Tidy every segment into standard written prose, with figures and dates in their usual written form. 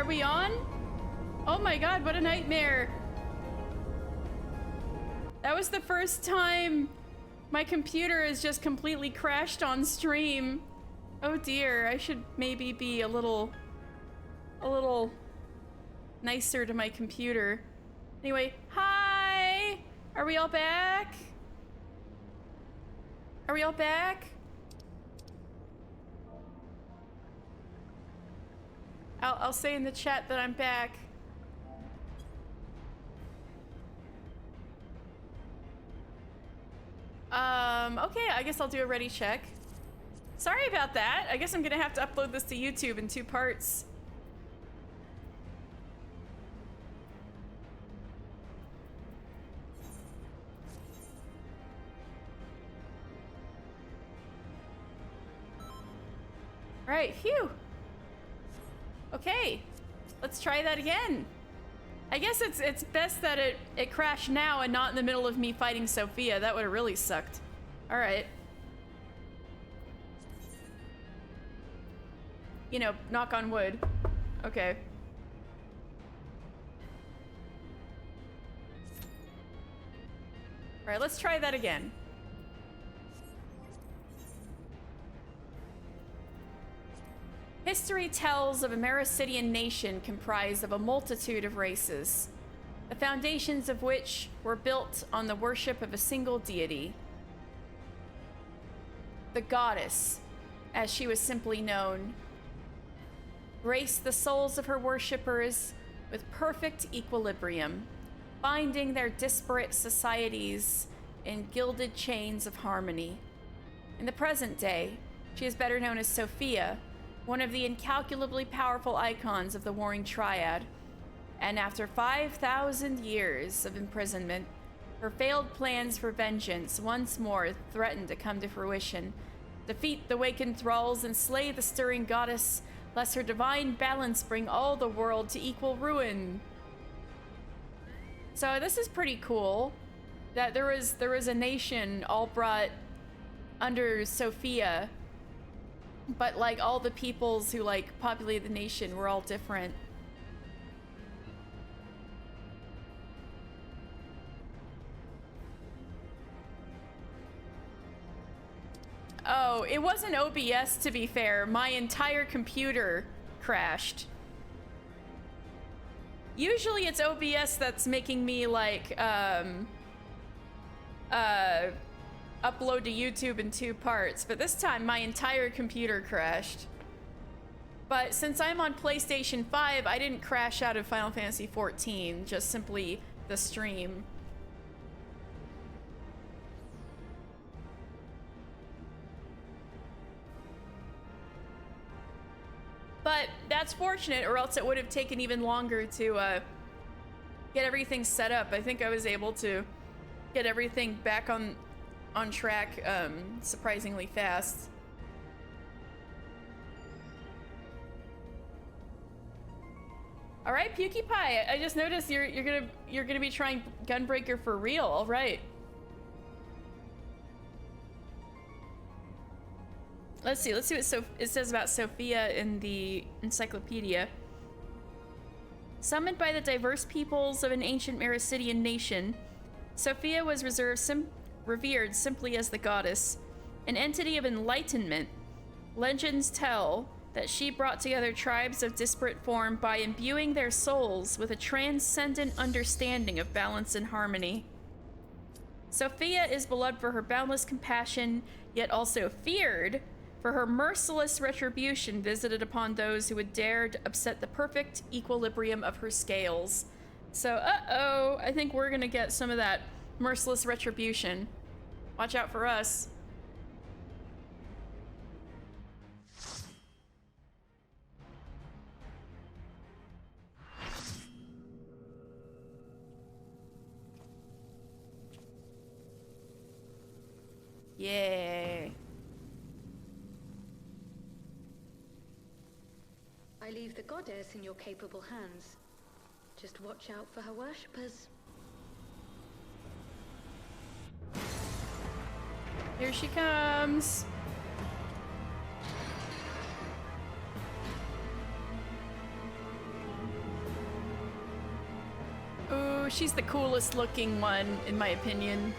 we on? Oh my god, what a nightmare. That was the first time my computer has just completely crashed on stream. Oh dear, I should maybe be a little nicer to my computer. Anyway, hi! Are we all back? Are we all back? I'll say in the chat that I'm back. Okay, I guess I'll do a ready check. Sorry about that. I guess I'm gonna have to upload this to YouTube in 2 parts. Right, phew. Okay, let's try that again. I guess it's best that it crashed now and not in the middle of me fighting Sophia. That would have really sucked. All right. You know, knock on wood. Okay. All right, let's try that again. History tells of a Mericidian nation comprised of a multitude of races, the foundations of which were built on the worship of a single deity. The goddess, as she was simply known, graced the souls of her worshippers with perfect equilibrium, binding their disparate societies in gilded chains of harmony. In the present day, she is better known as Sophia, one of the incalculably powerful icons of the warring Triad. And after 5,000 years of imprisonment, her failed plans for vengeance once more threatened to come to fruition. Defeat the wakened thralls and slay the stirring goddess, lest her divine balance bring all the world to equal ruin. So this is pretty cool, that there was a nation all brought under Sophia, but like all the peoples who like populate the nation were all different. Oh, it wasn't OBS, to be fair. My entire computer crashed. Usually it's OBS that's making me like upload to YouTube in 2 parts, but this time my entire computer crashed. But since I'm on PlayStation 5, I didn't crash out of Final Fantasy XIV, just simply the stream. But that's fortunate, or else it would have taken even longer to get everything set up. I think I was able to get everything back on track surprisingly fast. All right, Pukey Pie. I just noticed you're gonna be trying Gunbreaker for real. All right. Let's see what it says about Sophia in the encyclopedia. Summoned by the diverse peoples of an ancient Mericidian nation, Sophia was revered simply as the goddess, an entity of enlightenment. Legends tell that she brought together tribes of disparate form by imbuing their souls with a transcendent understanding of balance and harmony. Sophia is beloved for her boundless compassion, yet also feared for her merciless retribution visited upon those who would dare to upset the perfect equilibrium of her scales. So, uh-oh, I think we're gonna get some of that merciless retribution. Watch out for us. Yay. I leave the goddess in your capable hands. Just watch out for her worshippers. Here she comes. Ooh, she's the coolest looking one, in my opinion.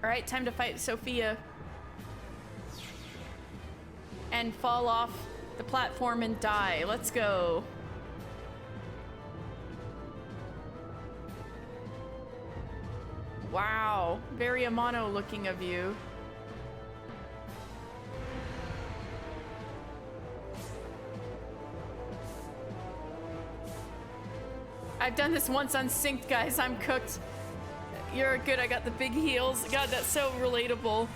Alright, time to fight Sophia. And fall off the platform and die. Let's go. Wow, very Amano looking of you. I've done this once unsynced, guys. I'm cooked. You're good. I got the big heels. God, that's so relatable.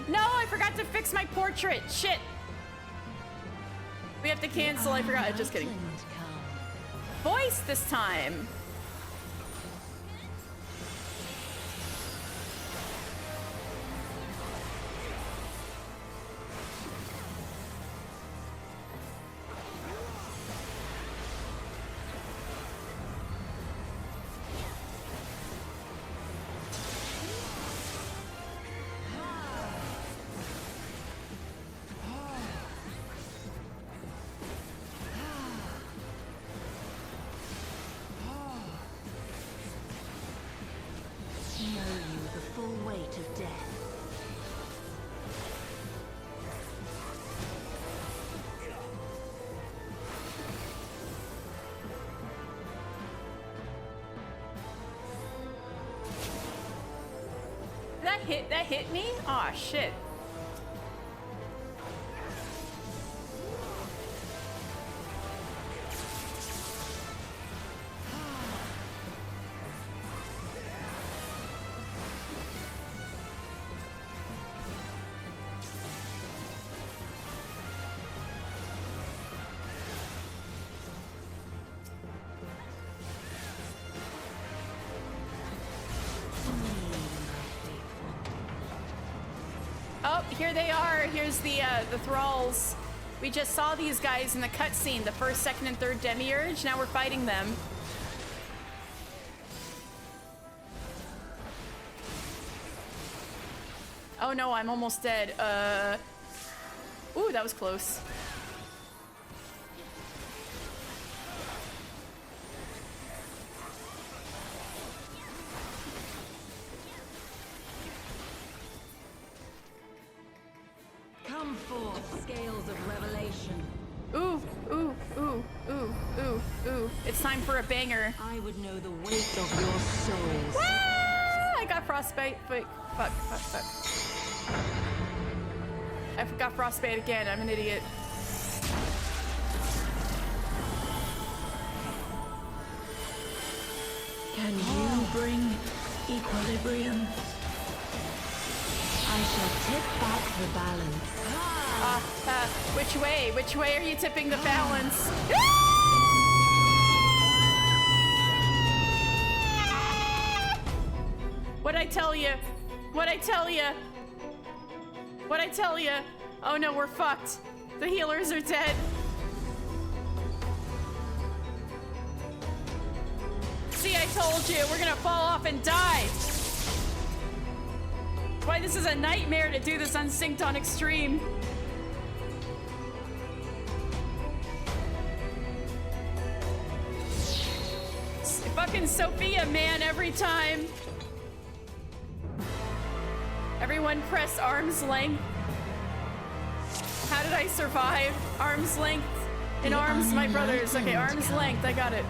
No, I forgot to fix my portrait. Shit. We have to cancel. I forgot. Just kidding. Voice this time. That hit me? Aw, shit. Here they are. Here's the thralls. We just saw these guys in the cutscene, the first, second, and third demiurge. Now we're fighting them. Oh no, I'm almost dead. Ooh, that was close. It's time for a banger. I would know the weight of your souls. Ah, I got frostbite. Fuck. I got frostbite again. I'm an idiot. Can you bring equilibrium? I shall tip back the balance. Which way? Which way are you tipping the balance? What'd I tell you? What'd I tell you? What'd I tell you? Oh no, we're fucked. The healers are dead. See, I told you, we're gonna fall off and die. That's why this is a nightmare to do this unsynced on extreme. Fucking Sophia, man, every time. Everyone press arm's length. How did I survive? Arm's length. In arms, my brothers. Okay, arm's length. I got it.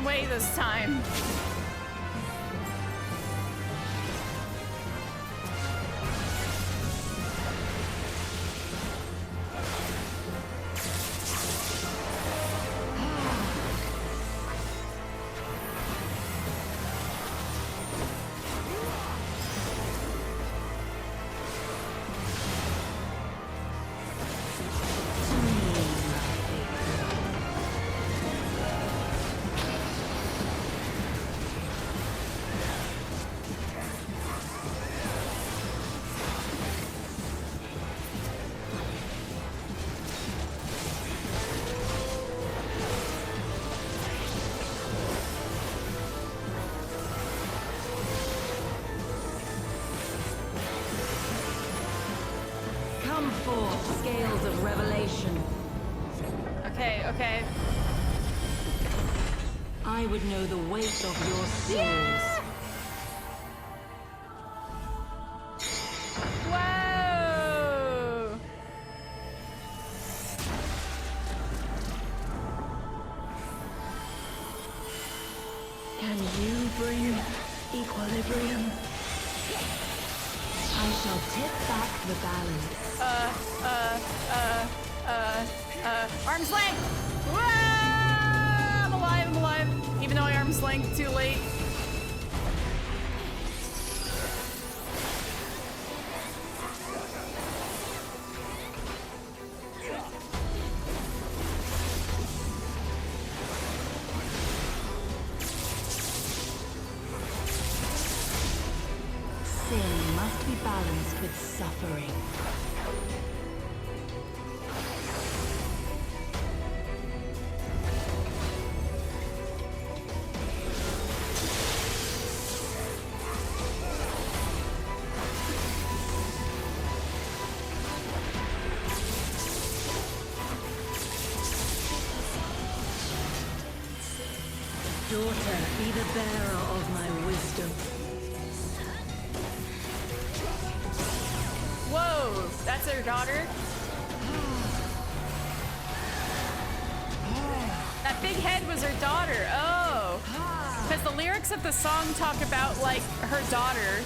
Way this time. forth scales of revelation. Okay, okay. I would know the weight of your souls. Yeah! Whoa! Can you bring equilibrium? I shall tip back the balance. Arm's length! Whoa! I'm alive, I'm alive. Even though I arm's length too late. Sin must be balanced with suffering. Daughter, be the bearer of my wisdom. Whoa! That's her daughter? That big head was her daughter. Oh. Because the lyrics of the song talk about, like, her daughter.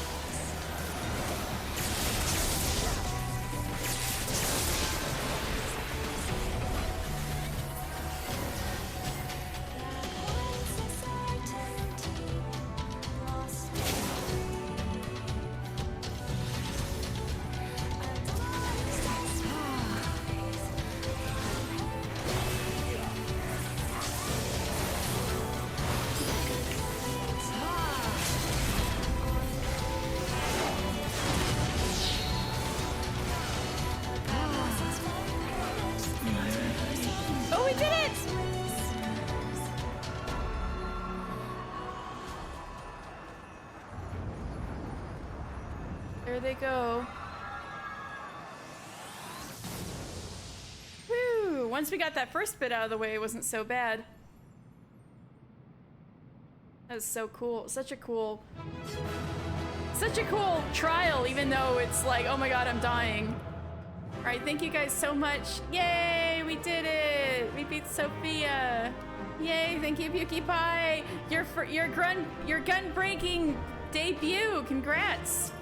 Oh, we did it! There they go. Whew! Once we got that first bit out of the way, it wasn't so bad. That was so cool. Such a cool trial, even though it's like, oh my god, I'm dying. All right, thank you guys so much. Yay, we did it. We beat Sophia. Yay, thank you, Pukie Pie. Your gun-breaking debut. Congrats.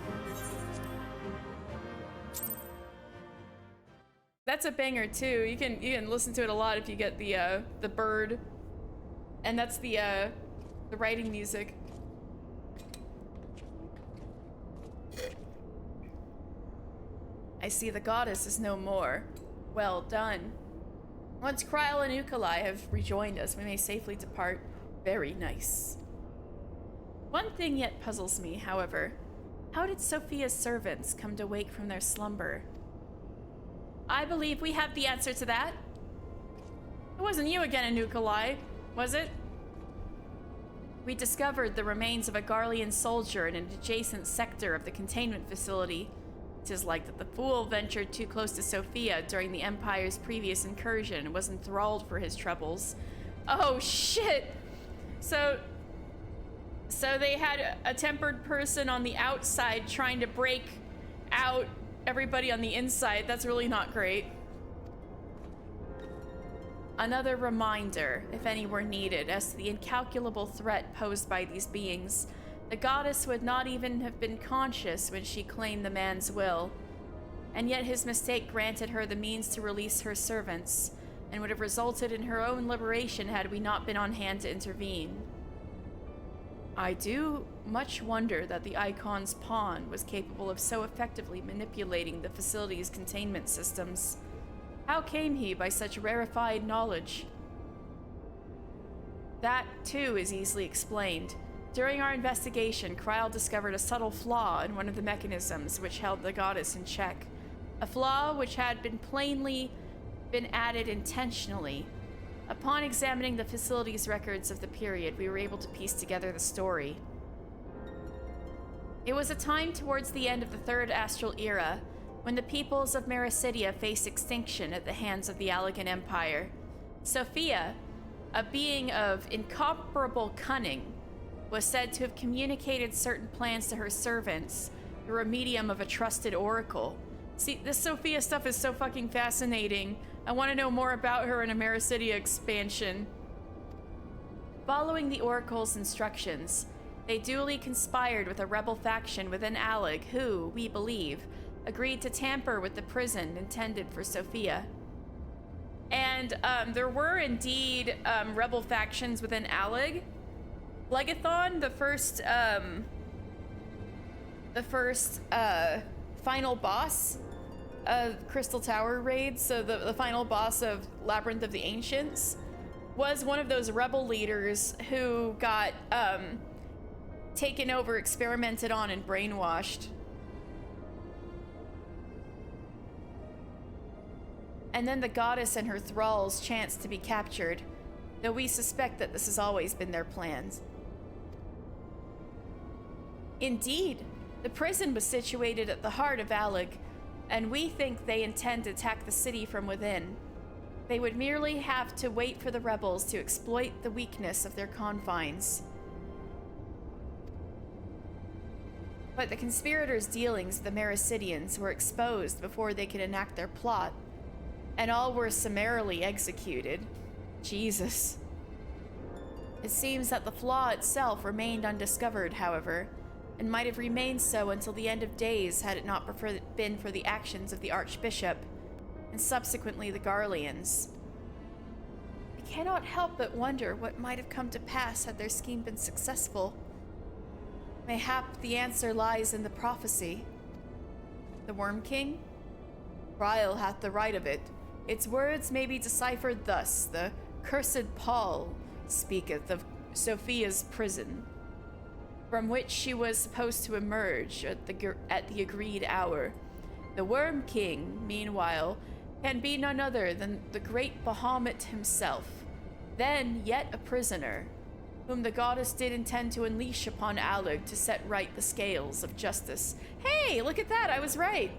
That's a banger too. You can listen to it a lot if you get the bird, and that's the writing music. I see the goddess is no more. Well done. Once Kryl and Ukalai have rejoined us, we may safely depart. Very nice. One thing yet puzzles me, however. How did Sophia's servants come to wake from their slumber? I believe we have the answer to that. It wasn't you again, Ukalai, was it? We discovered the remains of a Garlean soldier in an adjacent sector of the containment facility. It is like that the fool ventured too close to Sophia during the Empire's previous incursion and was enthralled for his troubles. Oh shit! So they had a tempered person on the outside trying to break out everybody on the inside. That's really not great. Another reminder, if any were needed, as to the incalculable threat posed by these beings. The goddess would not even have been conscious when she claimed the man's will, and yet his mistake granted her the means to release her servants, and would have resulted in her own liberation had we not been on hand to intervene. I do much wonder that the Icon's pawn was capable of so effectively manipulating the facility's containment systems. How came he by such rarefied knowledge? That, too, is easily explained. During our investigation, Kryl discovered a subtle flaw in one of the mechanisms which held the goddess in check. A flaw which had plainly been added intentionally. Upon examining the facility's records of the period, we were able to piece together the story. It was a time towards the end of the Third Astral Era, when the peoples of Mericidia face extinction at the hands of the Allegan Empire. Sophia, a being of incomparable cunning, was said to have communicated certain plans to her servants through a medium of a trusted oracle. See, this Sophia stuff is so fucking fascinating. I want to know more about her in a Mericidia expansion. Following the oracle's instructions, they duly conspired with a rebel faction within Alleg who, we believe, agreed to tamper with the prison intended for Sophia. And there were indeed rebel factions within Alleg. Legathon, the first final boss of Crystal Tower raids, so the final boss of Labyrinth of the Ancients, was one of those rebel leaders who got taken over, experimented on, and brainwashed. And then the goddess and her thralls chanced to be captured, though we suspect that this has always been their plans. Indeed, the prison was situated at the heart of Alleg, and we think they intend to attack the city from within. They would merely have to wait for the rebels to exploit the weakness of their confines. But the conspirators' dealings with the Mericidians were exposed before they could enact their plot, and all were summarily executed. Jesus. It seems that the flaw itself remained undiscovered, however, and might have remained so until the end of days had it not been for the actions of the Archbishop, and subsequently the Garleans. I cannot help but wonder what might have come to pass had their scheme been successful. Mayhap the answer lies in the prophecy. The Worm King? Ryle hath the right of it. Its words may be deciphered thus: the cursed Paul speaketh of Sophia's prison, from which she was supposed to emerge at the agreed hour. The Worm King, meanwhile, can be none other than the great Bahamut himself, then yet a prisoner, whom the goddess did intend to unleash upon Alleg to set right the scales of justice. Hey, look at that, I was right!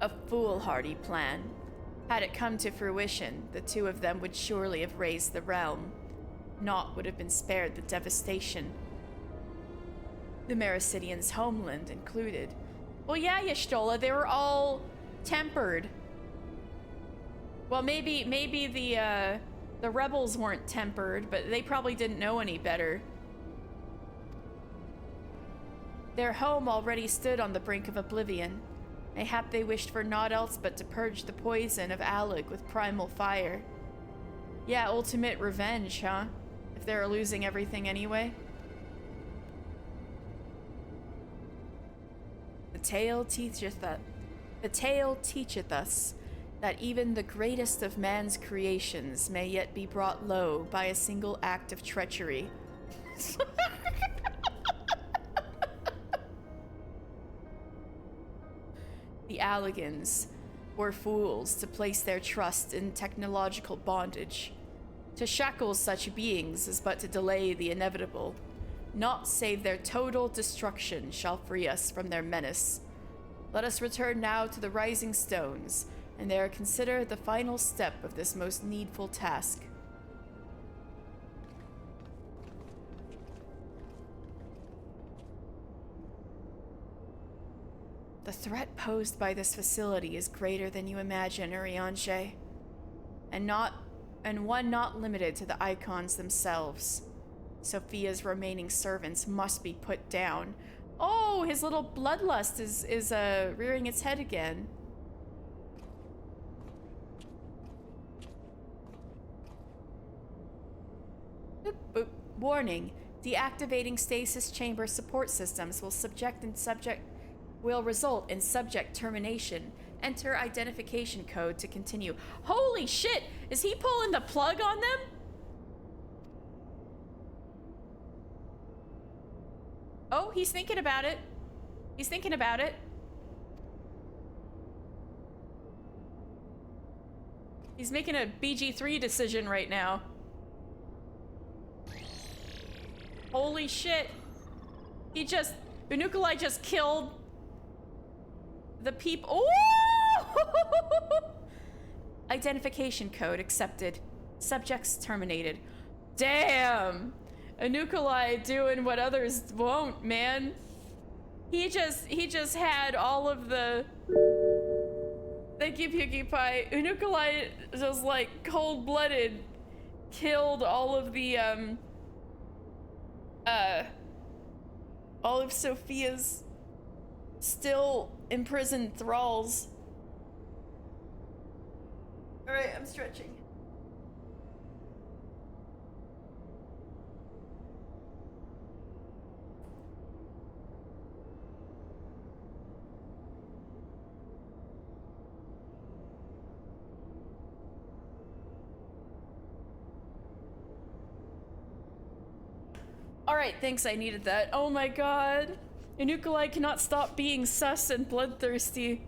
A foolhardy plan. Had it come to fruition, the two of them would surely have razed the realm. Naught would have been spared the devastation. The Mericidians' homeland included. Well, yeah, Y'shtola, they were all tempered. Well, maybe the rebels weren't tempered, but they probably didn't know any better. Their home already stood on the brink of oblivion. Mayhap they wished for naught else but to purge the poison of Alleg with primal fire. Yeah, ultimate revenge, huh? If they're losing everything anyway. The tale teacheth us that even the greatest of man's creations may yet be brought low by a single act of treachery. The Allegans were fools to place their trust in technological bondage. To shackle such beings is but to delay the inevitable. Naught save their total destruction shall free us from their menace. Let us return now to the Rising Stones, and there consider the final step of this most needful task. The threat posed by this facility is greater than you imagine, Urianger, and one not limited to the icons themselves. Sophia's remaining servants must be put down. Oh, his little bloodlust is rearing its head again. Boop, boop. Warning: deactivating stasis chamber support systems will result in subject termination. Enter identification code to continue. Holy shit! Is he pulling the plug on them? Oh, he's thinking about it. He's thinking about it. He's making a BG3 decision right now. Holy shit. He just Unukalai just killed the people. Oh! Identification code accepted. Subjects terminated. Damn! Unukalai doing what others won't, man. He just had all of the... Thank you, Pukie Pie. Unukalai just like cold-blooded killed all of the all of Sophia's still imprisoned thralls. Alright, I'm stretching. Alright, thanks, I needed that. Oh my god. Unukalai cannot stop being sus and bloodthirsty.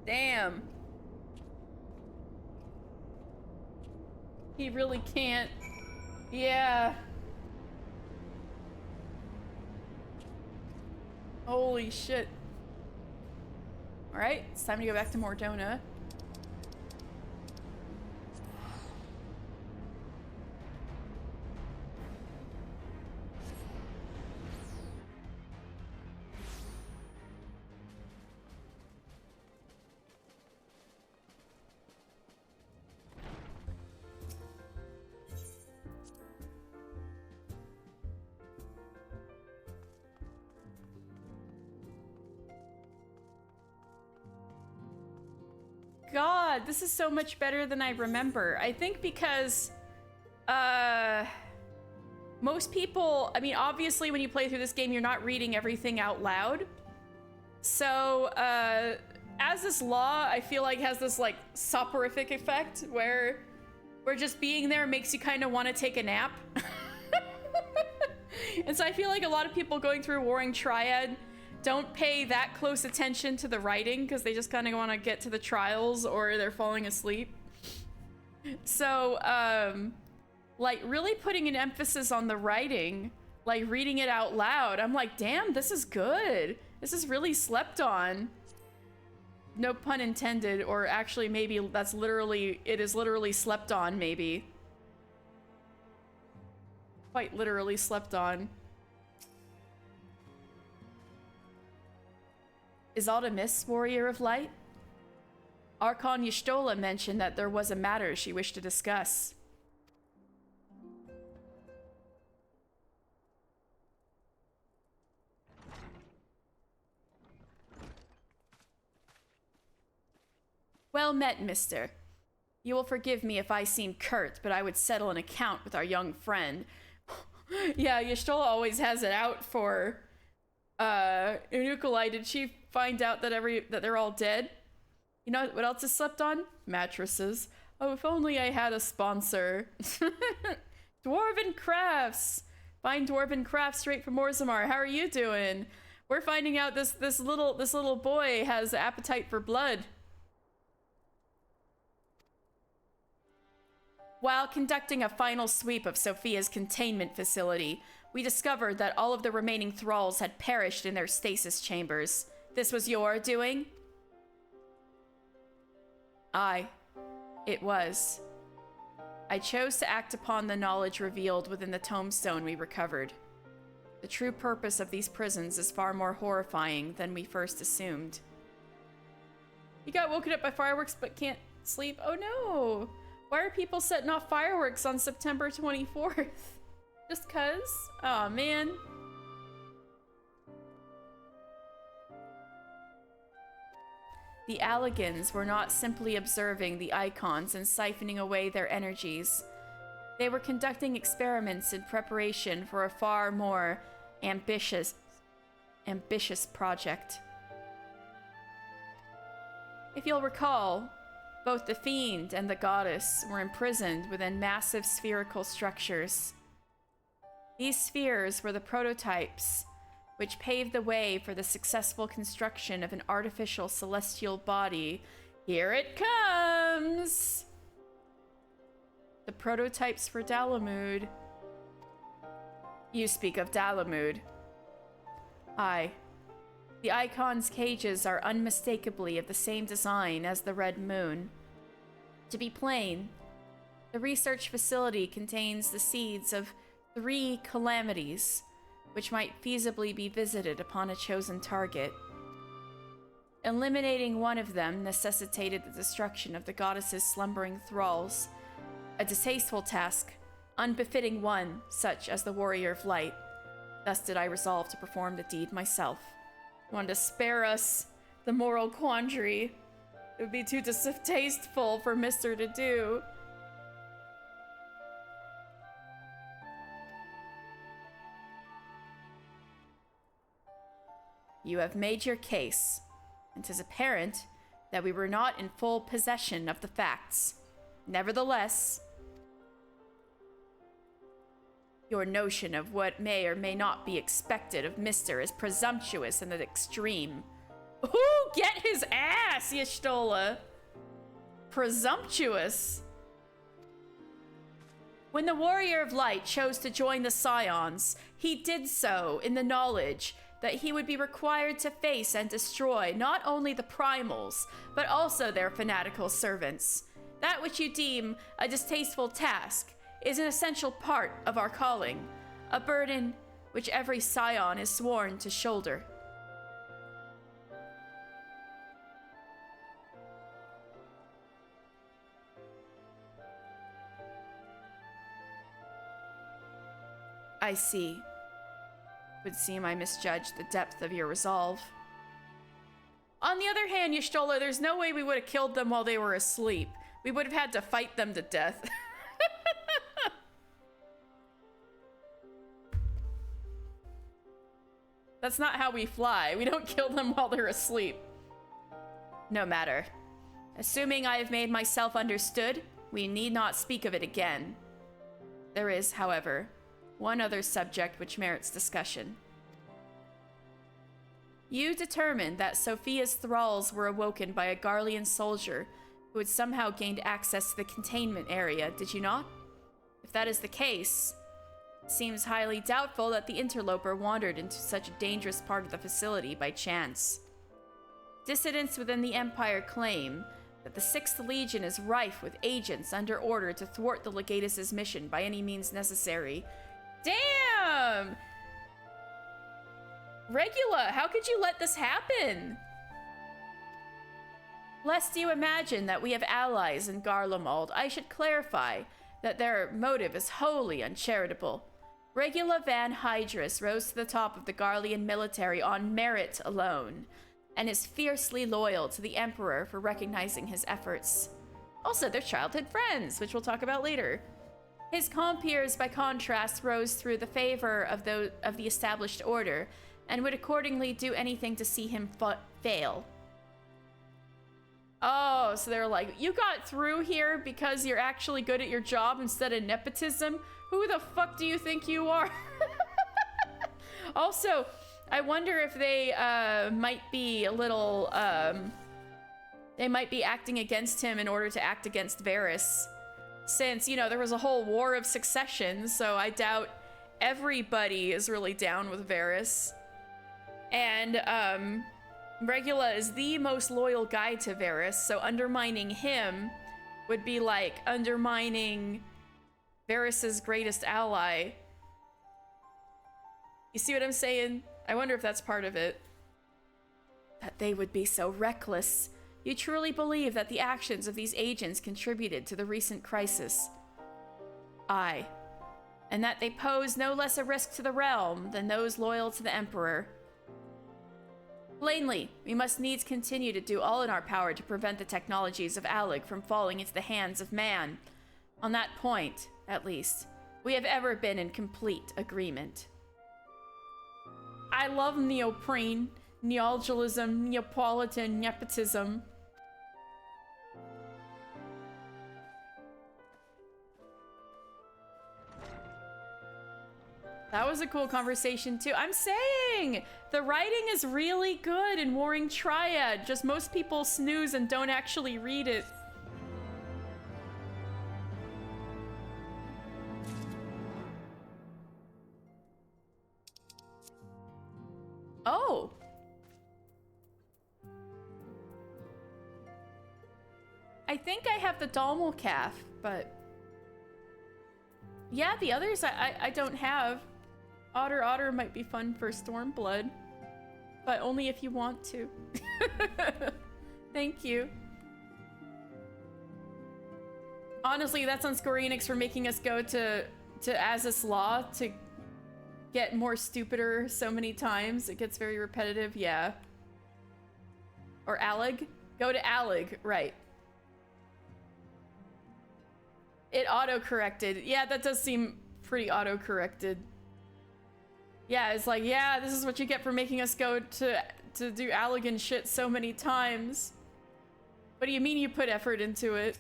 Damn. He really can't. Yeah. Holy shit. Alright, it's time to go back to Mordona. God, this is so much better than I remember. I think because, most people, I mean, obviously when you play through this game, you're not reading everything out loud. So, as this law, I feel like has this, like, soporific effect where just being there makes you kind of want to take a nap. And so I feel like a lot of people going through Warring Triad don't pay that close attention to the writing because they just kind of want to get to the trials or they're falling asleep. So, like, really putting an emphasis on the writing, like reading it out loud, I'm like, damn, this is good. This is really slept on. No pun intended, or actually maybe that's literally, it is literally slept on, maybe. Quite literally slept on. Is Artemis Warrior of Light? Archon Y'shtola mentioned that there was a matter she wished to discuss. Well met, mister. You will forgive me if I seem curt, but I would settle an account with our young friend. Yeah, Y'shtola always has it out for Unukalai. Did she find out that they're all dead? You know what else is slept on? Mattresses. Oh, if only I had a sponsor. Dwarven Crafts. Buying Dwarven Crafts straight from Orzammar. How are you doing? We're finding out this little boy has appetite for blood. While conducting a final sweep of Sophia's containment facility, we discovered that all of the remaining thralls had perished in their stasis chambers. This was your doing? Aye, it was. I chose to act upon the knowledge revealed within the tombstone we recovered. The true purpose of these prisons is far more horrifying than we first assumed. You got woken up by fireworks but can't sleep? Oh no! Why are people setting off fireworks on September 24th? Just cuz? Aw, man. The Alligans were not simply observing the icons and siphoning away their energies. They were conducting experiments in preparation for a far more ambitious project. If you'll recall, both the Fiend and the Goddess were imprisoned within massive spherical structures. These spheres were the prototypes which paved the way for the successful construction of an artificial celestial body. Here it comes! The prototypes for Dalamud. You speak of Dalamud. Aye. The icon's cages are unmistakably of the same design as the Red Moon. To be plain, the research facility contains the seeds of 3 calamities, which might feasibly be visited upon a chosen target. Eliminating one of them necessitated the destruction of the goddess's slumbering thralls, a distasteful task, unbefitting one such as the Warrior of Light. Thus did I resolve to perform the deed myself. You wanted to spare us the moral quandary. It would be too distasteful for Mister to do. You have made your case, and 'tis apparent that we were not in full possession of the facts. Nevertheless, your notion of what may or may not be expected of Mister is presumptuous in the extreme. Ooh, get his ass, Y'shtola! Presumptuous. When the Warrior of Light chose to join the Scions, he did so in the knowledge that he would be required to face and destroy not only the primals, but also their fanatical servants. That which you deem a distasteful task is an essential part of our calling, a burden which every Scion is sworn to shoulder. I see. Would seem I misjudged the depth of your resolve. On the other hand, Y'shtola, there's no way we would have killed them while they were asleep. We would have had to fight them to death. That's not how we fly. We don't kill them while they're asleep. No matter. Assuming I have made myself understood, we need not speak of it again. There is, however, one other subject which merits discussion. You determined that Sophia's thralls were awoken by a Garlean soldier who had somehow gained access to the containment area, did you not? If that is the case, it seems highly doubtful that the interloper wandered into such a dangerous part of the facility by chance. Dissidents within the Empire claim that the 6th Legion is rife with agents under order to thwart the Legatus' mission by any means necessary. Damn! Regula, how could you let this happen? Lest you imagine that we have allies in Garlemald, I should clarify that their motive is wholly uncharitable. Regula Van Hydrus rose to the top of the Garlean military on merit alone, and is fiercely loyal to the Emperor for recognizing his efforts. Also, they're childhood friends, which we'll talk about later. His compeers, by contrast, rose through the favor of the established order, and would accordingly do anything to see him fail. Oh, so they're like, you got through here because you're actually good at your job instead of nepotism? Who the fuck do you think you are? Also, I wonder if they might be a little, they might be acting against him in order to act against Varys. Since, you know, there was a whole war of succession, so I doubt everybody is really down with Varys. And, Regula is the most loyal guy to Varys, so undermining him would be like undermining Varys' greatest ally. You see what I'm saying? I wonder if that's part of it. That they would be so reckless. You truly believe that the actions of these agents contributed to the recent crisis? Aye. And that they pose no less a risk to the realm than those loyal to the Emperor. Plainly, we must needs continue to do all in our power to prevent the technologies of Alec from falling into the hands of man. On that point, at least, we have ever been in complete agreement. I love neoprene, neologism, Neapolitan, nepotism. That was was a cool conversation too. I'm saying the writing is really good in Warring Triad. Just most people snooze and don't actually read it. Oh. I think I have the Dalmal calf, but yeah, the others I don't have. Otter might be fun for Stormblood, but only if you want to. Thank you. Honestly, that's on Square Enix for making us go to Azus Law to get more stupider so many times. It gets very repetitive, yeah. Or Allig? Go to Allig, right. It auto-corrected. Yeah, that does seem pretty auto-corrected. Yeah, it's like, yeah, this is what you get for making us go to do Allegan shit so many times. What do you mean you put effort into it?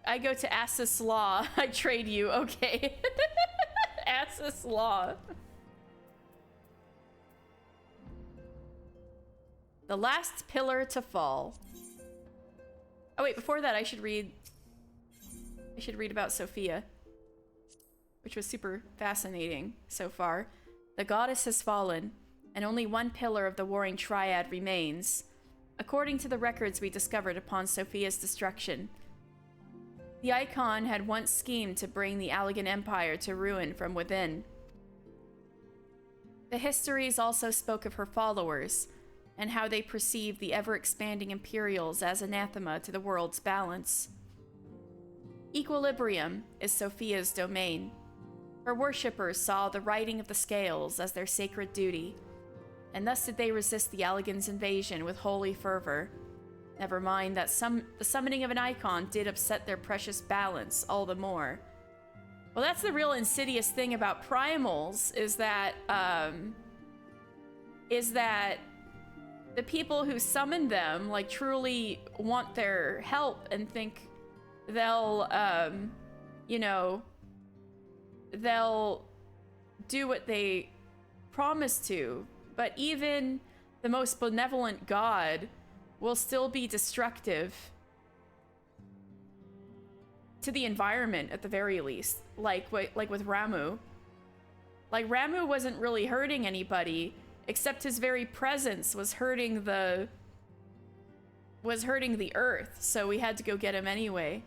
I go to Azus Law. I trade you. Okay. Azus Law. The last pillar to fall. Oh wait, before that I should read about Sophia, which was super fascinating so far. The goddess has fallen, and only one pillar of the warring triad remains, according to the records we discovered upon Sophia's destruction. The Icon had once schemed to bring the Allegan Empire to ruin from within. The histories also spoke of her followers, and how they perceived the ever-expanding Imperials as anathema to the world's balance. Equilibrium is Sophia's domain. Her worshippers saw the righting of the scales as their sacred duty, and thus did they resist the Allegans' invasion with holy fervor. Never mind that the summoning of an icon did upset their precious balance all the more. Well, that's the real insidious thing about primals, is that the people who summon them, like, truly want their help and think they'll, you know, they'll do what they promise to. But even the most benevolent god will still be destructive to the environment, at the very least. Like with Ramu. Like, Ramu wasn't really hurting anybody, except his very presence was hurting the earth, so we had to go get him anyway.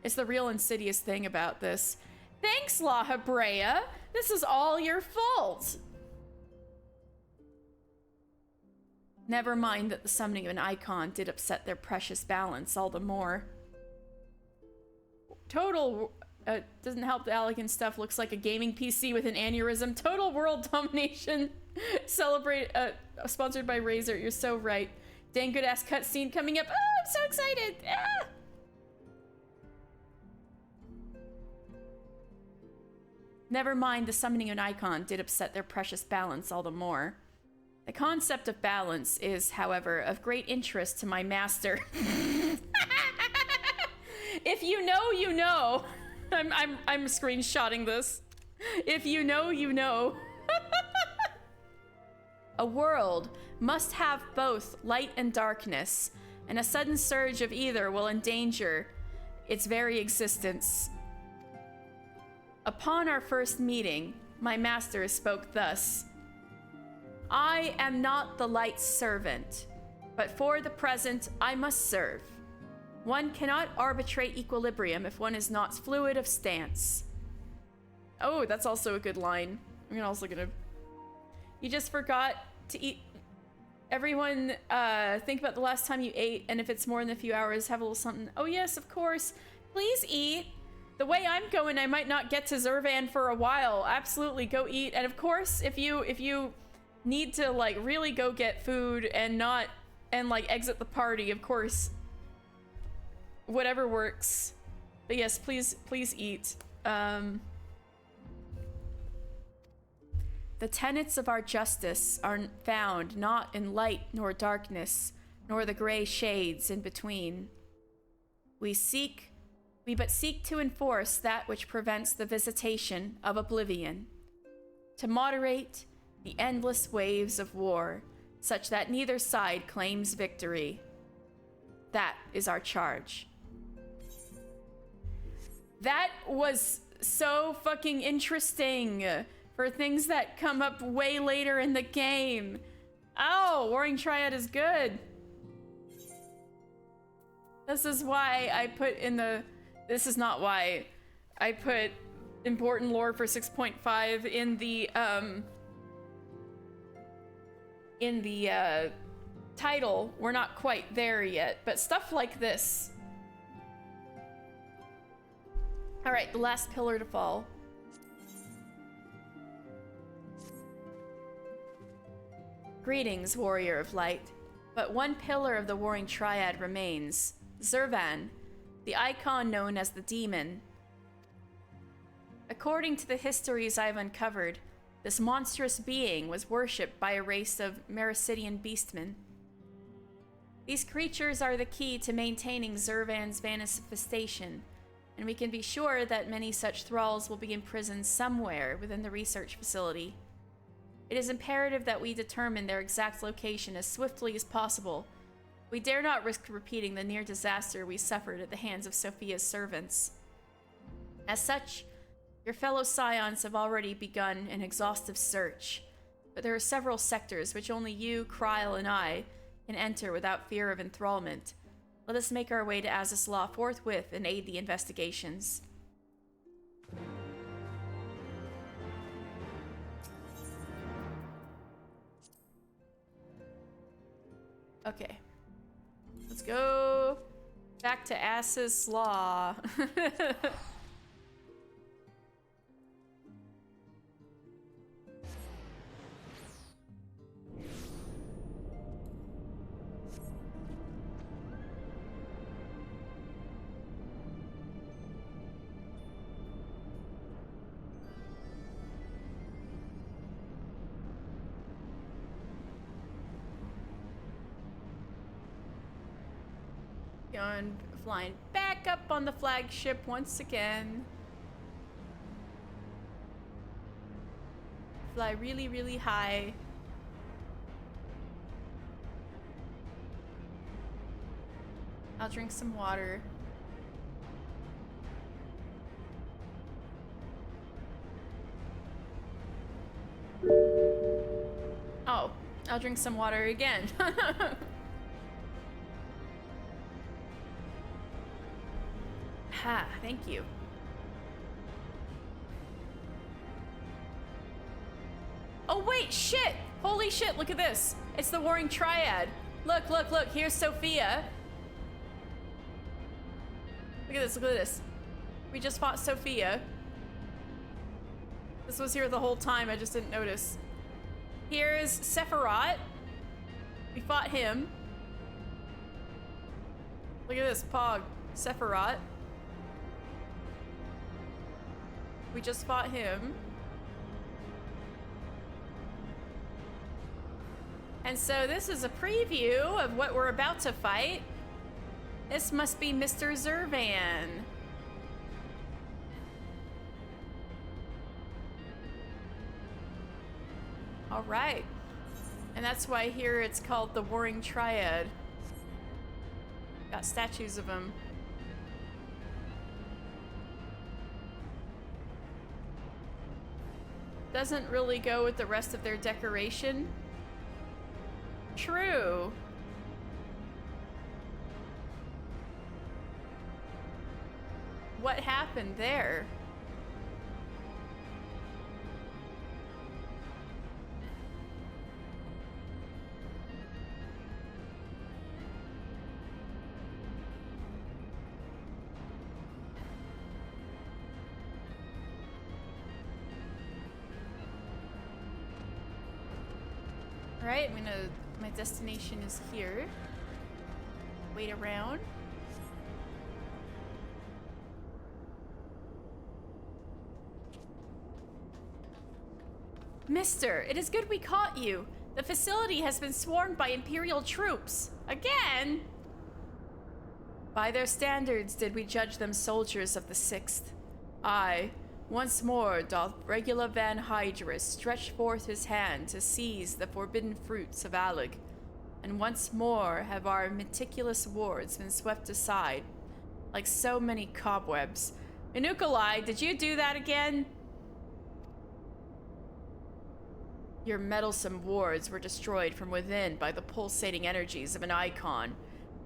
It's the real insidious thing about this. Thanks, La Hebrea! This is all your fault! Never mind that the summoning of an icon did upset their precious balance all the more. Total... doesn't help the Allegan stuff looks like a gaming PC with an aneurysm. Total world domination. Celebrate, sponsored by Razer. You're so right. Dang good ass cutscene coming up. Oh, I'm so excited. Ah! Never mind the summoning of an icon did upset their precious balance all the more. The concept of balance is, however, of great interest to my master. If you know, you know. I'm screenshotting this. If you know, you know. A world must have both light and darkness, and a sudden surge of either will endanger its very existence. Upon our first meeting, my master spoke thus: I am not the light's servant, but for the present I must serve. One cannot arbitrate equilibrium if one is not fluid of stance. Oh, that's also a good line. I'm also gonna... You just forgot to eat. Everyone, think about the last time you ate, and if it's more than a few hours, have a little something. Oh yes, of course. Please eat. The way I'm going, I might not get to Zurvan for a while. Absolutely, go eat. And of course, if you need to, like, really go get food and like exit the party, of course, whatever works. But yes, please eat. The tenets of our justice are found not in light nor darkness, nor the gray shades in between. We seek We but seek to enforce that which prevents the visitation of oblivion, to moderate the endless waves of war, such that neither side claims victory. That is our charge. That was so fucking interesting for things that come up way later in the game. Oh, Warring Triad is good. This is why I put in the... This is not why I put important lore for 6.5 in the title. We're not quite there yet, but stuff like this. All right, the last pillar to fall. Greetings, warrior of light. But one pillar of the Warring Triad remains. Zurvan, the icon known as the demon. According to the histories I've uncovered, this monstrous being was worshipped by a race of Mericidian beastmen. These creatures are the key to maintaining Zurvan's manifestation, and we can be sure that many such thralls will be imprisoned somewhere within the research facility. It is imperative that we determine their exact location as swiftly as possible. We dare not risk repeating the near disaster we suffered at the hands of Sophia's servants. As such, your fellow scions have already begun an exhaustive search, but there are several sectors which only you, Kryl, and I can enter without fear of enthrallment. Let us make our way to Azislaw forthwith and aid the investigations. Okay. Let's go back to Azislaw. Going flying back up on the flagship once again. Fly really, really high. I'll drink some water. Oh, I'll drink some water again. Ha, thank you. Oh wait, shit! Holy shit, look at this. It's the Warring Triad. Look, look, look, here's Sophia. Look at this, look at this. We just fought Sophia. This was here the whole time, I just didn't notice. Here's Sephiroth. We fought him. Look at this, Pog. Sephiroth. We just fought him. And so this is a preview of what we're about to fight. This must be Mr. Zurvan. All right. And that's why here it's called the Warring Triad. Got statues of him. Doesn't really go with the rest of their decoration. True. What happened there? Alright, my destination is here. Wait around. Mister, it is good we caught you. The facility has been swarmed by Imperial troops. Again? By their standards did we judge them soldiers of the Sixth. Aye, once more doth Regula Van Hydrus stretch forth his hand to seize the forbidden fruits of Alig, and once more have our meticulous wards been swept aside like so many cobwebs. Inukalai, did you do that again? Your meddlesome wards were destroyed from within by the pulsating energies of an icon.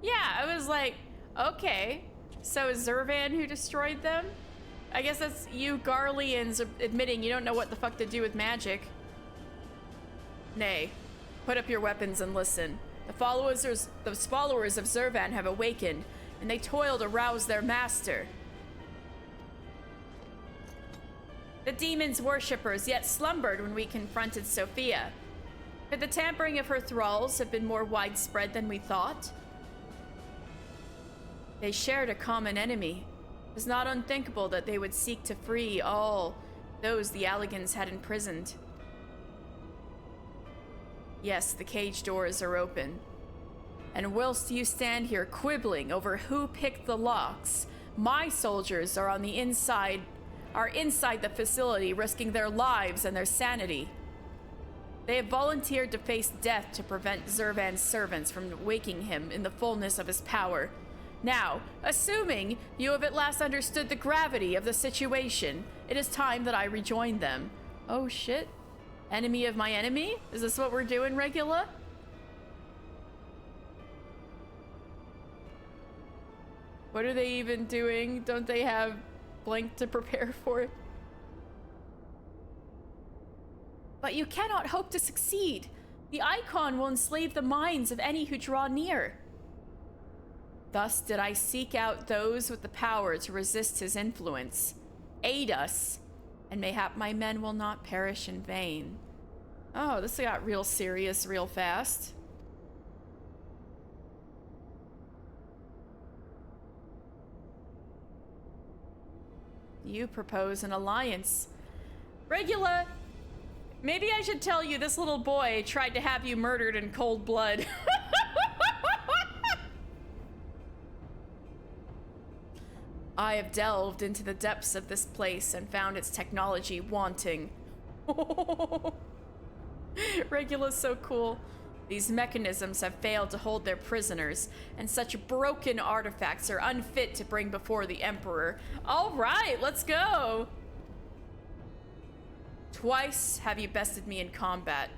Yeah, I was like, okay, so is Zurvan who destroyed them? I guess that's you Garleans admitting you don't know what the fuck to do with magic. Nay, put up your weapons and listen. The followers of Zurvan have awakened, and they toil to rouse their master. The demon's worshippers yet slumbered when we confronted Sophia. Could the tampering of her thralls have been more widespread than we thought? They shared a common enemy. It was not unthinkable that they would seek to free all those the Alligans had imprisoned. Yes, the cage doors are open. And whilst you stand here quibbling over who picked the locks, my soldiers are on the inside the facility, risking their lives and their sanity. They have volunteered to face death to prevent Zurvan's servants from waking him in the fullness of his power. Now, assuming you have at last understood the gravity of the situation, it is time that I rejoin them. Oh shit. Enemy of my enemy? Is this what we're doing, Regula? What are they even doing? Don't they have blank to prepare for it? But you cannot hope to succeed. The icon will enslave the minds of any who draw near. Thus did I seek out those with the power to resist his influence. Aid us, and mayhap my men will not perish in vain. Oh, this got real serious real fast. You propose an alliance. Regula, maybe I should tell you this little boy tried to have you murdered in cold blood. I have delved into the depths of this place and found its technology wanting. Regula's so cool. These mechanisms have failed to hold their prisoners, and such broken artifacts are unfit to bring before the Emperor. All right, let's go. Twice have you bested me in combat.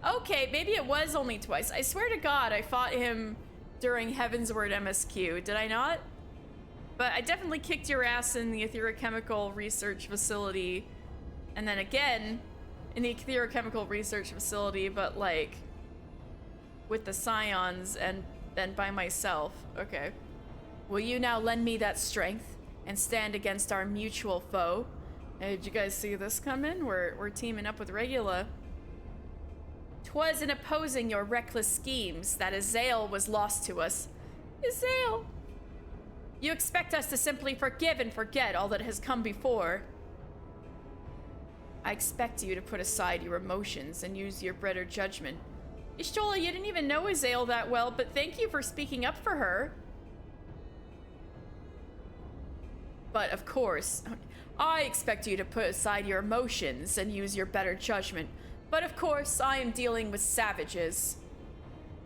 Okay, maybe it was only twice. I swear to God, I fought him during Heavensward MSQ. Did I not? But I definitely kicked your ass in the Etherochemical Research Facility, and then again in the Etherochemical Research Facility, but like with the Scions and then by myself. Okay. Will you now lend me that strength and stand against our mutual foe? Hey, did you guys see this coming? We're teaming up with Regula. 'Twas in opposing your reckless schemes that Azael was lost to us. Azael! You expect us to simply forgive and forget all that has come before. I expect you to put aside your emotions and use your better judgment. Ishtola, you didn't even know Azael that well, but thank you for speaking up for her. But of course, I expect you to put aside your emotions and use your better judgment. But of course, I am dealing with savages.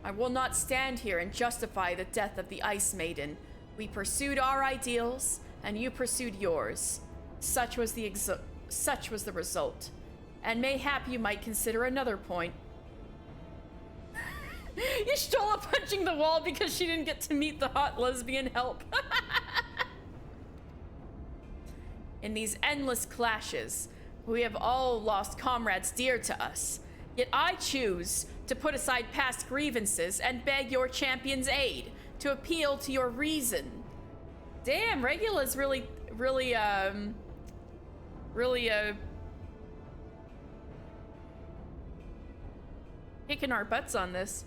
I will not stand here and justify the death of the Ice Maiden. We pursued our ideals, and you pursued yours. Such was the result. And mayhap you might consider another point. Ishtola punching the wall because she didn't get to meet the hot lesbian help. In these endless clashes, we have all lost comrades dear to us. Yet I choose to put aside past grievances and beg your champion's aid, to appeal to your reason. Damn, Regula's really kicking our butts on this.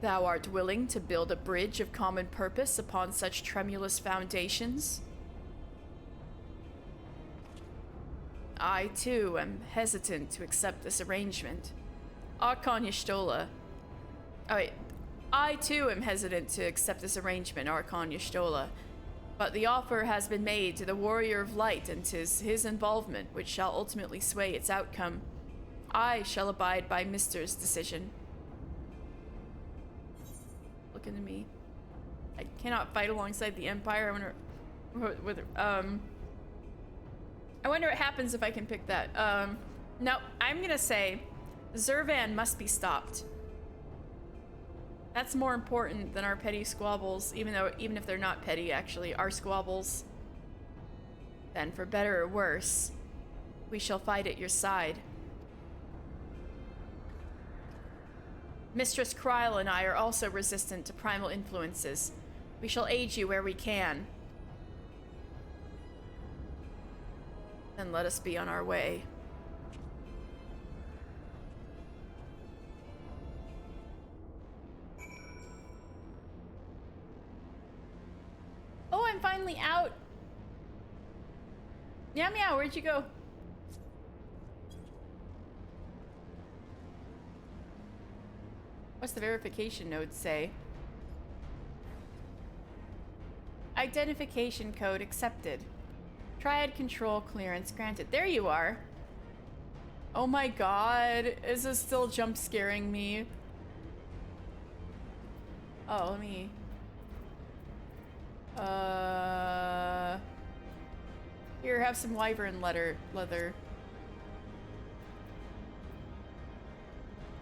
Thou art willing to build a bridge of common purpose upon such tremulous foundations? I, too, am hesitant to accept this arrangement. Archon Y'shtola. Oh, wait. I too am hesitant to accept this arrangement, Archon Y'shtola, but the offer has been made to the Warrior of Light, and 'tis his involvement which shall ultimately sway its outcome. I shall abide by Mister's decision. Look into me. I cannot fight alongside the Empire. I wonder what happens if I can pick that. No, I'm gonna say Zurvan must be stopped. That's more important than our petty squabbles, even if they're not petty, actually, our squabbles. Then, for better or worse, we shall fight at your side. Mistress Kryl and I are also resistant to primal influences. We shall aid you where we can. Then let us be on our way. Oh, I'm finally out. Meow meow, where'd you go? What's the verification node say? Identification code accepted. Triad control clearance granted. There you are. Oh my god. Is this still jump scaring me? Oh, let me... Here, have some wyvern leather.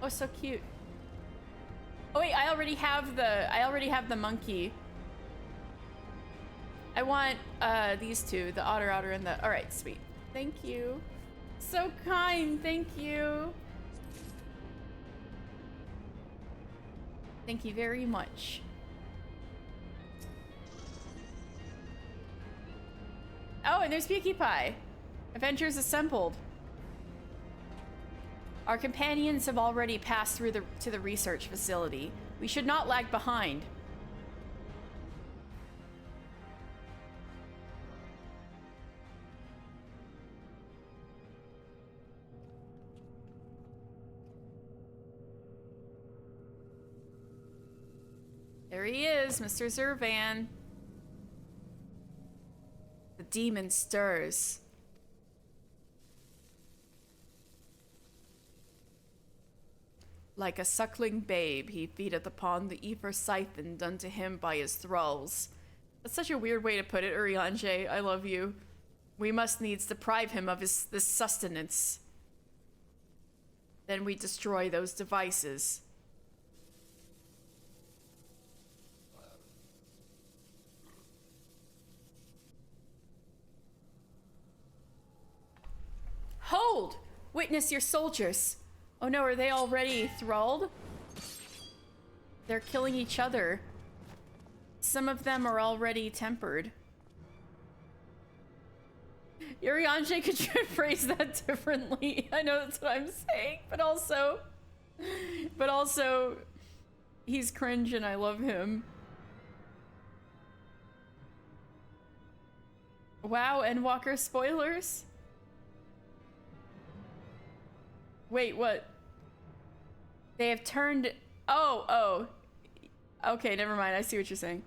Oh, so cute. Oh wait, I already have the monkey. I want these two, the otter and the... Alright, sweet. Thank you. So kind, thank you. Thank you very much. Oh, and there's Pinkie Pie. Avengers assembled. Our companions have already passed through to the research facility. We should not lag behind. There he is, Mr. Zurvan. The demon stirs. Like a suckling babe, he feedeth upon the ether siphoned unto him by his thralls. That's such a weird way to put it, Urianger. I love you. We must needs deprive him of this sustenance. Then we destroy those devices. Hold! Witness your soldiers. Oh no, are they already thralled? They're killing each other. Some of them are already tempered. Urianger, could you phrase that differently? I know that's what I'm saying, but also, he's cringe and I love him. Wow, Endwalker spoilers? Wait, what? They have turned... Oh. Okay, never mind. I see what you're saying.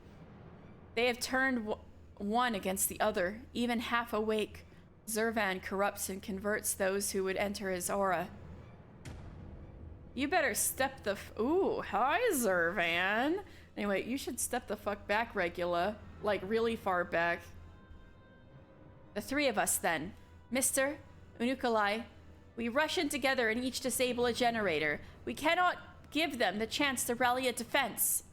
They have turned one against the other. Even half awake, Zurvan corrupts and converts those who would enter his aura. You better step the... Ooh, hi, Zurvan. Anyway, you should step the fuck back, Regula. Like, really far back. The three of us, then. Mr. Unukalai... We rush in together and each disable a generator. We cannot give them the chance to rally a defense.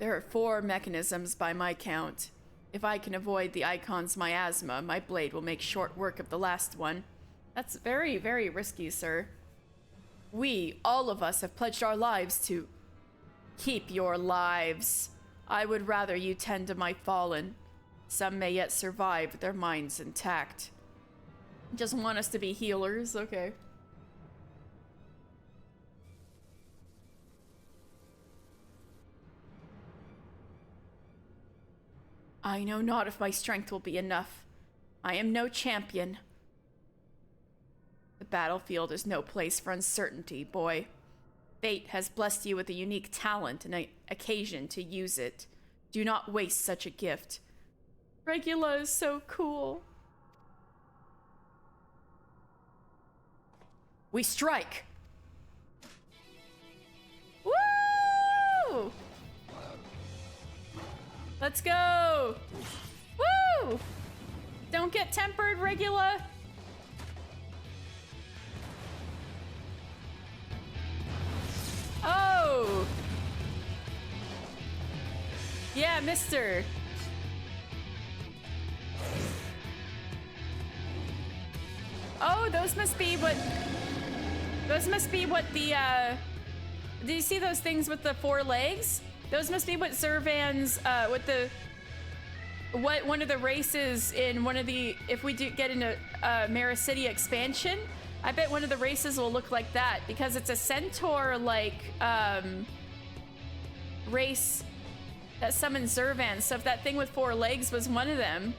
There are 4 mechanisms by my count. If I can avoid the Icon's miasma, my blade will make short work of the last one. That's very, very risky, sir. We, all of us, have pledged our lives to... Keep your lives. I would rather you tend to my fallen. Some may yet survive with their minds intact. Just want us to be healers, okay. I know not if my strength will be enough. I am no champion. The battlefield is no place for uncertainty, boy. Fate has blessed you with a unique talent and an occasion to use it. Do not waste such a gift. Regula is so cool. We strike! Woo! Let's go! Woo! Don't get tempered, Regula! Oh! Yeah, mister. Oh, those must be what the, do you see those things with the 4 legs? Those must be what Zurvan's, what one of the races in one of the, if we do get into Maricidia expansion, I bet one of the races will look like that, because it's a centaur-like, race that summons Zurvan. So if that thing with 4 legs was one of them,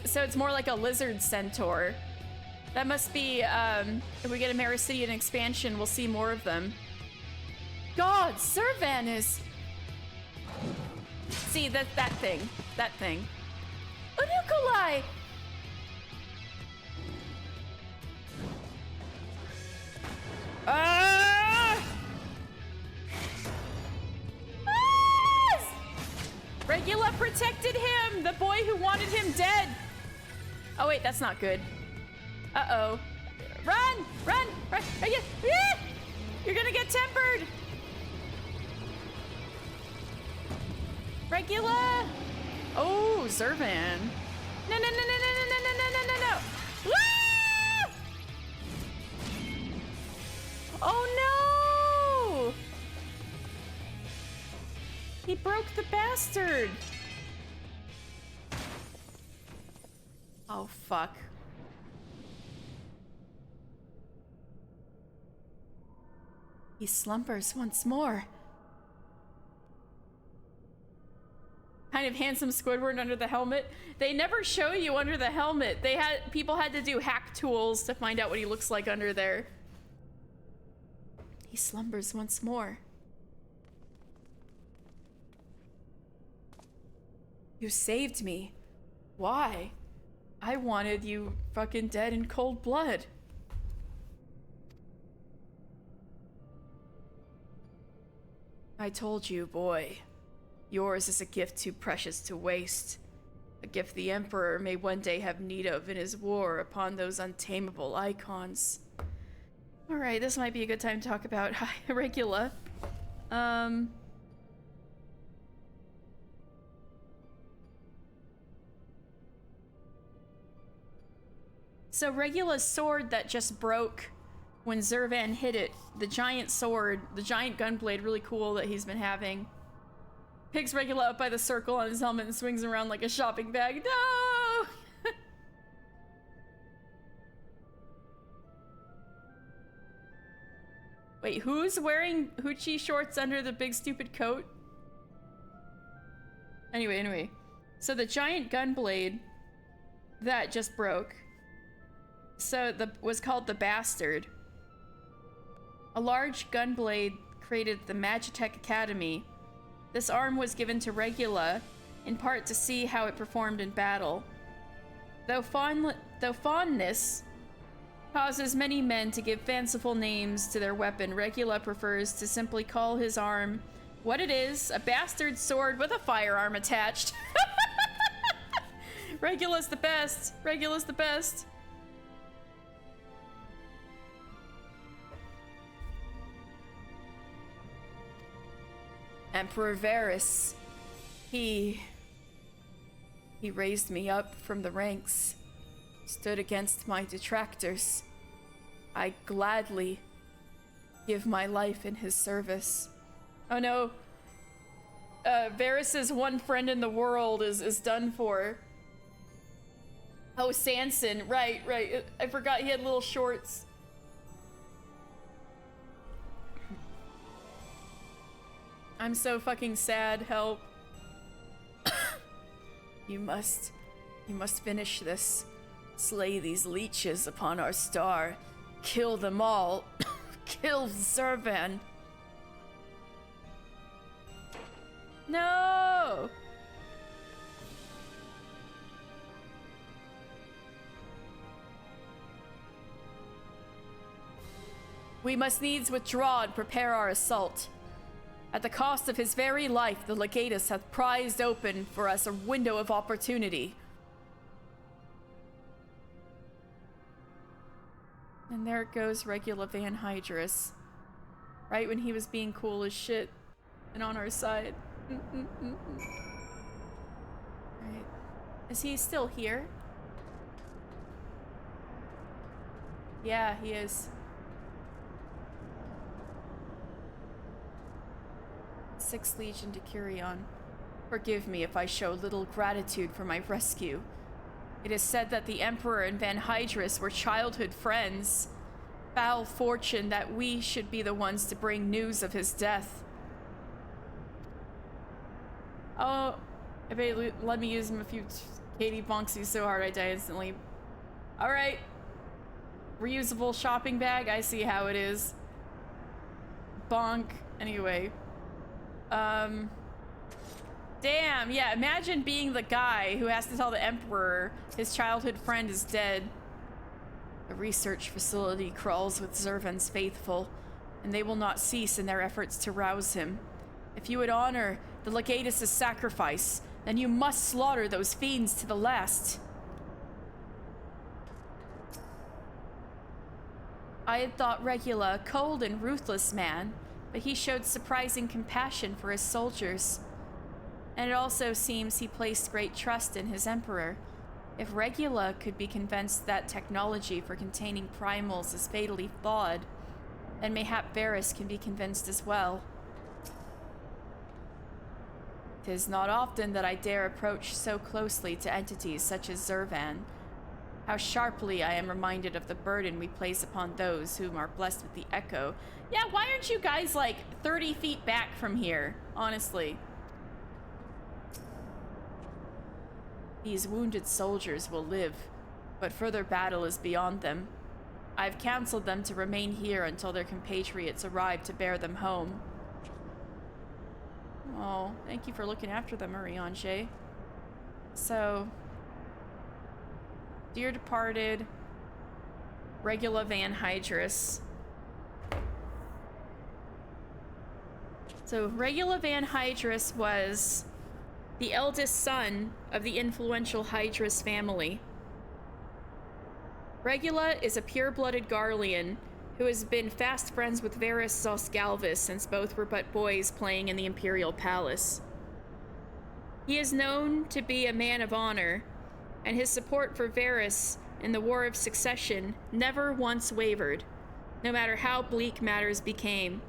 so it's more like a lizard centaur. That must be, if we get a Maricidian expansion, we'll see more of them. God, Zurvan is... See, that thing. Unukulai! Regula protected him! The boy who wanted him dead! Oh wait, that's not good. Uh-oh. Run! Run! Run! You're gonna get tempered! Regula! Oh, Zurvan. No, no, no, no, no, no, no, no, no, no, no! Ah! Oh no! He broke the bastard! Oh, fuck. He slumbers once more. Kind of handsome Squidward under the helmet. They never show you under the helmet. People had to do hack tools to find out what he looks like under there. He slumbers once more. You saved me. Why? I wanted you fucking dead in cold blood. I told you, boy. Yours is a gift too precious to waste. A gift the Emperor may one day have need of in his war upon those untamable icons. Alright, this might be a good time to talk about Regula. So Regula's sword that just broke when Zurvan hit it, the giant sword, the giant gunblade, really cool that he's been having, picks Regula up by the circle on his helmet and swings around like a shopping bag. No! Wait, who's wearing hoochie shorts under the big stupid coat? Anyway. So the giant gunblade that just broke, was called the Bastard. A large gunblade created the Magitech Academy. This arm was given to Regula, in part to see how it performed in battle. Though fondness causes many men to give fanciful names to their weapon, Regula prefers to simply call his arm what it is, a bastard sword with a firearm attached. Regula's the best. Regula's the best. Emperor Varys, he raised me up from the ranks, stood against my detractors. I gladly give my life in his service. Oh no, Varys's one friend in the world is done for. Oh, Sanson, right. I forgot he had little shorts. I'm so fucking sad, help. You must finish this. Slay these leeches upon our star, Kill them all. Kill Zurvan. No! We must needs withdraw and prepare our assault. At the cost of his very life, the Legatus hath prized open for us a window of opportunity. And there goes Regula Van Hydrus. Right when he was being cool as shit and on our side. Right. Is he still here? Yeah, he is. 6th Legion to Curion. Forgive me if I show little gratitude for my rescue. It is said that the Emperor and Van Hydrus were childhood friends. Foul fortune that we should be the ones to bring news of his death. Oh, I bet let me use him a few. Katie bonks you so hard I die instantly. Alright. Reusable shopping bag, I see how it is. Bonk. Anyway. Damn, yeah, imagine being the guy who has to tell the Emperor his childhood friend is dead. The research facility crawls with Zurvan's faithful, and they will not cease in their efforts to rouse him. If you would honor the Legatus' sacrifice, then you must slaughter those fiends to the last. I had thought Regula a cold and ruthless man, but he showed surprising compassion for his soldiers. And it also seems he placed great trust in his emperor. If Regula could be convinced that technology for containing primals is fatally flawed, then mayhap Varys can be convinced as well. 'Tis not often that I dare approach so closely to entities such as Zurvan. How sharply I am reminded of the burden we place upon those whom are blessed with the echo. Yeah, why aren't you guys like 30 feet back from here? Honestly. These wounded soldiers will live, but further battle is beyond them. I've counseled them to remain here until their compatriots arrive to bear them home. Oh, thank you for looking after them, Marianche. So, dear departed, Regula Van Hydrus. So, Regula Van Hydrus was the eldest son of the influential Hydrus family. Regula is a pure-blooded Garlean who has been fast friends with Varys Zosgalvis since both were but boys playing in the Imperial Palace. He is known to be a man of honor, and his support for Varys in the War of Succession never once wavered, no matter how bleak matters became.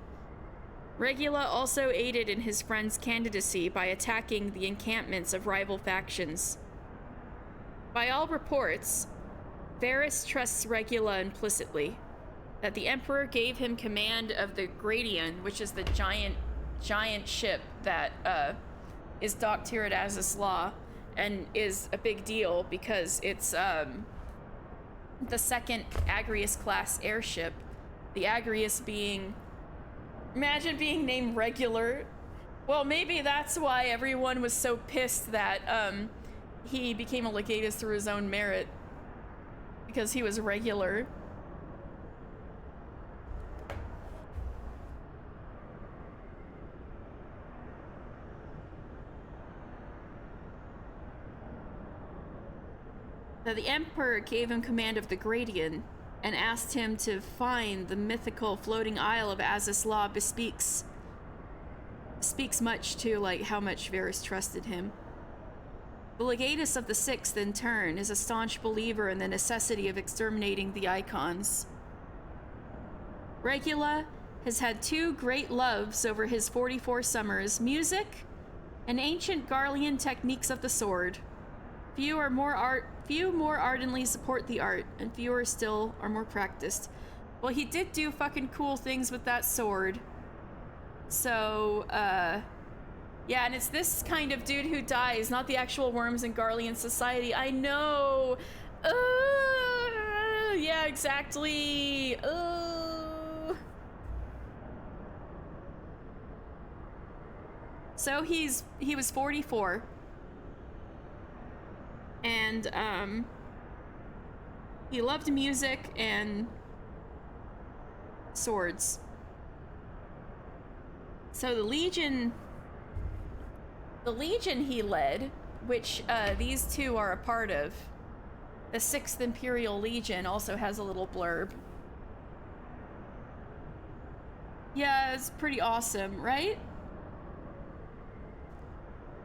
Regula also aided in his friend's candidacy by attacking the encampments of rival factions. By all reports, Varys trusts Regula implicitly, that the Emperor gave him command of the Gradian, which is the giant ship that is docked here at Azys Law, and is a big deal because it's the second Agrius-class airship. The Agrius being... Imagine being named Regular. Well, maybe that's why everyone was so pissed that he became a Legatus through his own merit. Because he was regular. Now, the Emperor gave him command of the Gradian and asked him to find the mythical floating isle of Azys Law speaks much to like how much Varys trusted him. The Legatus of the Sixth, in turn, is a staunch believer in the necessity of exterminating the Icons. Regula has had two great loves over his 44 summers: music and ancient Garlean techniques of the sword. Few more ardently support the art, and fewer still are more practiced. Well, he did do fucking cool things with that sword. So, yeah, and it's this kind of dude who dies, not the actual worms in Garlean society. I know! Yeah, exactly. Oh. So he was 44. And he loved music and swords. So the Legion he led, which these two are a part of, the 6th Imperial Legion, also has a little blurb. Yeah, it's pretty awesome, right?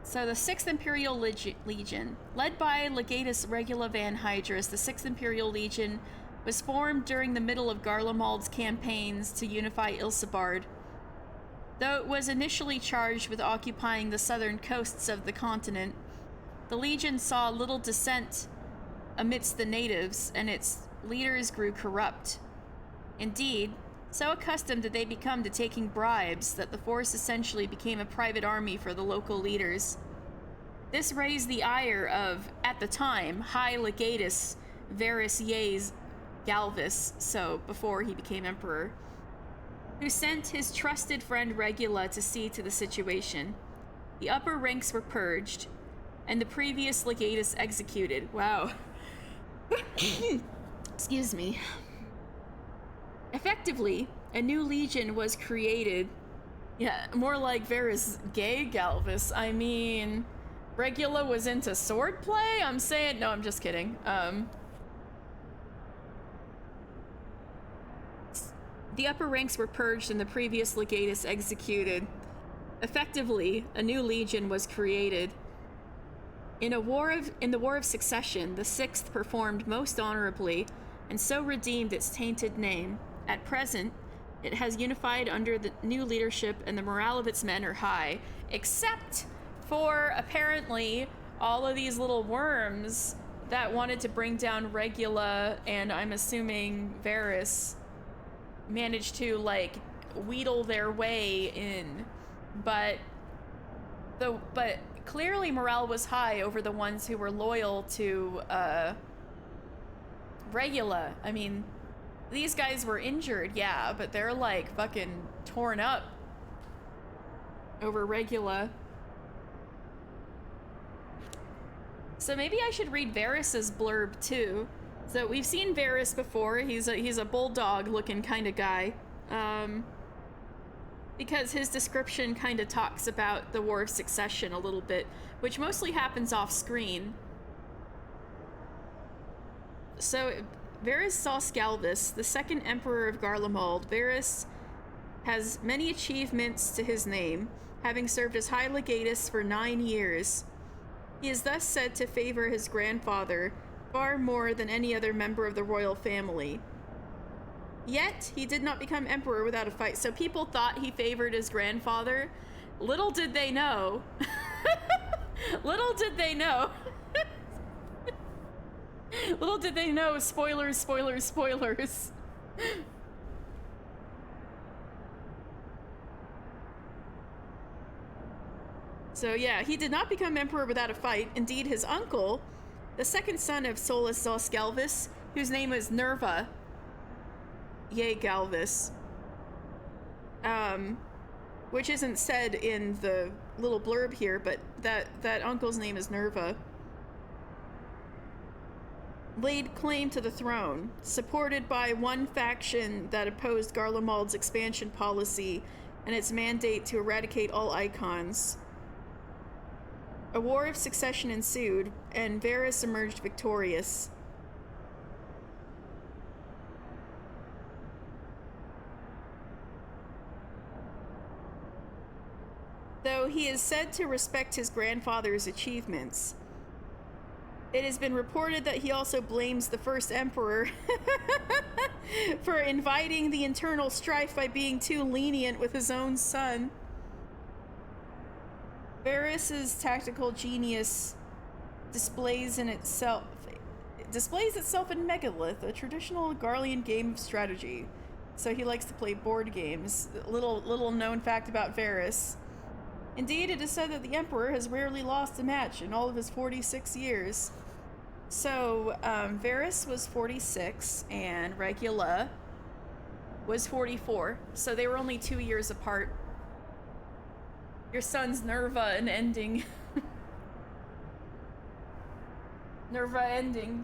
So the 6th Imperial Legion, led by Legatus Regula Van Hydrus, the 6th Imperial Legion was formed during the middle of Garlemald's campaigns to unify Ilsebard. Though it was initially charged with occupying the southern coasts of the continent, the Legion saw little dissent amidst the natives, and its leaders grew corrupt. Indeed, so accustomed did they become to taking bribes that the force essentially became a private army for the local leaders. This raised the ire of, at the time, High Legatus Varus Yaes Galvus, so before he became emperor, who sent his trusted friend Regula to see to the situation. The upper ranks were purged, and the previous Legatus executed. Wow. Excuse me. Effectively, a new legion was created. Yeah, more like Varus Gay Galvus. I mean, Regula was into swordplay? I'm saying, no, I'm just kidding. The upper ranks were purged and the previous Legatus executed. Effectively, a new legion was created. In the War of Succession, the 6th performed most honorably and so redeemed its tainted name. At present, it has unified under the new leadership and the morale of its men are high, except for, apparently, all of these little worms that wanted to bring down Regula, and I'm assuming Varus managed to, like, wheedle their way in. But clearly morale was high over the ones who were loyal to Regula. I mean, these guys were injured, yeah, but they're like fucking torn up over Regula. So maybe I should read Varys's blurb too. So we've seen Varys before. He's a bulldog looking kind of guy. Because his description kind of talks about the War of Succession a little bit, which mostly happens off screen. So, Varys Sosgalvis, the 2nd Emperor of Garlemald. Varys has many achievements to his name, having served as High Legatus for 9 years. He is thus said to favor his grandfather far more than any other member of the royal family. Yet, he did not become emperor without a fight, so people thought he favored his grandfather. Little did they know. Little did they know. Little did they know, spoilers, spoilers, spoilers. So yeah, he did not become emperor without a fight. Indeed, his uncle, the 2nd son of Solus Zosgalvis, whose name was Nerva, Yay Galvus, which isn't said in the little blurb here, but that uncle's name is Nerva, laid claim to the throne, supported by one faction that opposed Garlemald's expansion policy and its mandate to eradicate all icons. A war of succession ensued, and Varys emerged victorious. Though he is said to respect his grandfather's achievements, it has been reported that he also blames the first emperor for inviting the internal strife by being too lenient with his own son. Varys's tactical genius displays itself in Megalith, a traditional Garlean game of strategy. So he likes to play board games. Little known fact about Varys. Indeed, it is said that the Emperor has rarely lost a match in all of his 46 years. So, Varys was 46 and Regula was 44. So they were only 2 years apart. Your son's Nerva and ending. Nerva ending.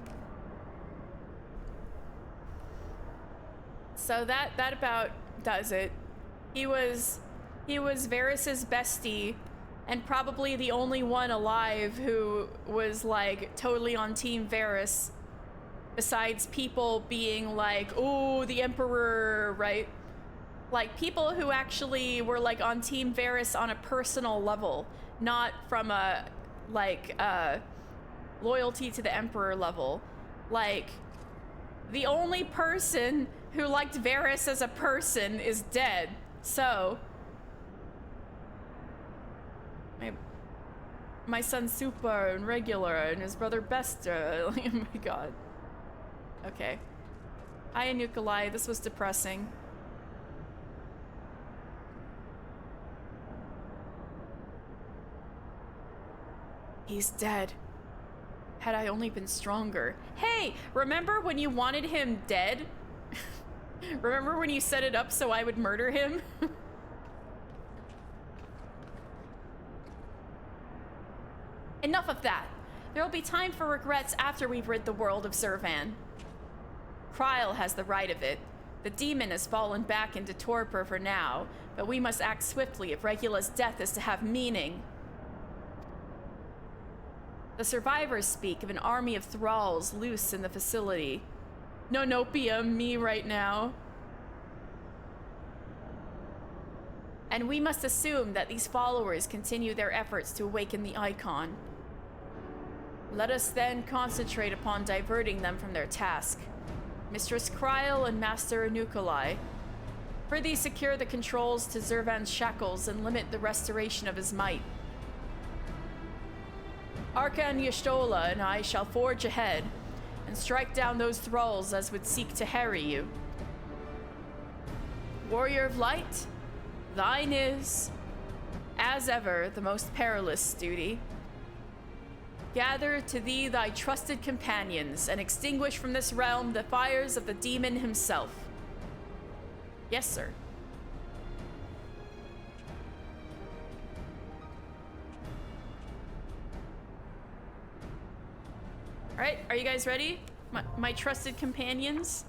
So that about does it. He was Varys's bestie, and probably the only one alive who was like totally on Team Varys, besides people being like, "Oh, the Emperor," right? Like people who actually were like on Team Varys on a personal level, not from a like loyalty to the Emperor level. Like the only person who liked Varys as a person is dead. So my son's super and regular and his brother Bester. Oh my god. Okay. Hi, Anukalai. This was depressing. He's dead. Had I only been stronger. Hey, remember when you wanted him dead? Remember when you set it up so I would murder him? Enough of that. There will be time for regrets after we've rid the world of Zervan. Kryl has the right of it. The demon has fallen back into torpor for now, but we must act swiftly if Regula's death is to have meaning. The survivors speak of an army of thralls loose in the facility. No nopium, me right now. And we must assume that these followers continue their efforts to awaken the icon. Let us then concentrate upon diverting them from their task. Mistress Kryl and Master Anukalai, prithee secure the controls to Zervan's shackles and limit the restoration of his might. Arkan Y'shtola and I shall forge ahead and strike down those thralls as would seek to harry you. Warrior of Light, thine is, as ever, the most perilous duty. Gather to thee thy trusted companions and extinguish from this realm the fires of the demon himself. Yes, sir. All right, are you guys ready? My trusted companions?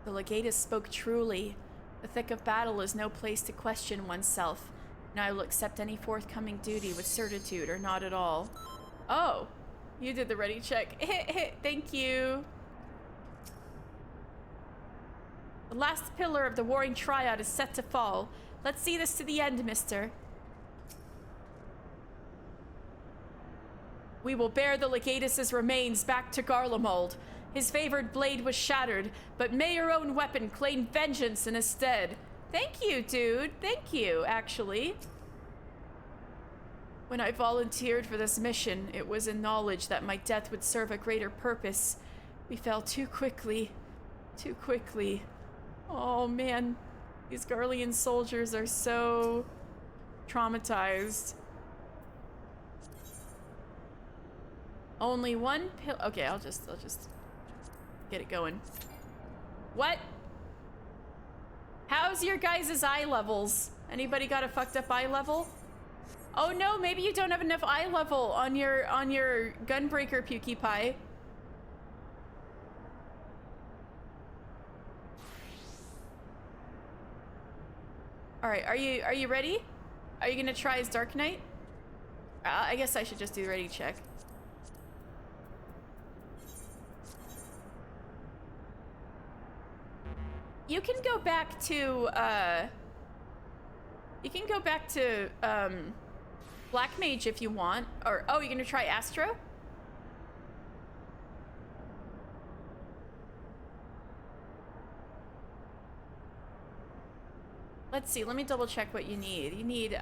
The legatus spoke truly. The thick of battle is no place to question oneself, and I will accept any forthcoming duty with certitude or not at all. Oh, you did the ready check. Thank you. The last pillar of the warring Triad is set to fall. Let's see this to the end, mister. We will bear the legatus's remains back to Garlemald. His favored blade was shattered, but may your own weapon claim vengeance in his stead. Thank you, dude. Thank you, actually. When I volunteered for this mission, it was in knowledge that my death would serve a greater purpose. We fell too quickly. Too quickly. Oh, man. These Garlean soldiers are so traumatized. Only one pill. Okay, I'll just get it going. What? How's your guys' eye levels? Anybody got a fucked up eye level? Oh no, maybe you don't have enough eye level on your gunbreaker, Pukey Pie. All right, are you ready? Are you gonna try as Dark Knight? I guess I should just do the ready check. You can go back to Black Mage if you want, or oh, you're gonna try Astro? Let's see, let me double check what you need. You need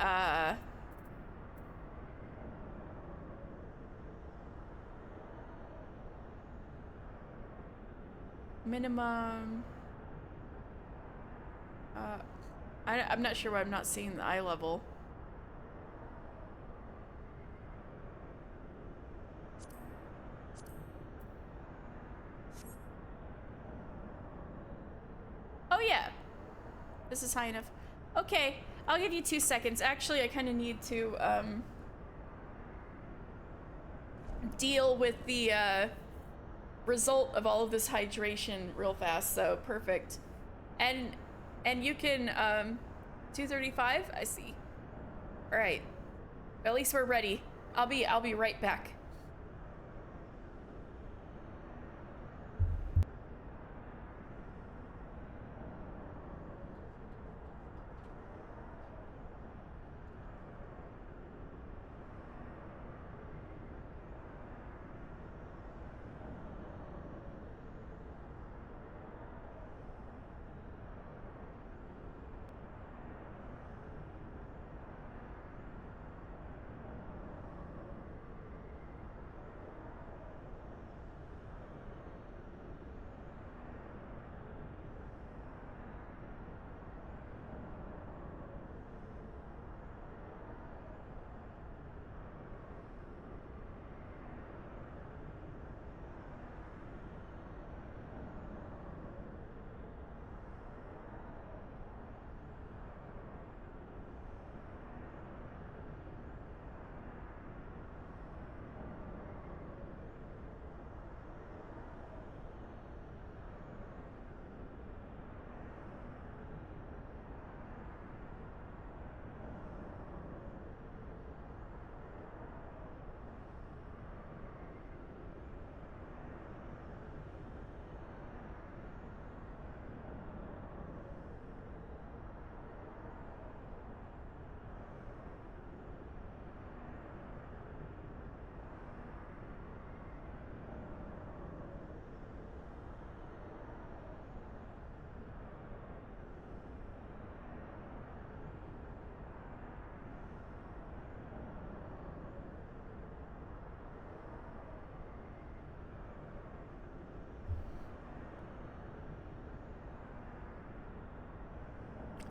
minimum I'm not sure why I'm not seeing the eye level. Oh yeah, this is high enough. Okay, I'll give you 2 seconds. Actually, I kind of need to deal with the result of all of this hydration real fast. So perfect. And you can 2:35. I see. All right. At least we're ready. I'll be right back.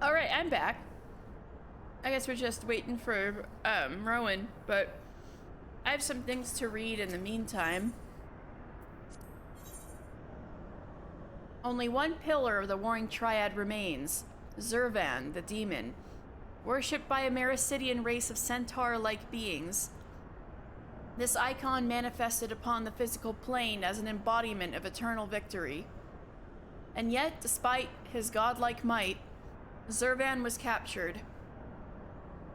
All right, I'm back. I guess we're just waiting for Rowan, but I have some things to read in the meantime. Only one pillar of the warring Triad remains, Zurvan, the demon, worshipped by a Mericidian race of centaur-like beings. This icon manifested upon the physical plane as an embodiment of eternal victory. And yet, despite his godlike might, Zurvan was captured.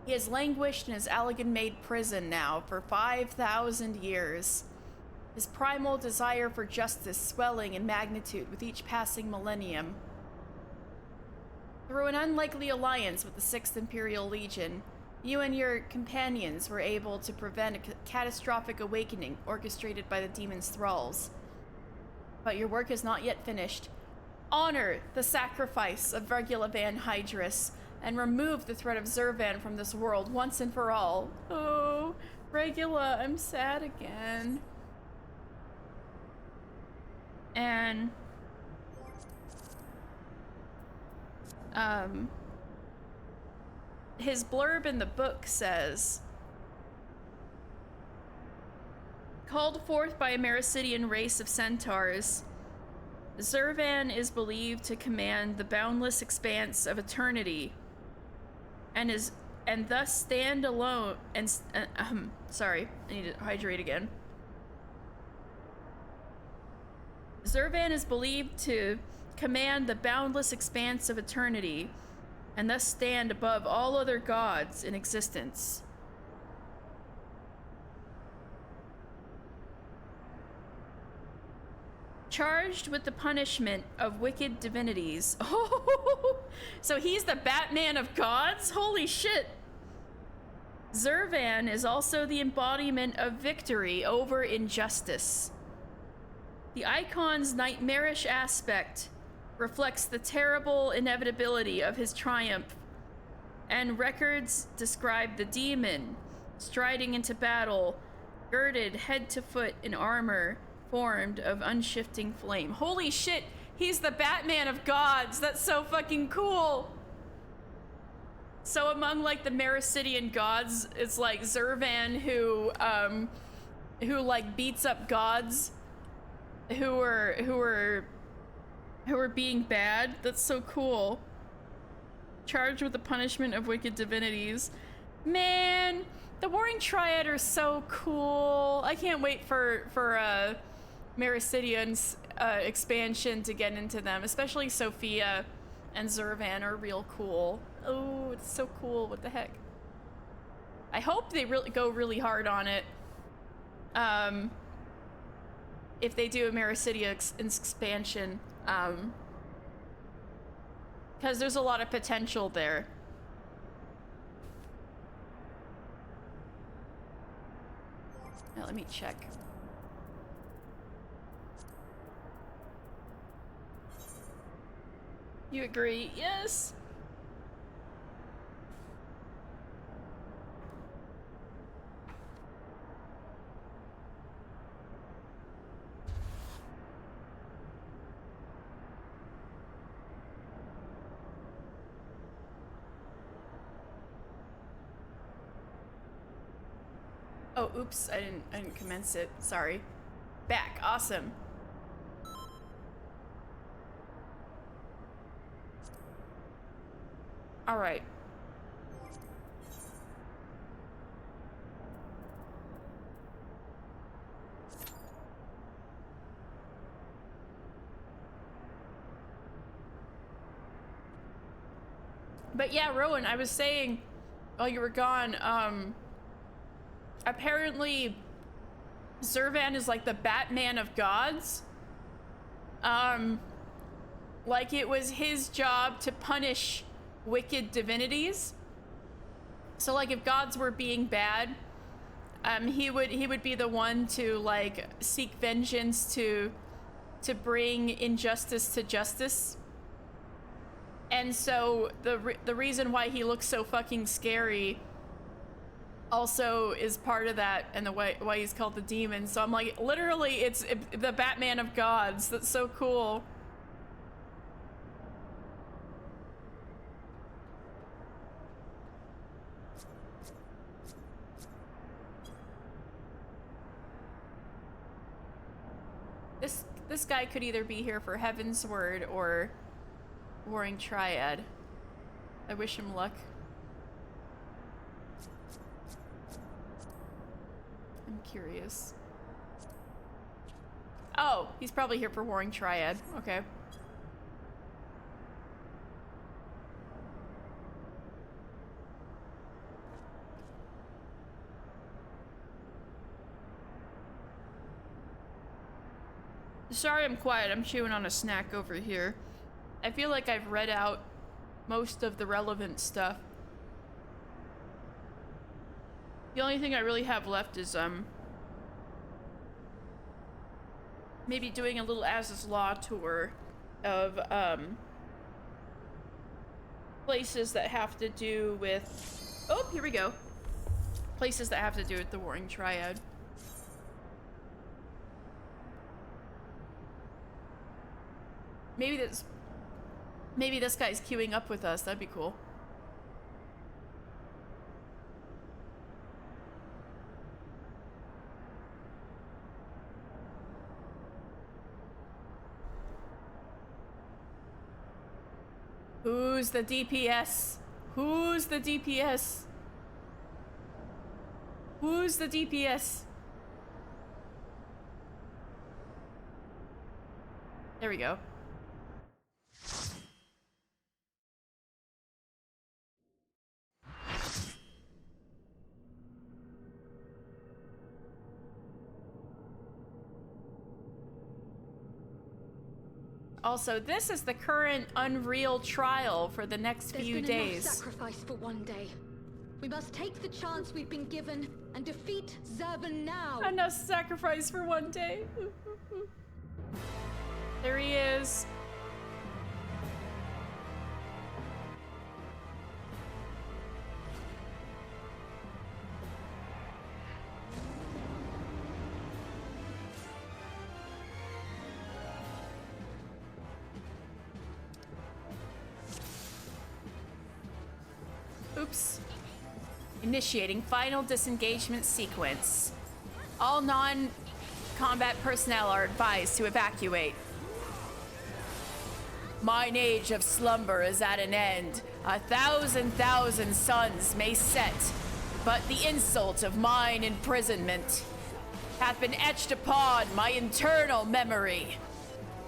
He has languished in his Allagan-made prison now for 5,000 years, his primal desire for justice swelling in magnitude with each passing millennium. Through an unlikely alliance with the 6th Imperial Legion, you and your companions were able to prevent a catastrophic awakening orchestrated by the demon's thralls. But your work is not yet finished. Honor the sacrifice of Vergula Van Hydrus and remove the threat of Zurvan from this world once and for all. Oh, Regula, I'm sad again. And his blurb in the book says, called forth by a Mericidian race of centaurs, Zurvan is believed to command the boundless expanse of eternity, and thus stand alone. And sorry, I need to hydrate again. Zurvan is believed to command the boundless expanse of eternity, and thus stand above all other gods in existence. Charged with the punishment of wicked divinities. Oh, so he's the Batman of gods? Holy shit. Zurvan is also the embodiment of victory over injustice. The icon's nightmarish aspect reflects the terrible inevitability of his triumph, and records describe the demon striding into battle, girded head to foot in armor formed of unshifting flame. Holy shit, he's the Batman of gods. That's so fucking cool. So among like the Mericidian gods, it's like Zurvan who like beats up gods who are being bad. That's so cool. Charged with the punishment of wicked divinities. Man, the Warring Triad are so cool. I can't wait for Mericidian's expansion to get into them, especially Sophia and Zurvan are real cool. Oh, it's so cool. What the heck? I hope they really go really hard on it. If they do a Mericidia expansion, because there's a lot of potential there. Now, let me check. You agree? Yes. Oh, oops, I didn't commence it. Sorry. Back. Awesome. All right. But yeah, Rowan, I was saying while you were gone, apparently Zurvan is like the Batman of gods. Like it was his job to punish wicked divinities. So like if gods were being bad, he would be the one to like seek vengeance to bring injustice to justice. And so the reason why he looks so fucking scary also is part of that, and the why he's called the demon. So I'm like, literally, it's the Batman of gods. That's so cool. This guy could either be here for Heaven's Word or Warring Triad. I wish him luck. I'm curious. Oh, he's probably here for Warring Triad. Okay. Sorry I'm quiet, I'm chewing on a snack over here. I feel like I've read out most of the relevant stuff. The only thing I really have left is, maybe doing a little Az's Law tour of, places that have to do with... Oh, here we go. Places that have to do with the Warring Triad. Maybe this guy's queuing up with us. That'd be cool. Who's the DPS? Who's the DPS? Who's the DPS? There we go. Also, this is the current Unreal trial for the next few days. Enough sacrifice for one day. We must take the chance we've been given and defeat Zurvan now. Enough sacrifice for one day. There he is. Oops. Initiating final disengagement sequence. All non-combat personnel are advised to evacuate. Mine age of slumber is at an end. 1,000 suns may set, but the insult of mine imprisonment hath been etched upon my eternal memory.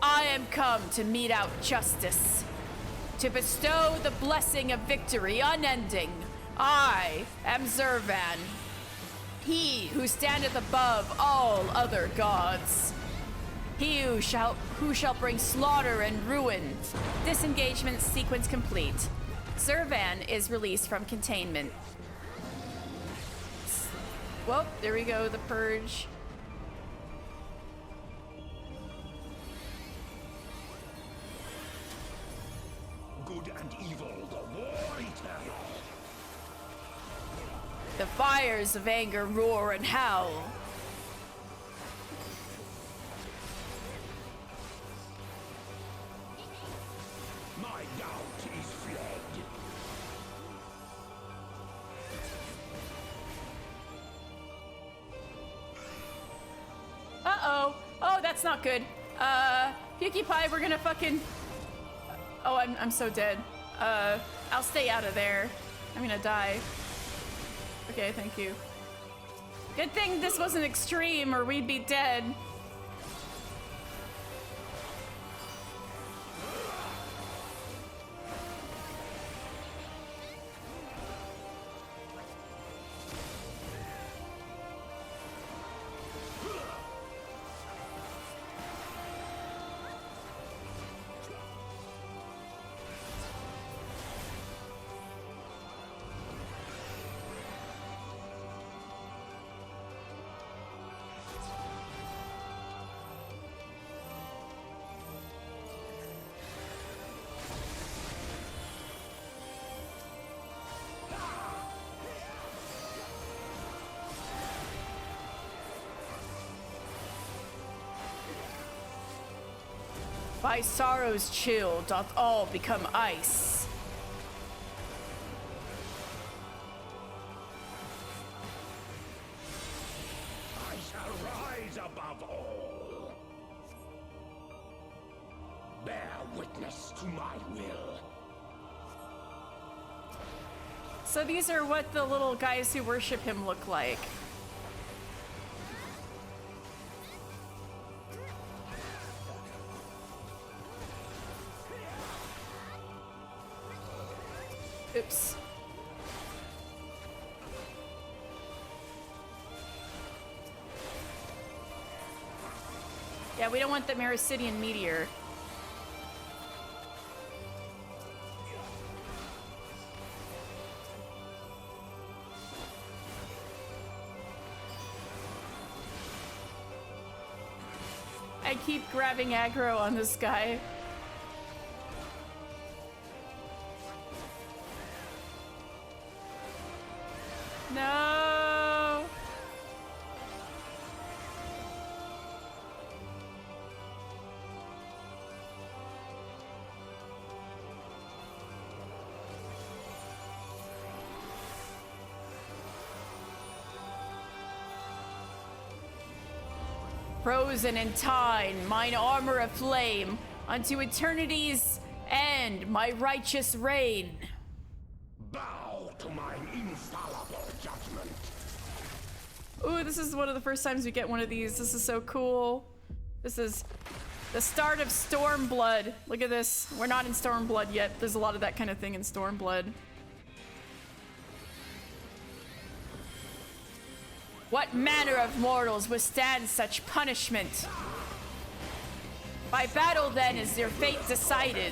I am come to mete out justice, to bestow the blessing of victory unending. I am Zurvan, he who standeth above all other gods. He who shall bring slaughter and ruin. Disengagement sequence complete. Zurvan is released from containment. Well, there we go, the purge. Good and evil, the war eternal. The fires of anger roar and howl. My doubt is fled. Uh-oh. Oh, that's not good. Pukie Pie, we're gonna fucking... Oh, I'm so dead. I'll stay out of there. I'm gonna die. Okay, thank you. Good thing this wasn't extreme or we'd be dead. By sorrow's chill doth all become ice. I shall rise above all. Bear witness to my will. So these are what the little guys who worship him look like. Oops. Yeah, we don't want the Mericidian meteor. I keep grabbing aggro on this guy. No. Frozen in time, mine armor of flame, unto eternity's end, my righteous reign. Bow to mine infallible judgment. Ooh, this is one of the first times we get one of these. This is so cool. This is the start of Stormblood. Look at this. We're not in Stormblood yet. There's a lot of that kind of thing in Stormblood. What manner of mortals withstand such punishment? By battle then is their fate decided.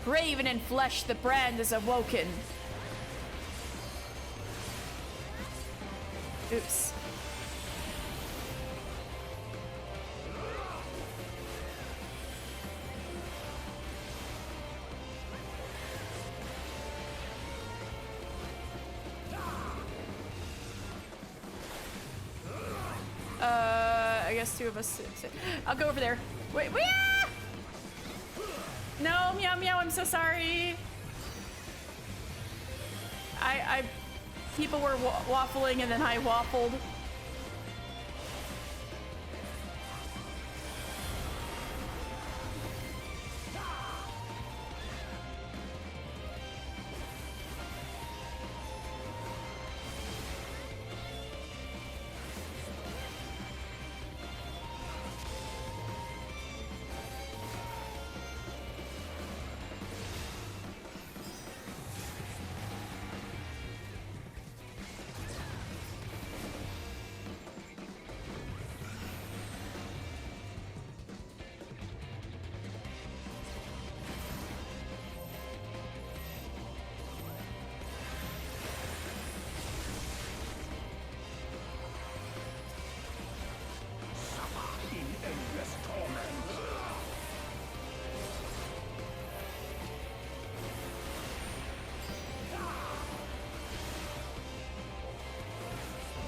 Graven in flesh the brand is awoken. Oops. I guess two of us. I'll go over there. Wait. No, meow meow. I'm so sorry. people were waffling and then I waffled.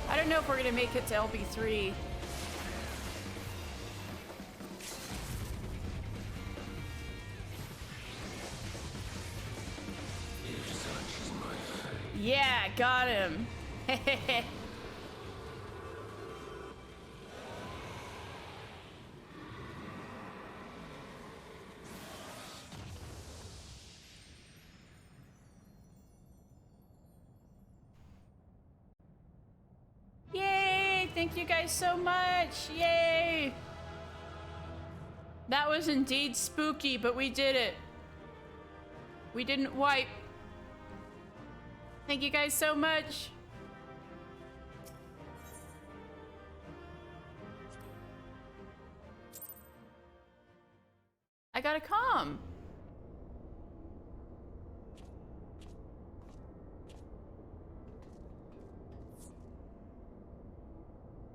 I don't know if we're gonna make it to LB3. Yeah, got him. Yay! Thank you guys so much! Yay! That was indeed spooky, but we did it. We didn't wipe. Thank you guys so much. I got a comm.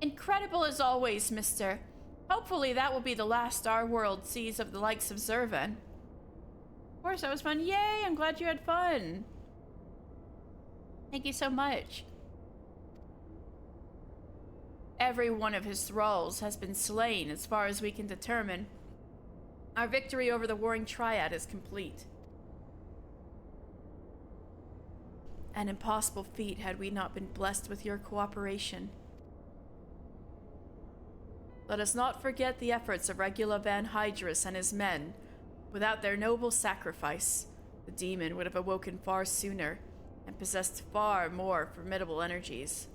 Incredible as always, mister. Hopefully that will be the last our world sees of the likes of Zervan. Of course, that was fun. Yay, I'm glad you had fun. Thank you so much. Every one of his thralls has been slain as far as we can determine. Our victory over the warring Triad is complete. An impossible feat had we not been blessed with your cooperation. Let us not forget the efforts of Regula Van Hydrus and his men. Without their noble sacrifice, the demon would have awoken far sooner and possessed far more formidable energies.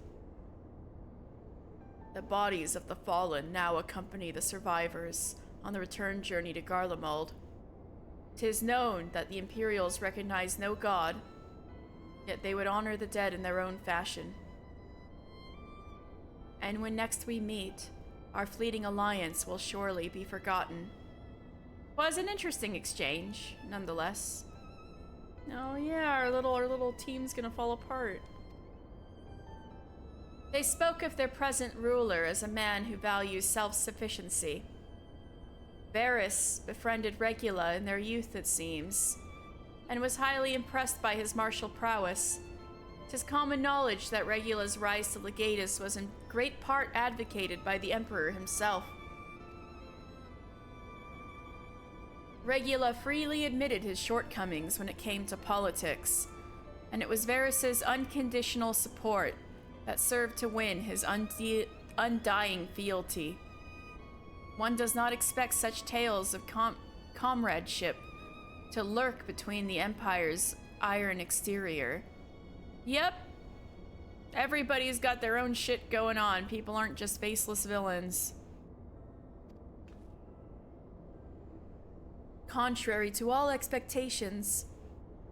The bodies of the fallen now accompany the survivors on the return journey to Garlemald. 'Tis known that the Imperials recognize no god, yet they would honor the dead in their own fashion. And when next we meet, our fleeting alliance will surely be forgotten. Was an interesting exchange, nonetheless. Oh yeah, our little team's gonna fall apart. They spoke of their present ruler as a man who values self-sufficiency. Varys befriended Regula in their youth, it seems, and was highly impressed by his martial prowess. 'Tis common knowledge that Regula's rise to Legatus was in great part advocated by the Emperor himself. Regula freely admitted his shortcomings when it came to politics, and it was Varys's unconditional support that served to win his undying fealty. One does not expect such tales of comradeship to lurk between the Empire's iron exterior. Yep. Everybody's got their own shit going on. People aren't just faceless villains. Contrary to all expectations,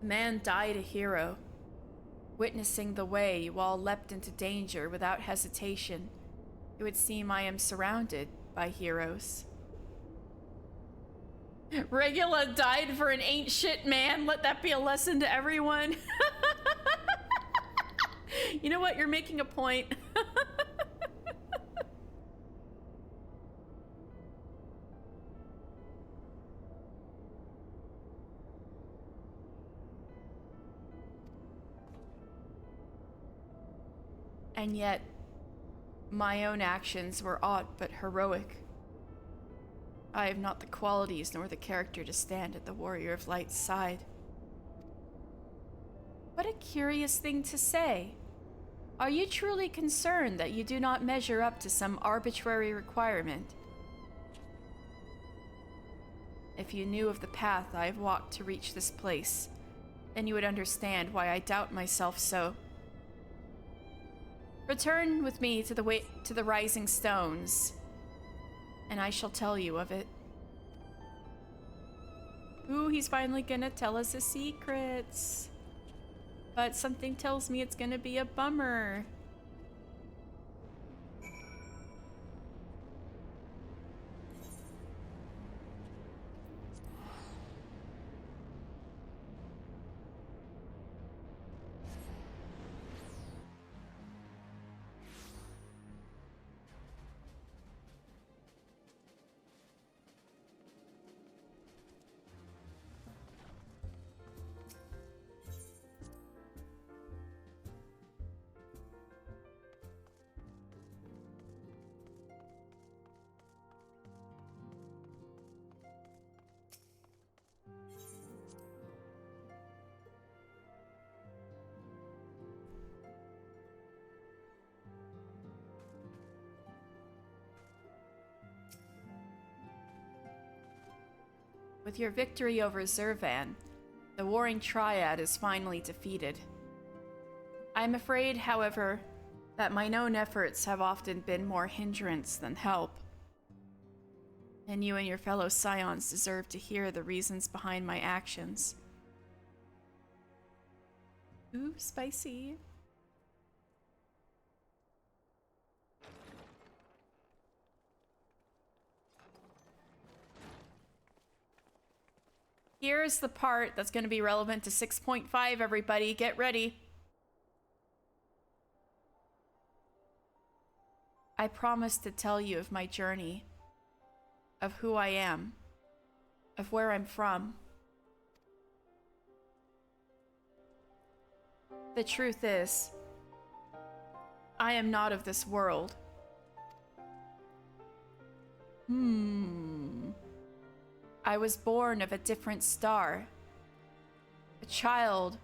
the man died a hero. Witnessing the way you all leapt into danger without hesitation, it would seem I am surrounded by heroes. Regula died for an ain't shit man. Let that be a lesson to everyone. You know what? You're making a point. And yet, my own actions were aught but heroic. I have not the qualities nor the character to stand at the Warrior of Light's side. What a curious thing to say. Are you truly concerned that you do not measure up to some arbitrary requirement? If you knew of the path I have walked to reach this place, then you would understand why I doubt myself so. Return with me to the rising stones, and I shall tell you of it. Ooh, he's finally gonna tell us his secrets. But something tells me it's gonna be a bummer. With your victory over Zurvan, the warring Triad is finally defeated. I am afraid, however, that my own efforts have often been more hindrance than help. And you and your fellow Scions deserve to hear the reasons behind my actions. Ooh, spicy. Here's the part that's going to be relevant to 6.5, everybody. Get ready. I promise to tell you of my journey, of who I am, of where I'm from. The truth is, I am not of this world. I was born of a different star. A child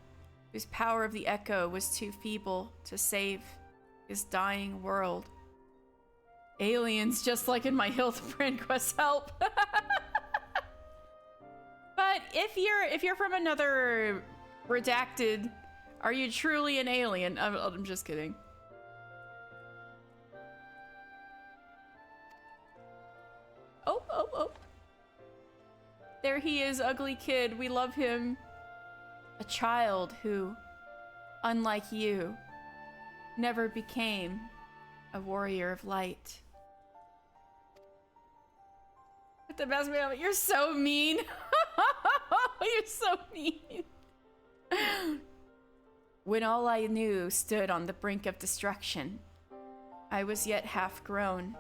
whose power of the echo was too feeble to save his dying world. Aliens, just like in my Hildebrand quest, help. But if you're from another redacted, are you truly an alien? I'm just kidding. Oh. There he is, ugly kid. We love him. A child who, unlike you, never became a warrior of light. The best man, you're so mean. You're so mean. When all I knew stood on the brink of destruction, I was yet half grown.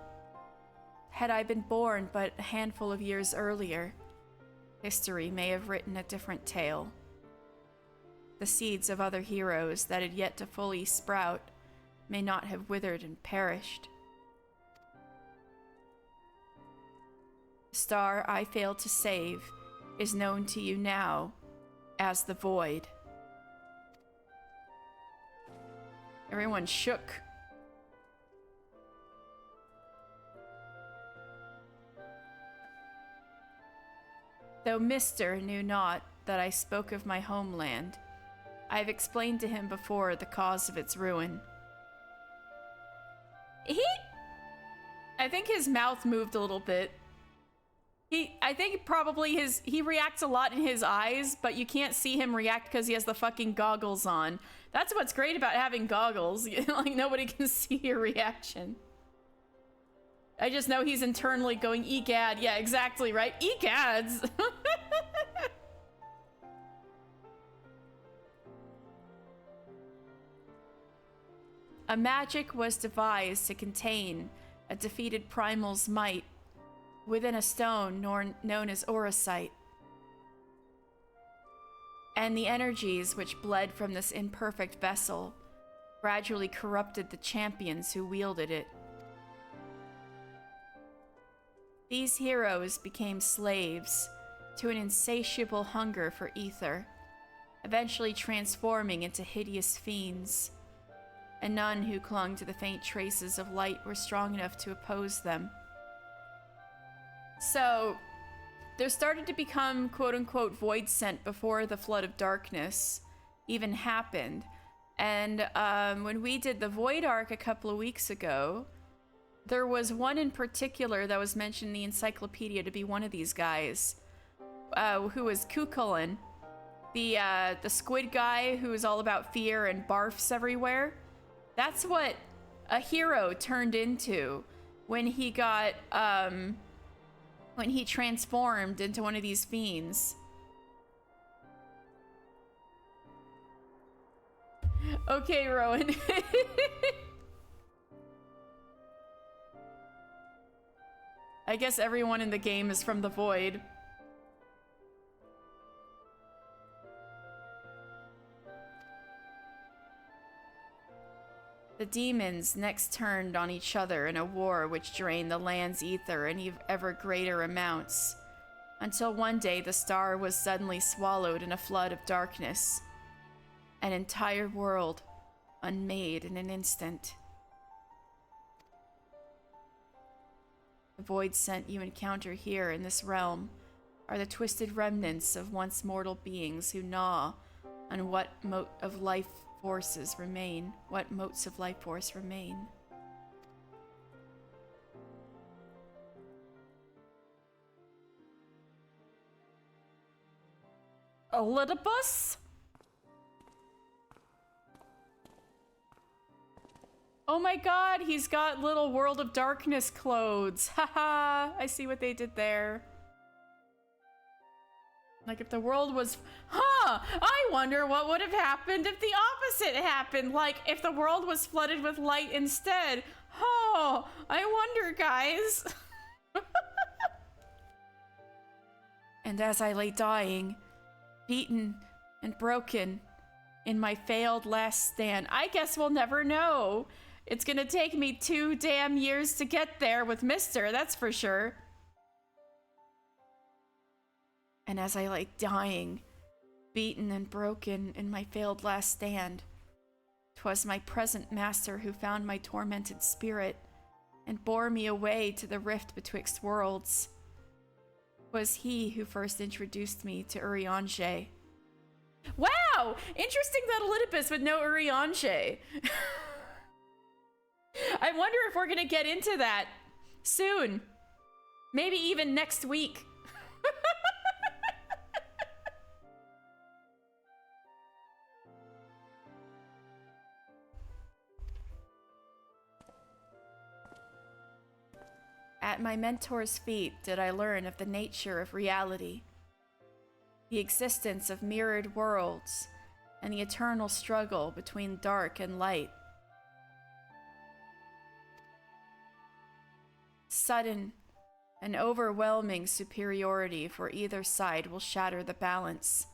Had I been born but a handful of years earlier, history may have written a different tale. The seeds of other heroes that had yet to fully sprout may not have withered and perished. The star I failed to save is known to you now as the Void. Everyone shook. Though Mister knew not that I spoke of my homeland, I have explained to him before the cause of its ruin. I think his mouth moved a little bit. I think probably he reacts a lot in his eyes, but you can't see him react because he has the fucking goggles on. That's what's great about having goggles. Like, nobody can see your reaction. I just know he's internally going, egad. Yeah, exactly, right? Egads! A magic was devised to contain a defeated primal's might within a stone known as Auracite. And the energies which bled from this imperfect vessel gradually corrupted the champions who wielded it. These heroes became slaves to an insatiable hunger for ether, eventually transforming into hideous fiends, and none who clung to the faint traces of light were strong enough to oppose them. So, there started to become quote-unquote void sent before the flood of darkness even happened. And when we did the Void arc a couple of weeks ago, there was one in particular that was mentioned in the encyclopedia to be one of these guys, who was Kukulin, the squid guy who is all about fear and barfs everywhere. That's what a hero turned into when he got, when he transformed into one of these fiends. Okay, Rowan. I guess everyone in the game is from the Void. The demons next turned on each other in a war which drained the land's ether in ever greater amounts, until one day the star was suddenly swallowed in a flood of darkness. An entire world unmade in an instant. The void sent you encounter here in this realm are the twisted remnants of once mortal beings who gnaw on what mote of life forces remain. What motes of life force remain. A little bus? Oh my god, he's got little World of Darkness clothes. Haha, I see what they did there. Like if the world was, I wonder what would have happened if the opposite happened. Like if the world was flooded with light instead. Oh, I wonder, guys. And as I lay dying, beaten and broken in my failed last stand, I guess we'll never know. It's gonna take me 2 damn years to get there with Mister, that's for sure. And as I lay dying, beaten and broken in my failed last stand, 'twas my present master who found my tormented spirit and bore me away to the rift betwixt worlds. 'Twas he who first introduced me to Urianger. Wow! Interesting that Elidipus would know Urianger. I wonder if we're gonna get into that soon. Maybe even next week. At my mentor's feet did I learn of the nature of reality, the existence of mirrored worlds, and the eternal struggle between dark and light. Sudden and overwhelming superiority for either side will shatter the balance,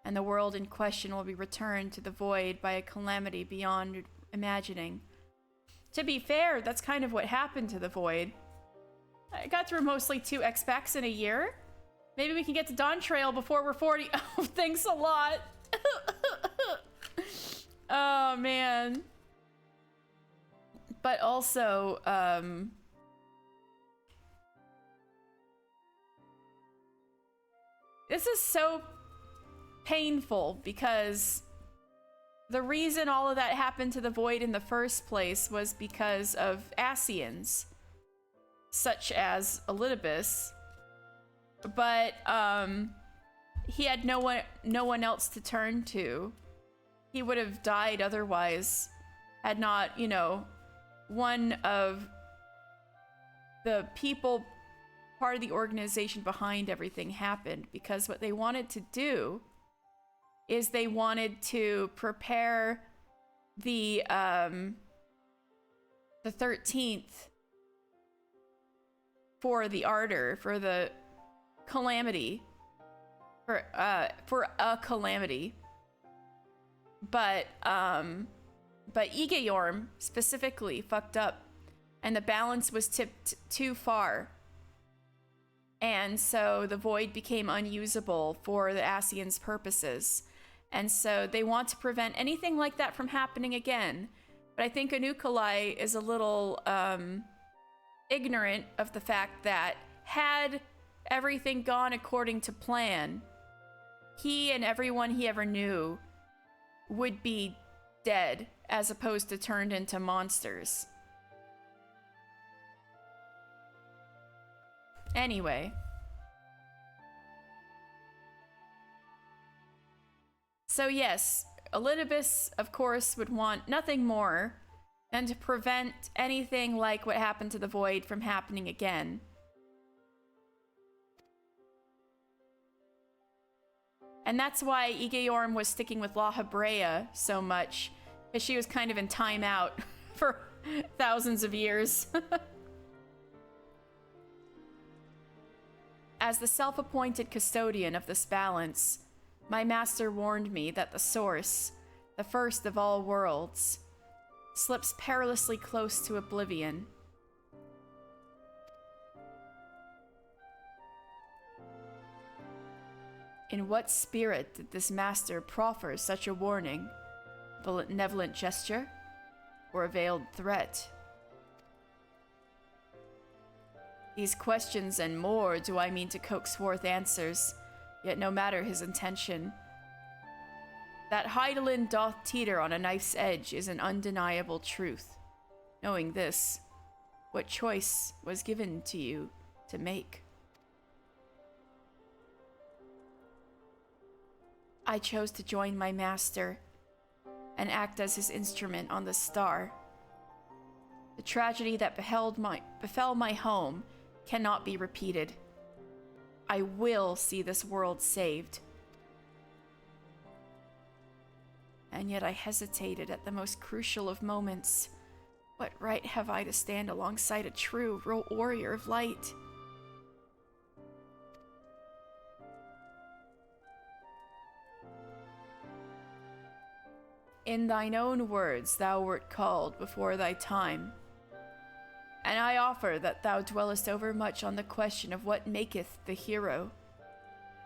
and the world in question will be returned to the void by a calamity beyond imagining. To be fair, that's kind of what happened to the void. I got through mostly 2 X-Packs in a year. Maybe we can get to Dawn Trail before we're 40. Oh, thanks a lot. Oh, man. But also, this is so painful because the reason all of that happened to the Void in the first place was because of Asians, such as Elidipus. But he had no one else to turn to. He would have died otherwise had not, you know, one of the people, part of the organization behind everything happened, because what they wanted to do is they wanted to prepare the 13th for the Ardor, for the calamity, for a calamity. But Igayorm specifically fucked up, and the balance was tipped too far. And so the void became unusable for the Asians' purposes. And so they want to prevent anything like that from happening again. But I think Anukalai is a little ignorant of the fact that had everything gone according to plan, he and everyone he ever knew would be dead as opposed to turned into monsters. Anyway. So yes, Elidibus, of course, would want nothing more than to prevent anything like what happened to the Void from happening again. And that's why Igeorm was sticking with La Hebrea so much, because she was kind of in timeout for thousands of years. As the self-appointed custodian of this balance, my master warned me that the source, the first of all worlds, slips perilously close to oblivion. In what spirit did this master proffer such a warning? Benevolent gesture? Or a veiled threat? These questions and more do I mean to coax forth answers, yet no matter his intention. That Hydaelyn doth teeter on a knife's edge is an undeniable truth. Knowing this, what choice was given to you to make? I chose to join my master and act as his instrument on the star. The tragedy that befell my home cannot be repeated. I will see this world saved. And yet I hesitated at the most crucial of moments. What right have I to stand alongside a true warrior of light? In thine own words thou wert called before thy time, and I offer that thou dwellest overmuch on the question of what maketh the hero.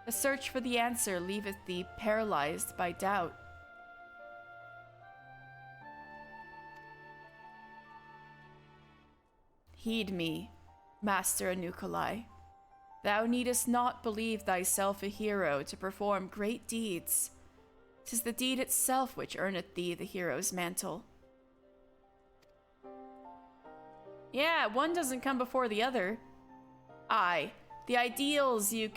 The search for the answer leaveth thee paralyzed by doubt. Heed me, Master Anukalai. Thou needest not believe thyself a hero to perform great deeds. 'Tis the deed itself which earneth thee the hero's mantle. Yeah, one doesn't come before the other. Aye, the ideals you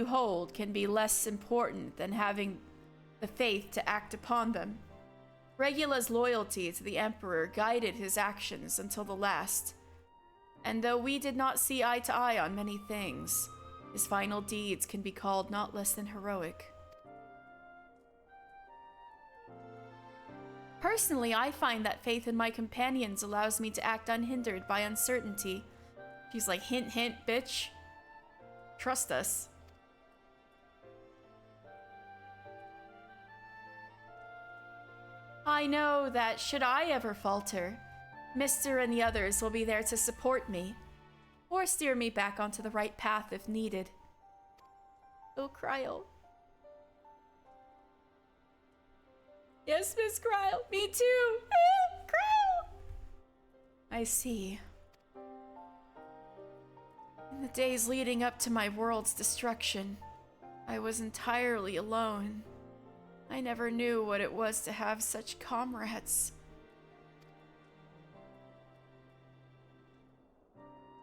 hold can be less important than having the faith to act upon them. Regula's loyalty to the Emperor guided his actions until the last, and though we did not see eye to eye on many things, his final deeds can be called not less than heroic. Personally, I find that faith in my companions allows me to act unhindered by uncertainty. She's like, hint, hint, bitch. Trust us. I know that should I ever falter, Mister and the others will be there to support me, or steer me back onto the right path if needed. Oh, Cryle. Yes, Miss Cryle, me too. Cryle. I see. In the days leading up to my world's destruction, I was entirely alone. I never knew what it was to have such comrades.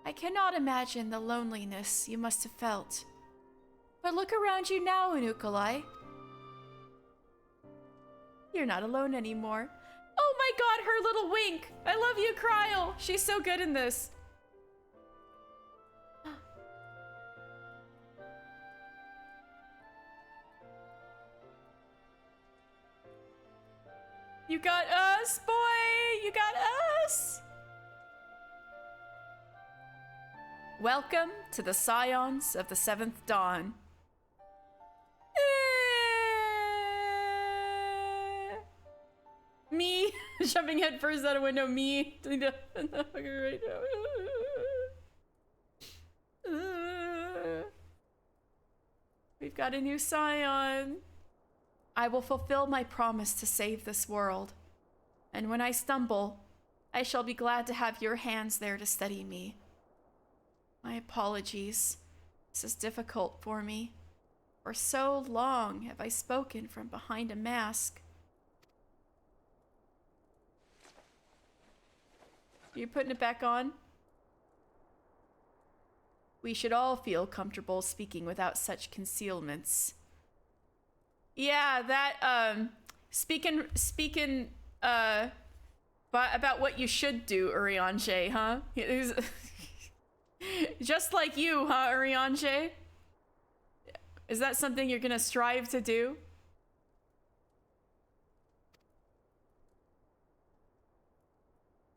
I cannot imagine the loneliness you must have felt. But look around you now, Anukalai. You're not alone anymore. Oh my god, her little wink! I love you, Cryle! She's so good in this. You got us, boy! You got us! Welcome to the Scions of the Seventh Dawn. Me jumping head first out a window. Me right now. We've got a new scion. I will fulfill my promise to save this world. And when I stumble, I shall be glad to have your hands there to steady me. My apologies. This is difficult for me. For so long have I spoken from behind a mask. Are you putting it back on? We should all feel comfortable speaking without such concealments. Yeah, that, speaking, about what you should do, Urianger, huh? Just like you, huh, Urianger? Is that something you're gonna strive to do?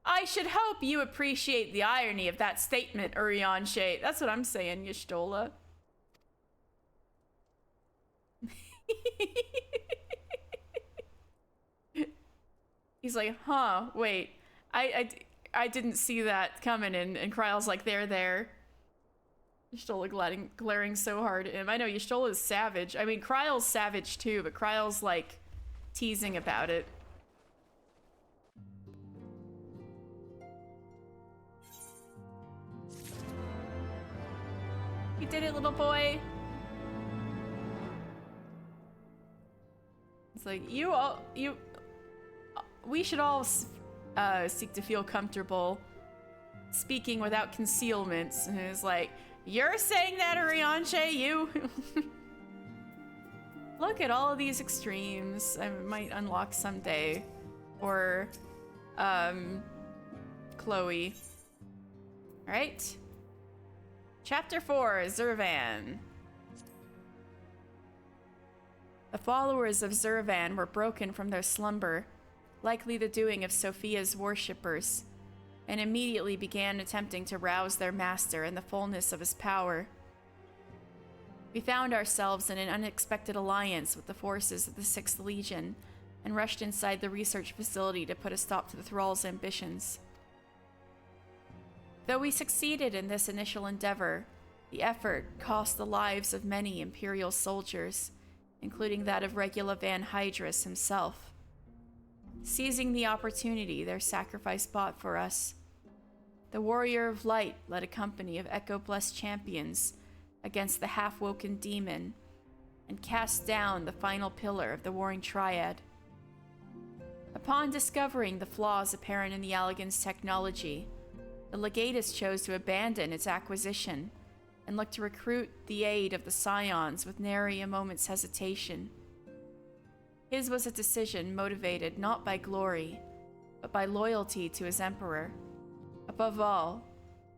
I should hope you appreciate the irony of that statement, Urianger. That's what I'm saying, Y'shtola. He's like, huh, wait. I didn't see that coming, and Kryle's like, there. Y'shtola glaring so hard at him. I know, Y'shtola is savage. I mean, Kryle's savage too, but Kryle's like teasing about it. You did it, little boy. It's like, we should all seek to feel comfortable speaking without concealments. And it's like, you're saying that, Urianger, you? Look at all of these extremes I might unlock someday. Or, Chloe. Alright. Chapter 4, Zurvan. The followers of Zurvan were broken from their slumber, likely the doing of Sophia's worshippers, and immediately began attempting to rouse their master in the fullness of his power. We found ourselves in an unexpected alliance with the forces of the 6th Legion, and rushed inside the research facility to put a stop to the Thrall's ambitions. Though we succeeded in this initial endeavor, the effort cost the lives of many Imperial soldiers, including that of Regula Van Hydrus himself. Seizing the opportunity their sacrifice bought for us, the Warrior of Light led a company of Echo-blessed champions against the half-woken demon and cast down the final pillar of the warring Triad. Upon discovering the flaws apparent in the Allagan's technology, the Legatus chose to abandon its acquisition and look to recruit the aid of the Scions with nary a moment's hesitation. His was a decision motivated not by glory, but by loyalty to his Emperor. Above all,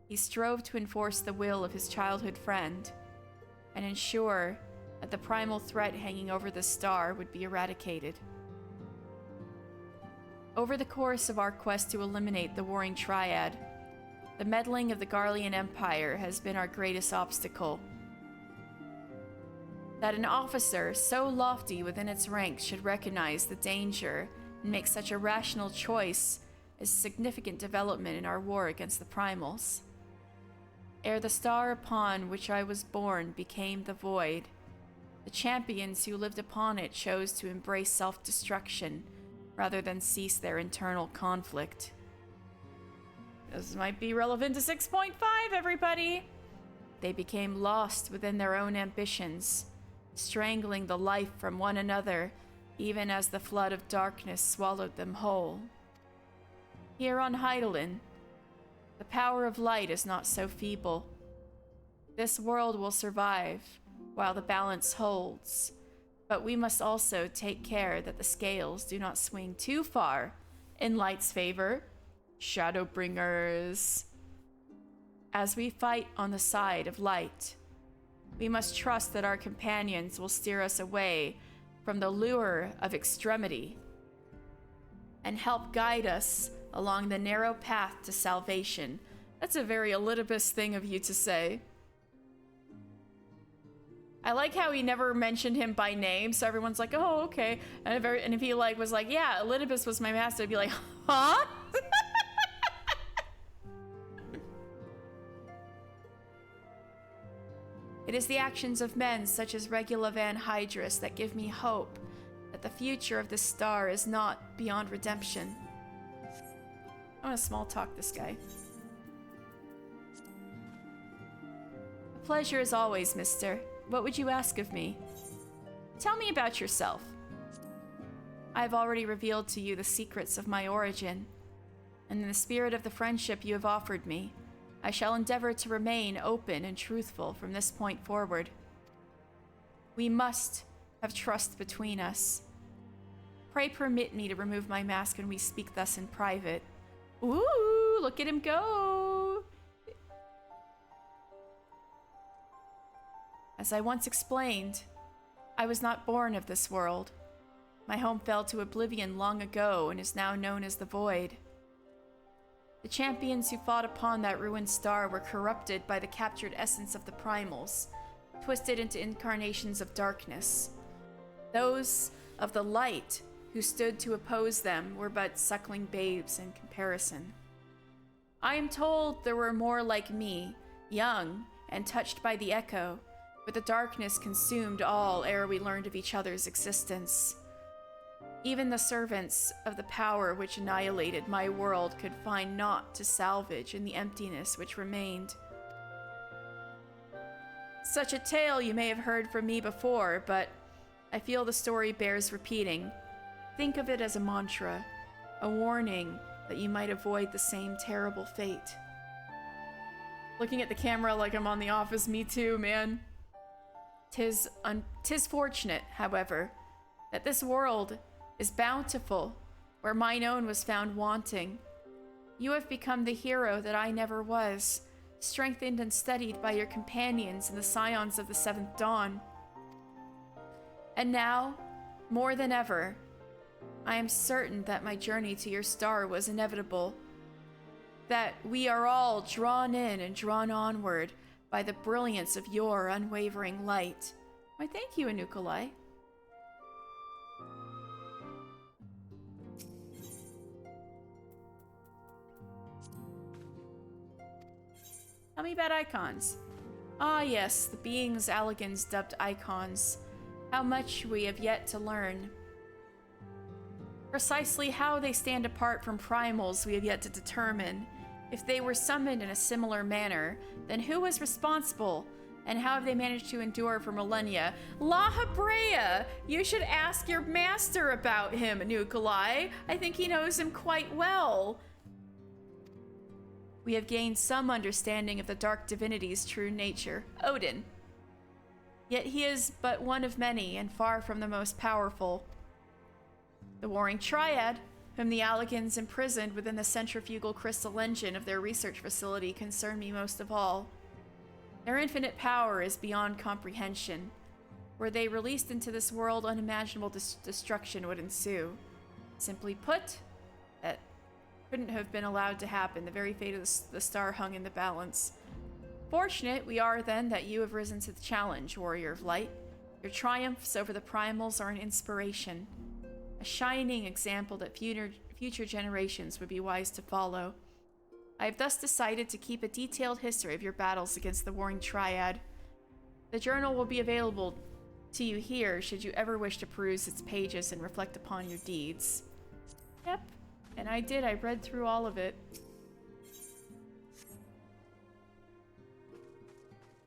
he strove to enforce the will of his childhood friend and ensure that the primal threat hanging over the star would be eradicated. Over the course of our quest to eliminate the warring Triad, the meddling of the Garlean Empire has been our greatest obstacle. That an officer so lofty within its ranks should recognize the danger and make such a rational choice is a significant development in our war against the Primals. Ere the star upon which I was born became the Void, the champions who lived upon it chose to embrace self-destruction rather than cease their internal conflict. This might be relevant to 6.5, everybody! They became lost within their own ambitions, strangling the life from one another, even as the flood of darkness swallowed them whole. Here on Hydaelyn, the power of light is not so feeble. This world will survive while the balance holds, but we must also take care that the scales do not swing too far in light's favor. Shadowbringers. As we fight on the side of light, we must trust that our companions will steer us away from the lure of extremity and help guide us along the narrow path to salvation. That's a very Elidibus thing of you to say. I like how he never mentioned him by name, so everyone's like, oh, okay. And if he like was like, yeah, Elidibus was my master, I'd be like, huh? It is the actions of men such as Regula Van Hydrus that give me hope that the future of this star is not beyond redemption. I want to small talk this guy. A pleasure as always, mister. What would you ask of me? Tell me about yourself. I have already revealed to you the secrets of my origin, and in the spirit of the friendship you have offered me, I shall endeavor to remain open and truthful from this point forward. We must have trust between us. Pray permit me to remove my mask when we speak thus in private. Ooh, look at him go! As I once explained, I was not born of this world. My home fell to oblivion long ago and is now known as the Void. The champions who fought upon that ruined star were corrupted by the captured essence of the primals, twisted into incarnations of darkness. Those of the light who stood to oppose them were but suckling babes in comparison. I am told there were more like me, young and touched by the echo, but the darkness consumed all ere we learned of each other's existence. Even the servants of the power which annihilated my world could find naught to salvage in the emptiness which remained. Such a tale you may have heard from me before, but I feel the story bears repeating. Think of it as a mantra, a warning that you might avoid the same terrible fate. Looking at the camera like I'm on The Office, me too, man. 'Tis fortunate, however, that this world is bountiful, where mine own was found wanting. You have become the hero that I never was, strengthened and steadied by your companions and the scions of the Seventh Dawn. And now, more than ever, I am certain that my journey to your star was inevitable, that we are all drawn in and drawn onward by the brilliance of your unwavering light. Why, thank you, Anukulai. Tell me about icons. Ah yes, the beings Alligans dubbed icons. How much we have yet to learn. Precisely how they stand apart from primals we have yet to determine. If they were summoned in a similar manner, then who was responsible? And how have they managed to endure for millennia? La Habrea! You should ask your master about him, Anukulai. I think he knows him quite well. We have gained some understanding of the dark divinity's true nature, Odin. Yet he is but one of many and far from the most powerful. The warring Triad, whom the Alligans imprisoned within the centrifugal crystal engine of their research facility, concern me most of all. Their infinite power is beyond comprehension. Were they released into this world, unimaginable destruction would ensue. Simply put, that couldn't have been allowed to happen. The very fate of the star hung in the balance. Fortunate we are, then, that you have risen to the challenge, Warrior of Light. Your triumphs over the primals are an inspiration, a shining example that future generations would be wise to follow. I have thus decided to keep a detailed history of your battles against the warring Triad. The journal will be available to you here should you ever wish to peruse its pages and reflect upon your deeds. Yep, and I did. I read through all of it.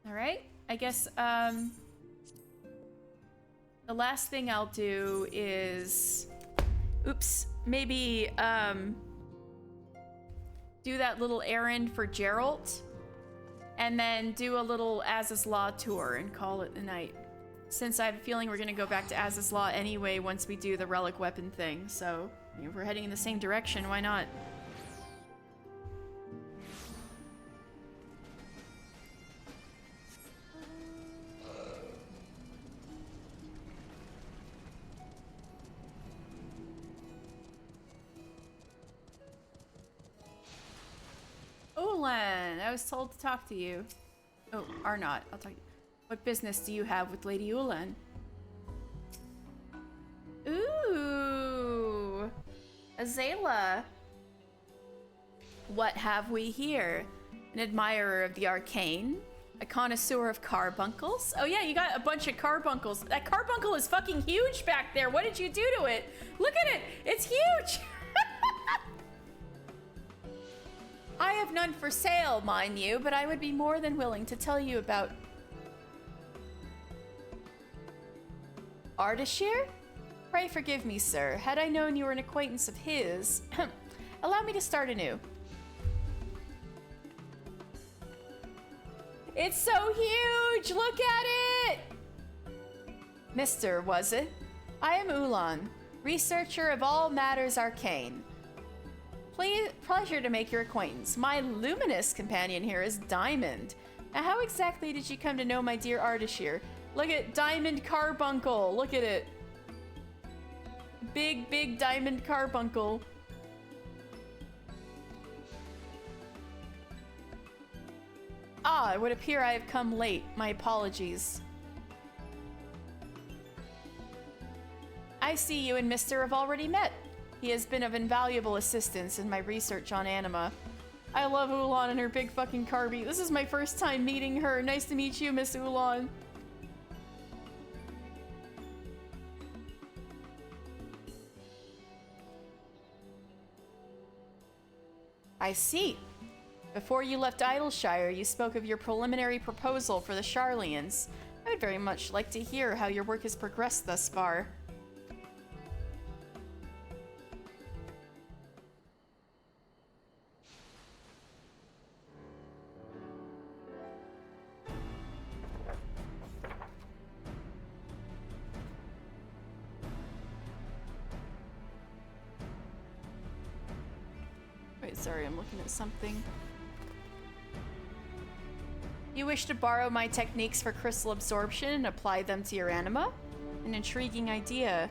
Alright, I guess, the last thing I'll do is... Oops, maybe, do that little errand for Geralt, and then do a little Azaslaw tour and call it a night. Since I have a feeling we're gonna go back to Azaslaw anyway once we do the relic weapon thing, so if we're heading in the same direction, why not? Ulan, I was told to talk to you. Oh, are not. I'll talk. What business do you have with Lady Ulan? Ooh, Azela. What have we here? An admirer of the arcane? A connoisseur of carbuncles. Oh yeah, you got a bunch of carbuncles. That carbuncle is fucking huge back there. What did you do to it? Look at it. It's huge. I have none for sale, mind you, but I would be more than willing to tell you about Ardashir? Pray forgive me, sir. Had I known you were an acquaintance of his, allow me to start anew. It's so huge! Look at it! Mister, was it? I am Ulan, researcher of all matters arcane. Pleasure to make your acquaintance. My luminous companion here is Diamond. Now, how exactly did you come to know my dear Ardashir? Look at Diamond Carbuncle. Look at it. Big, big Diamond Carbuncle. Ah, it would appear I have come late. My apologies. I see you and Mister have already met. He has been of invaluable assistance in my research on anima. I love Ulan and her big fucking Carby. This is my first time meeting her. Nice to meet you, Miss Ulan. I see. Before you left Idleshire, you spoke of your preliminary proposal for the Sharlians. I would very much like to hear how your work has progressed thus far. Wait, sorry, I'm looking at something. You wish to borrow my techniques for crystal absorption and apply them to your anima? An intriguing idea.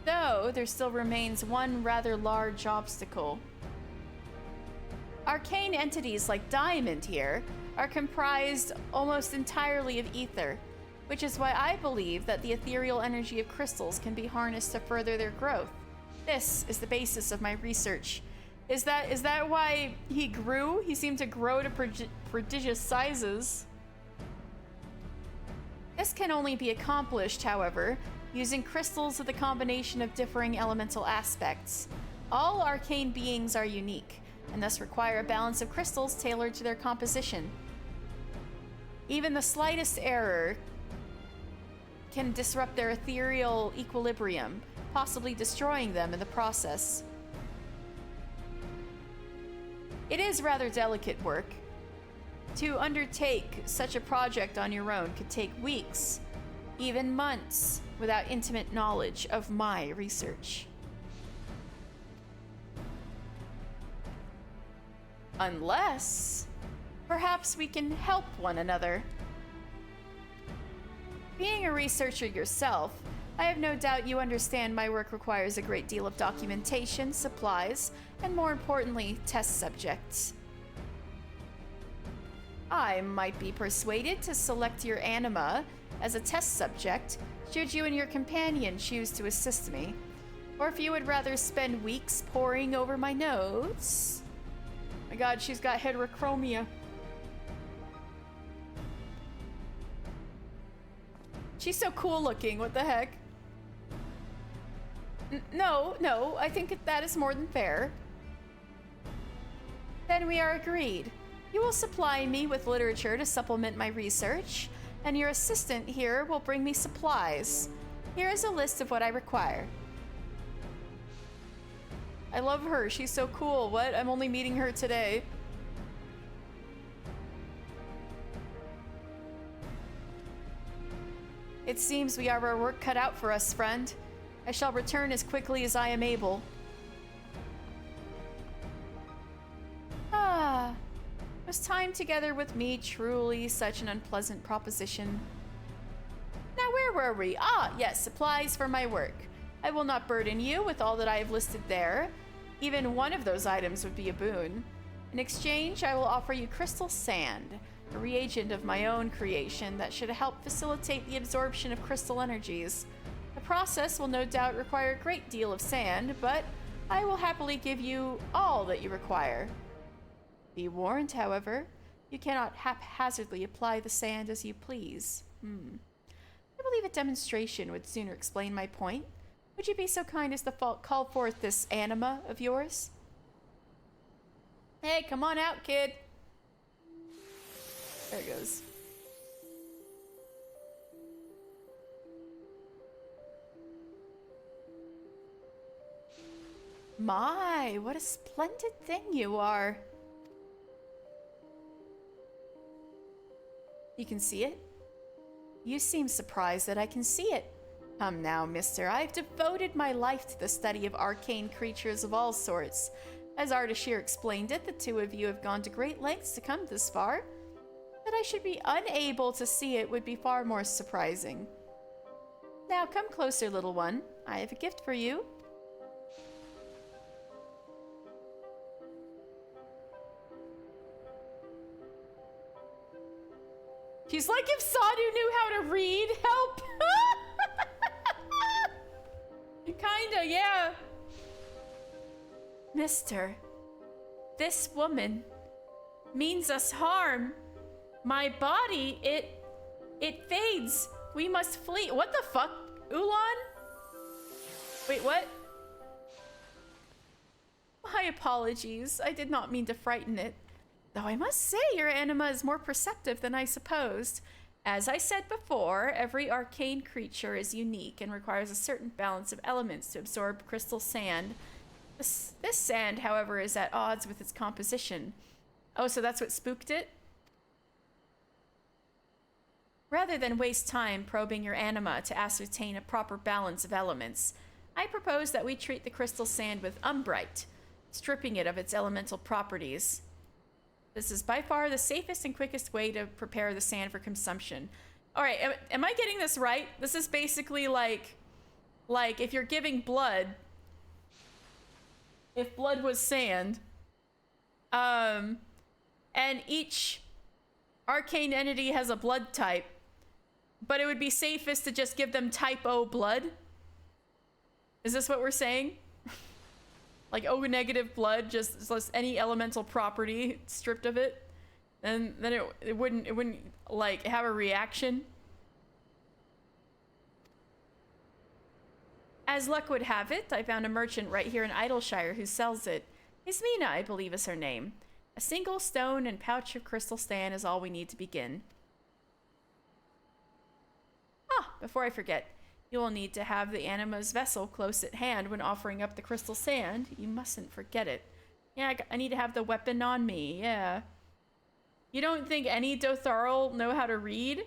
Though, there still remains one rather large obstacle. Arcane entities like Diamond here are comprised almost entirely of ether, which is why I believe that the ethereal energy of crystals can be harnessed to further their growth. This is the basis of my research. Is that why he grew? He seemed to grow to prodigious sizes. This can only be accomplished, however, using crystals with a combination of differing elemental aspects. All arcane beings are unique, and thus require a balance of crystals tailored to their composition. Even the slightest error can disrupt their ethereal equilibrium, possibly destroying them in the process. It is rather delicate work. To undertake such a project on your own could take weeks, even months, without intimate knowledge of my research. Unless, perhaps we can help one another. Being a researcher yourself, I have no doubt you understand my work requires a great deal of documentation, supplies, and more importantly, test subjects. I might be persuaded to select your anima as a test subject should you and your companion choose to assist me, or if you would rather spend weeks poring over my notes. My god, she's got heterochromia. She's so cool looking, what the heck? No, I think that is more than fair. Then we are agreed. You will supply me with literature to supplement my research, and your assistant here will bring me supplies. Here is a list of what I require. I love her, she's so cool. What? I'm only meeting her today. It seems we have our work cut out for us, friend. I shall return as quickly as I am able. Ah, was time together with me truly such an unpleasant proposition? Now where were we? Ah, yes, supplies for my work. I will not burden you with all that I have listed there. Even one of those items would be a boon. In exchange, I will offer you crystal sand, a reagent of my own creation that should help facilitate the absorption of crystal energies. The process will no doubt require a great deal of sand, but I will happily give you all that you require. Be warned, however, you cannot haphazardly apply the sand as you please. I believe a demonstration would sooner explain my point. Would you be so kind as to call forth this anima of yours? Hey, come on out, kid. There it goes. My, what a splendid thing you are. You can see it? You seem surprised that I can see it. Come now, mister, I've devoted my life to the study of arcane creatures of all sorts. As Ardashir explained it, the two of you have gone to great lengths to come this far. That I should be unable to see it would be far more surprising. Now come closer, little one. I have a gift for you. She's like, if Sadu knew how to read, help! Kinda, yeah. Mister, this woman means us harm. My body, it fades. We must flee. What the fuck? Ulan? Wait, what? My apologies. I did not mean to frighten it. Though I must say your anima is more perceptive than I supposed. As I said before, every arcane creature is unique and requires a certain balance of elements to absorb crystal sand. This sand, however, is at odds with its composition. Oh, so that's what spooked it? Rather than waste time probing your anima to ascertain a proper balance of elements, I propose that we treat the crystal sand with umbrite, stripping it of its elemental properties. This is by far the safest and quickest way to prepare the sand for consumption. All right, am I getting this right? This is basically like if you're giving blood, if blood was sand, and each arcane entity has a blood type, but it would be safest to just give them type O blood? Is this what we're saying? Like O negative blood, just any elemental property stripped of it, and then it wouldn't like have a reaction. As luck would have it, I found a merchant right here in Idleshire who sells it. Ismina, I believe, is her name. A single stone and pouch of crystal sand is all we need to begin. Ah, before I forget. You will need to have the anima's vessel close at hand when offering up the crystal sand. You mustn't forget it. Yeah, I need to have the weapon on me, yeah. You don't think any Dotharl know how to read?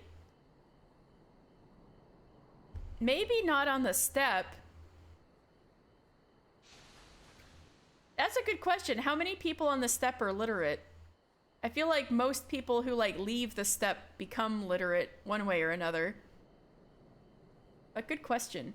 Maybe not on the steppe. That's a good question. How many people on the steppe are literate? I feel like most people who leave the steppe become literate one way or another. A good question.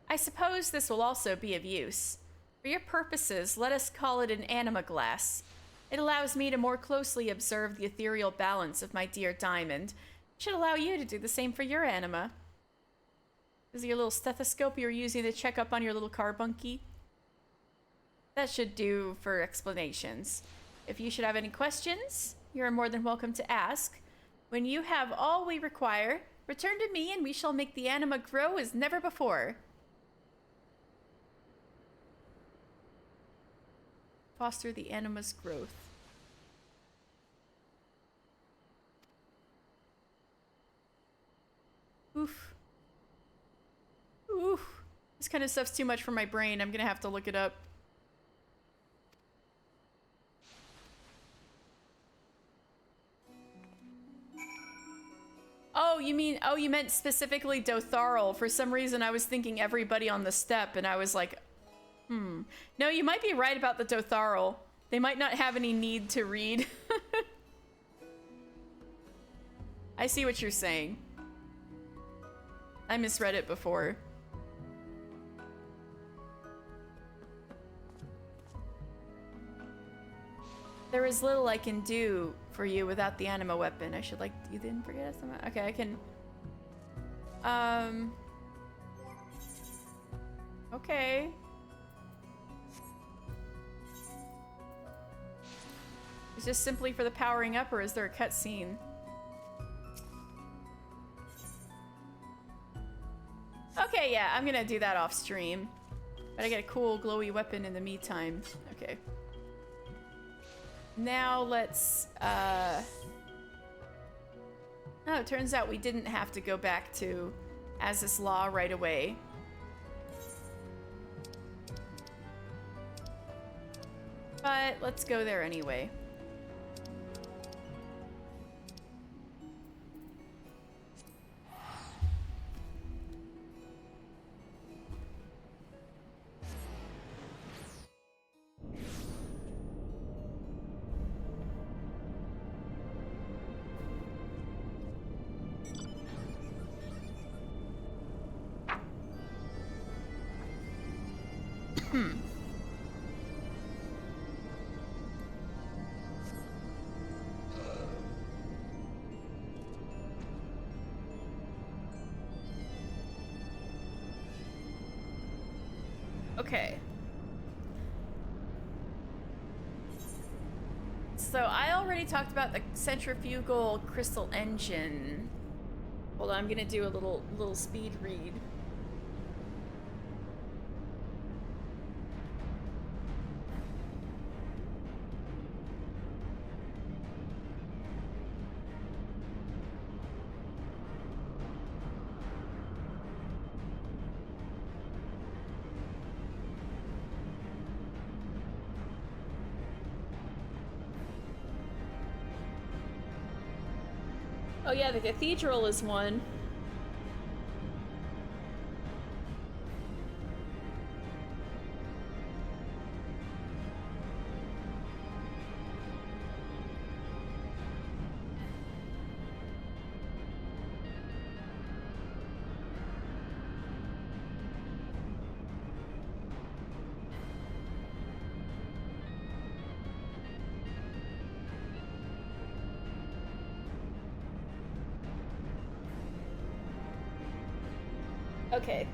I suppose this will also be of use. For your purposes, let us call it an anima glass. It allows me to more closely observe the ethereal balance of my dear diamond. It should allow you to do the same for your anima. Is your little stethoscope you're using to check up on your little carbunky? That should do for explanations. If you should have any questions, you are more than welcome to ask. When you have all we require, return to me and we shall make the anima grow as never before. Foster the anima's growth. Oof. Oof. This kind of stuff's too much for my brain. I'm gonna have to look it up. Oh, you meant specifically Dotharl. For some reason, I was thinking everybody on the steppe, and I was like, No, you might be right about the Dotharl. They might not have any need to read. I see what you're saying. I misread it before. There is little I can do for you without the anima weapon. I should like you didn't forget us. Okay, I can. Okay. Is this simply for the powering up, or is there a cutscene? Okay, yeah, I'm gonna do that off stream. But I get a cool glowy weapon in the meantime. Okay. Now let's, Oh, it turns out we didn't have to go back to Azus Law right away. But let's go there anyway. Okay. So I already talked about the centrifugal crystal engine. Hold on, I'm gonna do a little speed read. Oh yeah, the cathedral is one. Okay.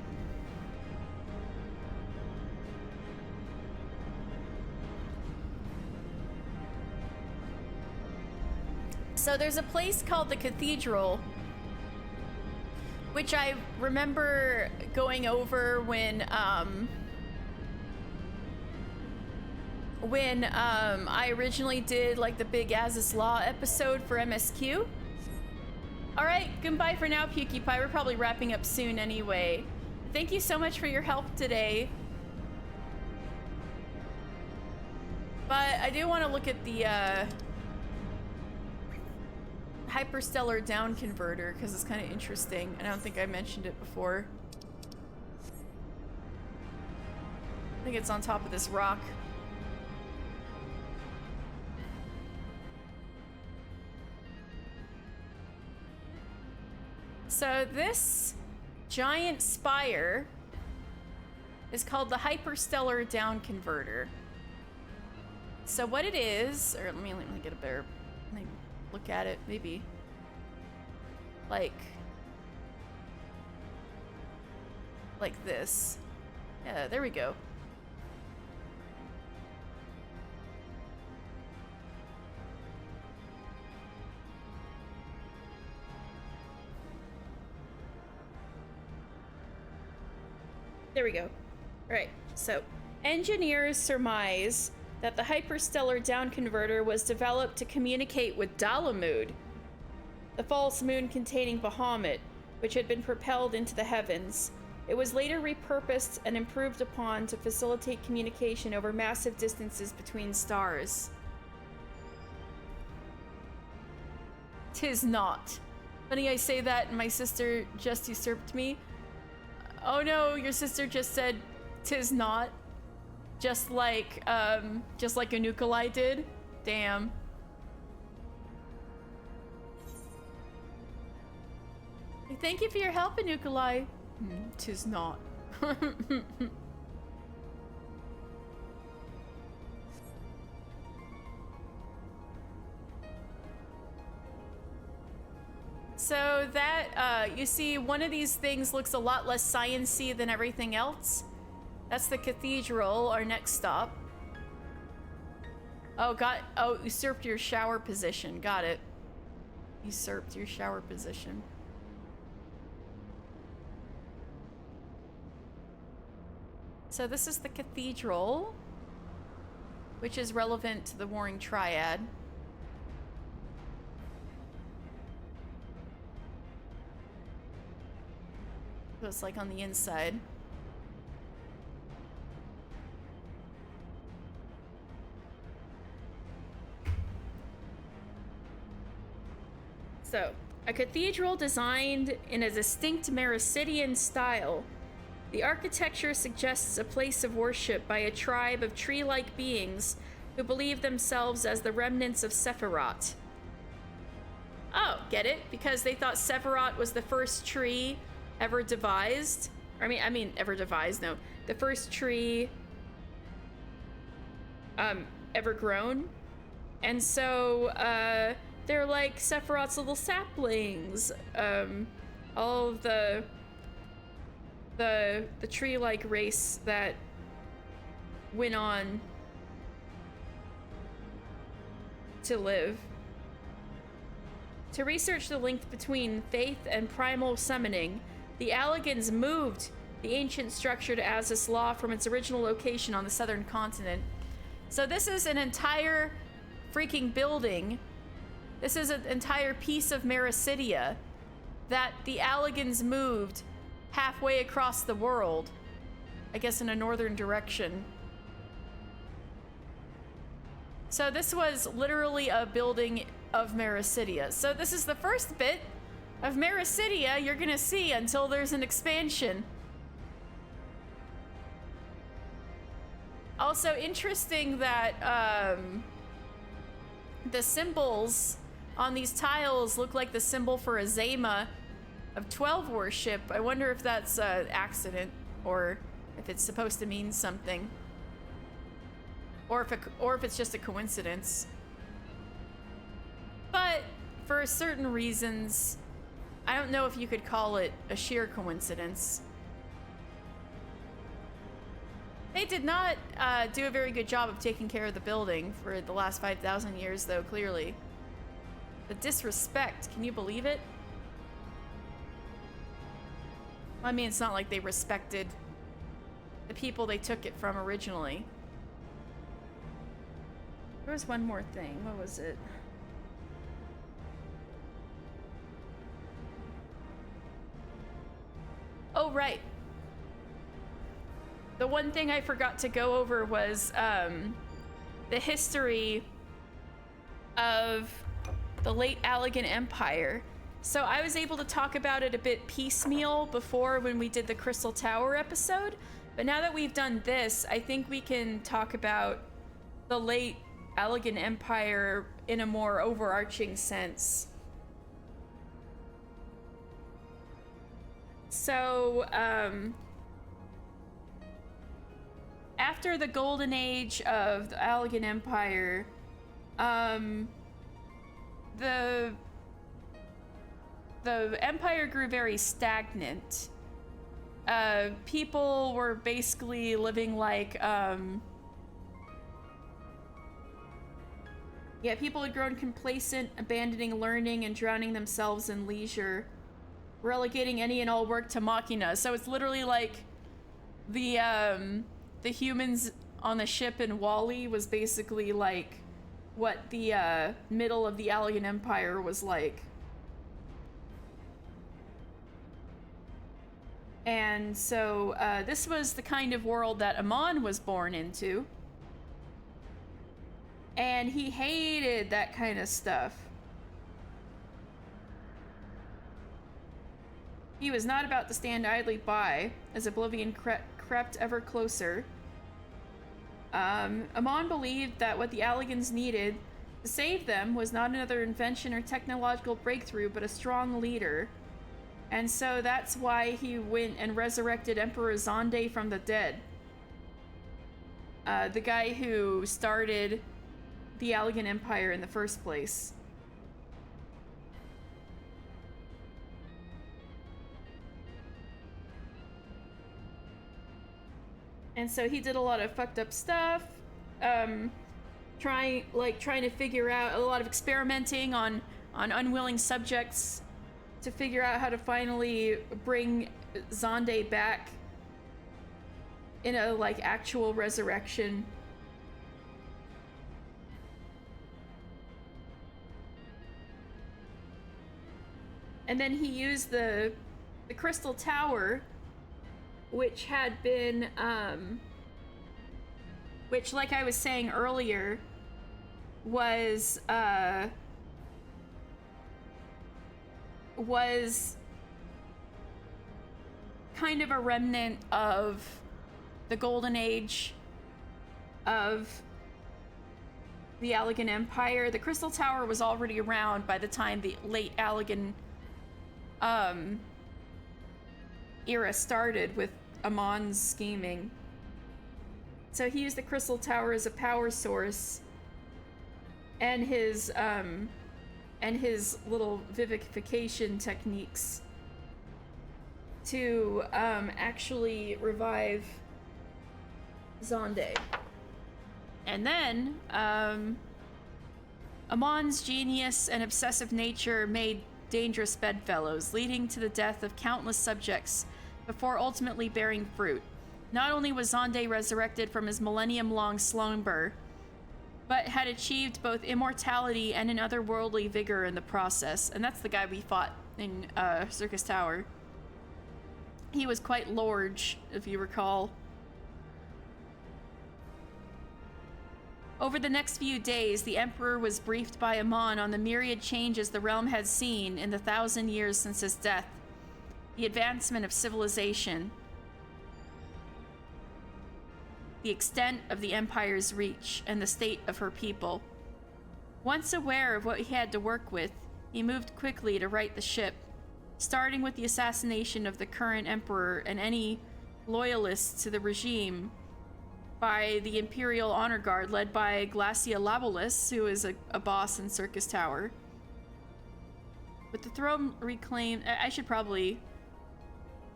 So there's a place called the Cathedral, which I remember going over when I originally did like the big Azus Law episode for MSQ. Alright, goodbye for now, PewDiePie. We're probably wrapping up soon anyway. Thank you so much for your help today. But I do want to look at the hyperstellar down converter because it's kind of interesting, and I don't think I mentioned it before. I think it's on top of this rock. So this giant spire is called the hyperstellar down converter. So what it is, or let me get a better, let me look at it, maybe. Like this. Yeah, there we go. There we go. All right, so engineers surmise that the hyperstellar down converter was developed to communicate with Dalamud, the false moon containing Bahamut, which had been propelled into the heavens. It was later repurposed and improved upon to facilitate communication over massive distances between stars. 'Tis not. Funny I say that and my sister just usurped me. Oh no, your sister just said, "'Tis not." Just like Anukalai did. Damn. Thank you for your help, Anukalai. 'Tis not. So that, you see, one of these things looks a lot less science-y than everything else. That's the cathedral, our next stop. Oh, usurped your shower position. Got it. Usurped your shower position. So this is the cathedral, which is relevant to the Warring Triad. So it's like on the inside. So, a cathedral designed in a distinct Mericidian style. The architecture suggests a place of worship by a tribe of tree-like beings who believe themselves as the remnants of Sephiroth. Oh, get it? Because they thought Sephiroth was the first tree ever devised. I mean, ever devised, no. The first tree ever grown. And so, they're like Sephiroth's little saplings. All of the tree-like race that went on to live. To research the link between faith and primal summoning, the Alligans moved the ancient structure to Azus Law from its original location on the southern continent. So this is an entire freaking building. This is an entire piece of Mericidia that the Alligans moved halfway across the world. I guess in a northern direction. So this was literally a building of Mericidia. So this is the first bit of Mericidia you're gonna see until there's an expansion. Also interesting that the symbols on these tiles look like the symbol for a Zema of 12 worship. I wonder if that's an accident or if it's supposed to mean something. Or if it's just a coincidence. But for certain reasons, I don't know if you could call it a sheer coincidence. They did not do a very good job of taking care of the building for the last 5,000 years, though, clearly. The disrespect, can you believe it? I mean, it's not like they respected the people they took it from originally. There was one more thing. What was it? Oh, right. The one thing I forgot to go over was the history of the late Allagan Empire. So I was able to talk about it a bit piecemeal before when we did the Crystal Tower episode, but now that we've done this, I think we can talk about the late Allagan Empire in a more overarching sense. So, after the golden age of the Allagan Empire, the empire grew very stagnant. People were basically living like, people had grown complacent, abandoning learning and drowning themselves in leisure, relegating any and all work to machina. So it's literally like the humans on the ship in Wall-E was basically like what the middle of the Allagan Empire was like. And so this was the kind of world that Amon was born into. And he hated that kind of stuff. He was not about to stand idly by as Oblivion crept ever closer. Amon believed that what the Alligans needed to save them was not another invention or technological breakthrough, but a strong leader. And so that's why he went and resurrected Emperor Zonde from the dead. The guy who started the Allagan Empire in the first place. And so he did a lot of fucked up stuff, trying to figure out a lot of experimenting on unwilling subjects to figure out how to finally bring Zonde back in a like actual resurrection. And then he used the Crystal Tower, which had been, which, like I was saying earlier, was kind of a remnant of the golden age of the Allegan Empire. The Crystal Tower was already around by the time the late Allegan era started with Amon's scheming. So he used the Crystal Tower as a power source, and his little vivification techniques to actually revive Zonde. And then Amon's genius and obsessive nature made dangerous bedfellows, leading to the death of countless subjects before ultimately bearing fruit. Not only was Zonde resurrected from his millennium-long slumber, but had achieved both immortality and an otherworldly vigor in the process. And that's the guy we fought in Circus Tower. He was quite large, if you recall. Over the next few days, the Emperor was briefed by Amon on the myriad changes the realm had seen in the 1,000 years since his death, the advancement of civilization, the extent of the Empire's reach, and the state of her people. Once aware of what he had to work with, he moved quickly to right the ship, starting with the assassination of the current Emperor and any loyalists to the regime by the Imperial Honor Guard led by Glacia Labolis, who is a boss in Circus Tower. With the throne reclaimed, I should probably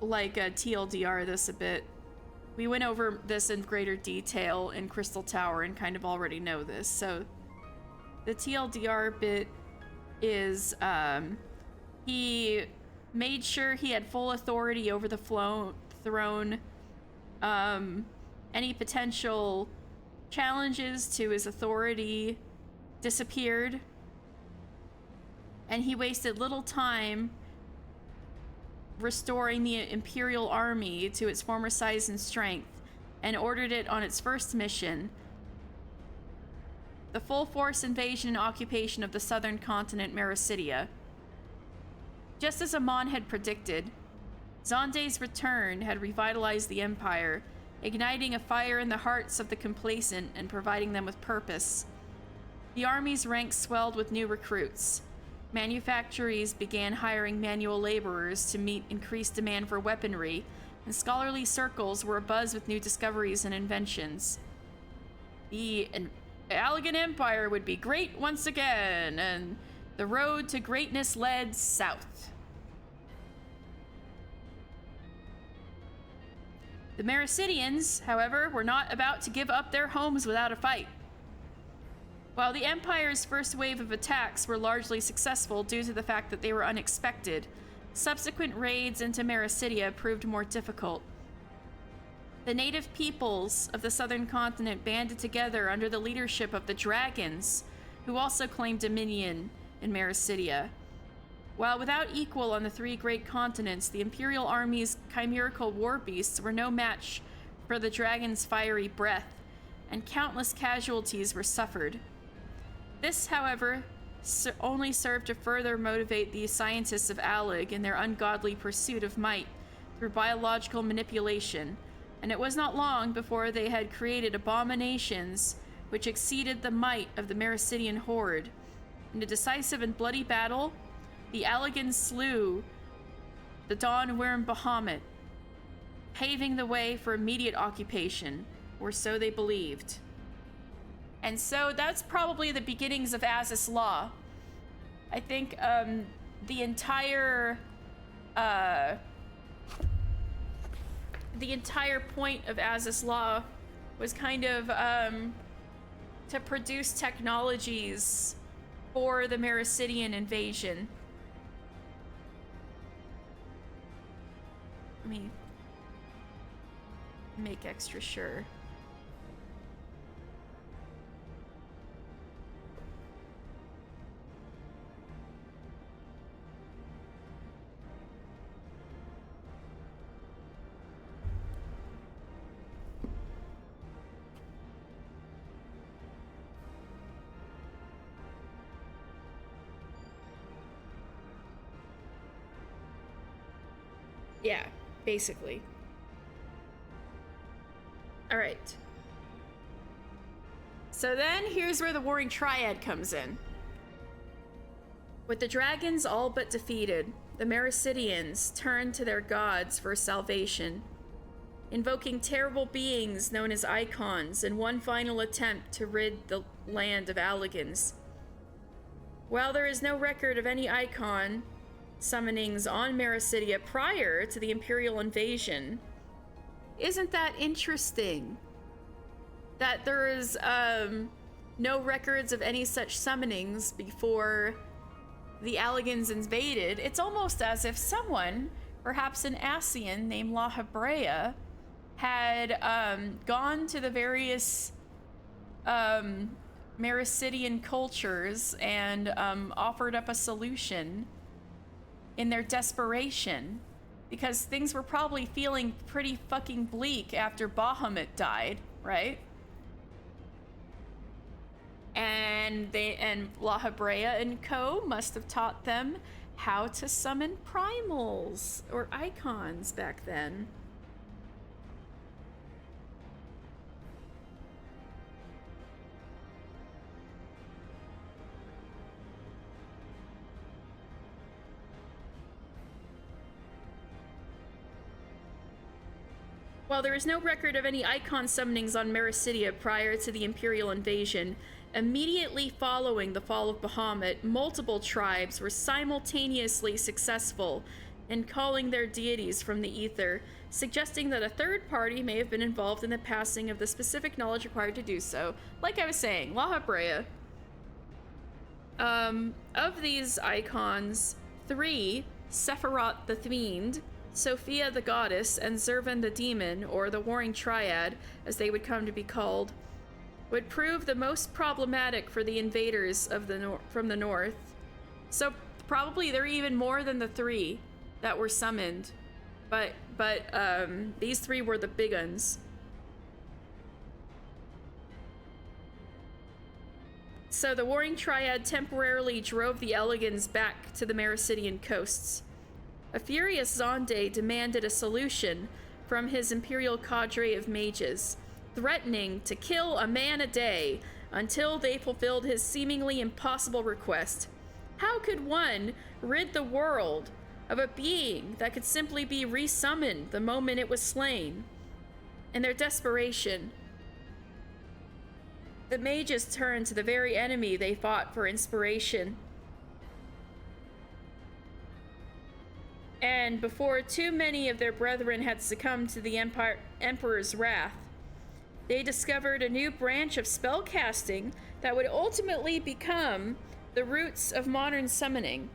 TLDR this a bit. We went over this in greater detail in Crystal Tower and kind of already know this. So the TLDR bit is he made sure he had full authority over the throne. Any potential challenges to his authority disappeared, and he wasted little time restoring the Imperial Army to its former size and strength, and ordered it on its first mission, the full-force invasion and occupation of the southern continent Mericidia. Just as Amon had predicted, Zonde's return had revitalized the Empire, igniting a fire in the hearts of the complacent and providing them with purpose. The army's ranks swelled with new recruits. Manufactories began hiring manual laborers to meet increased demand for weaponry, and scholarly circles were abuzz with new discoveries and inventions. The Allegan Empire would be great once again, and the road to greatness led south. The Mericidians, however, were not about to give up their homes without a fight. While the Empire's first wave of attacks were largely successful due to the fact that they were unexpected, subsequent raids into Mericidia proved more difficult. The native peoples of the southern continent banded together under the leadership of the Dragons, who also claimed dominion in Mericidia. While without equal on the three great continents, the Imperial Army's chimerical war beasts were no match for the Dragon's fiery breath, and countless casualties were suffered. This, however, only served to further motivate the scientists of Alleg in their ungodly pursuit of might through biological manipulation, and it was not long before they had created abominations which exceeded the might of the Mericidian horde. In a decisive and bloody battle, the Allegans slew the Dawn Worm Bahamut, paving the way for immediate occupation, or so they believed. And so that's probably the beginnings of Azys Law. I think the entire the entire point of Azus Law was kind of to produce technologies for the Mericidian invasion. Let me make extra sure. Yeah, basically. Alright. So then, here's where the Warring Triad comes in. With the dragons all but defeated, the Mericidians turn to their gods for salvation, invoking terrible beings known as Icons in one final attempt to rid the land of Alligans. While there is no record of any Icon summonings on Mericidia prior to the Imperial invasion, isn't that interesting? That there is no records of any such summonings before the Alligans invaded. It's almost as if someone, perhaps an Ascian named La Hebrea, had gone to the various Mericidian cultures and offered up a solution in their desperation, because things were probably feeling pretty fucking bleak after Bahamut died, right? And La Hebrea and co must have taught them how to summon primals or icons back then. While there is no record of any icon summonings on Mericidia prior to the Imperial invasion, immediately following the fall of Bahamut, multiple tribes were simultaneously successful in calling their deities from the ether, suggesting that a third party may have been involved in the passing of the specific knowledge required to do so. Like I was saying, La Hebrea. Of these icons, 3, Sephiroth the Fiend, Sophia the Goddess, and Zervan the Demon, or the Warring Triad, as they would come to be called, would prove the most problematic for the invaders of from the north. So probably there are even more than the 3 that were summoned, but these 3 were the big uns. So the Warring Triad temporarily drove the Elegans back to the Mericidian coasts. A furious Zonde demanded a solution from his imperial cadre of mages, threatening to kill a man a day until they fulfilled his seemingly impossible request. How could one rid the world of a being that could simply be resummoned the moment it was slain? In their desperation, the mages turned to the very enemy they fought for inspiration. And before too many of their brethren had succumbed to the Emperor's wrath, they discovered a new branch of spellcasting that would ultimately become the roots of modern summoning.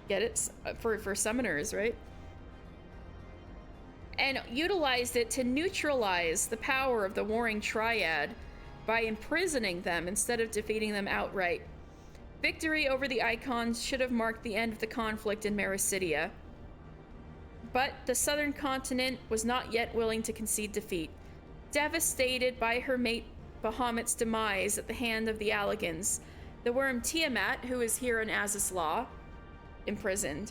Get it? For summoners, right? And utilized it to neutralize the power of the Warring Triad by imprisoning them instead of defeating them outright. Victory over the Icons should have marked the end of the conflict in Mericidia. But the southern continent was not yet willing to concede defeat. Devastated by her mate Bahamut's demise at the hand of the Alligans, the worm Tiamat, who is here in Azus Law, imprisoned,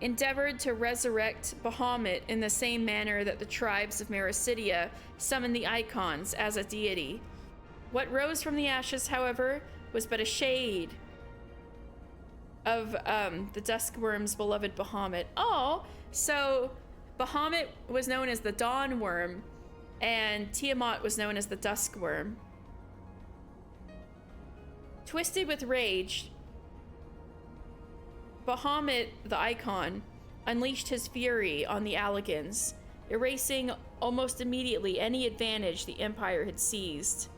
endeavored to resurrect Bahamut in the same manner that the tribes of Mericidia summoned the Icons as a deity. What rose from the ashes, however, was but a shade of the Duskworm's beloved Bahamut. Oh, so Bahamut was known as the Dawn Worm, and Tiamat was known as the Duskworm. Twisted with rage, Bahamut, the Icon, unleashed his fury on the Alligans, erasing almost immediately any advantage the Empire had seized.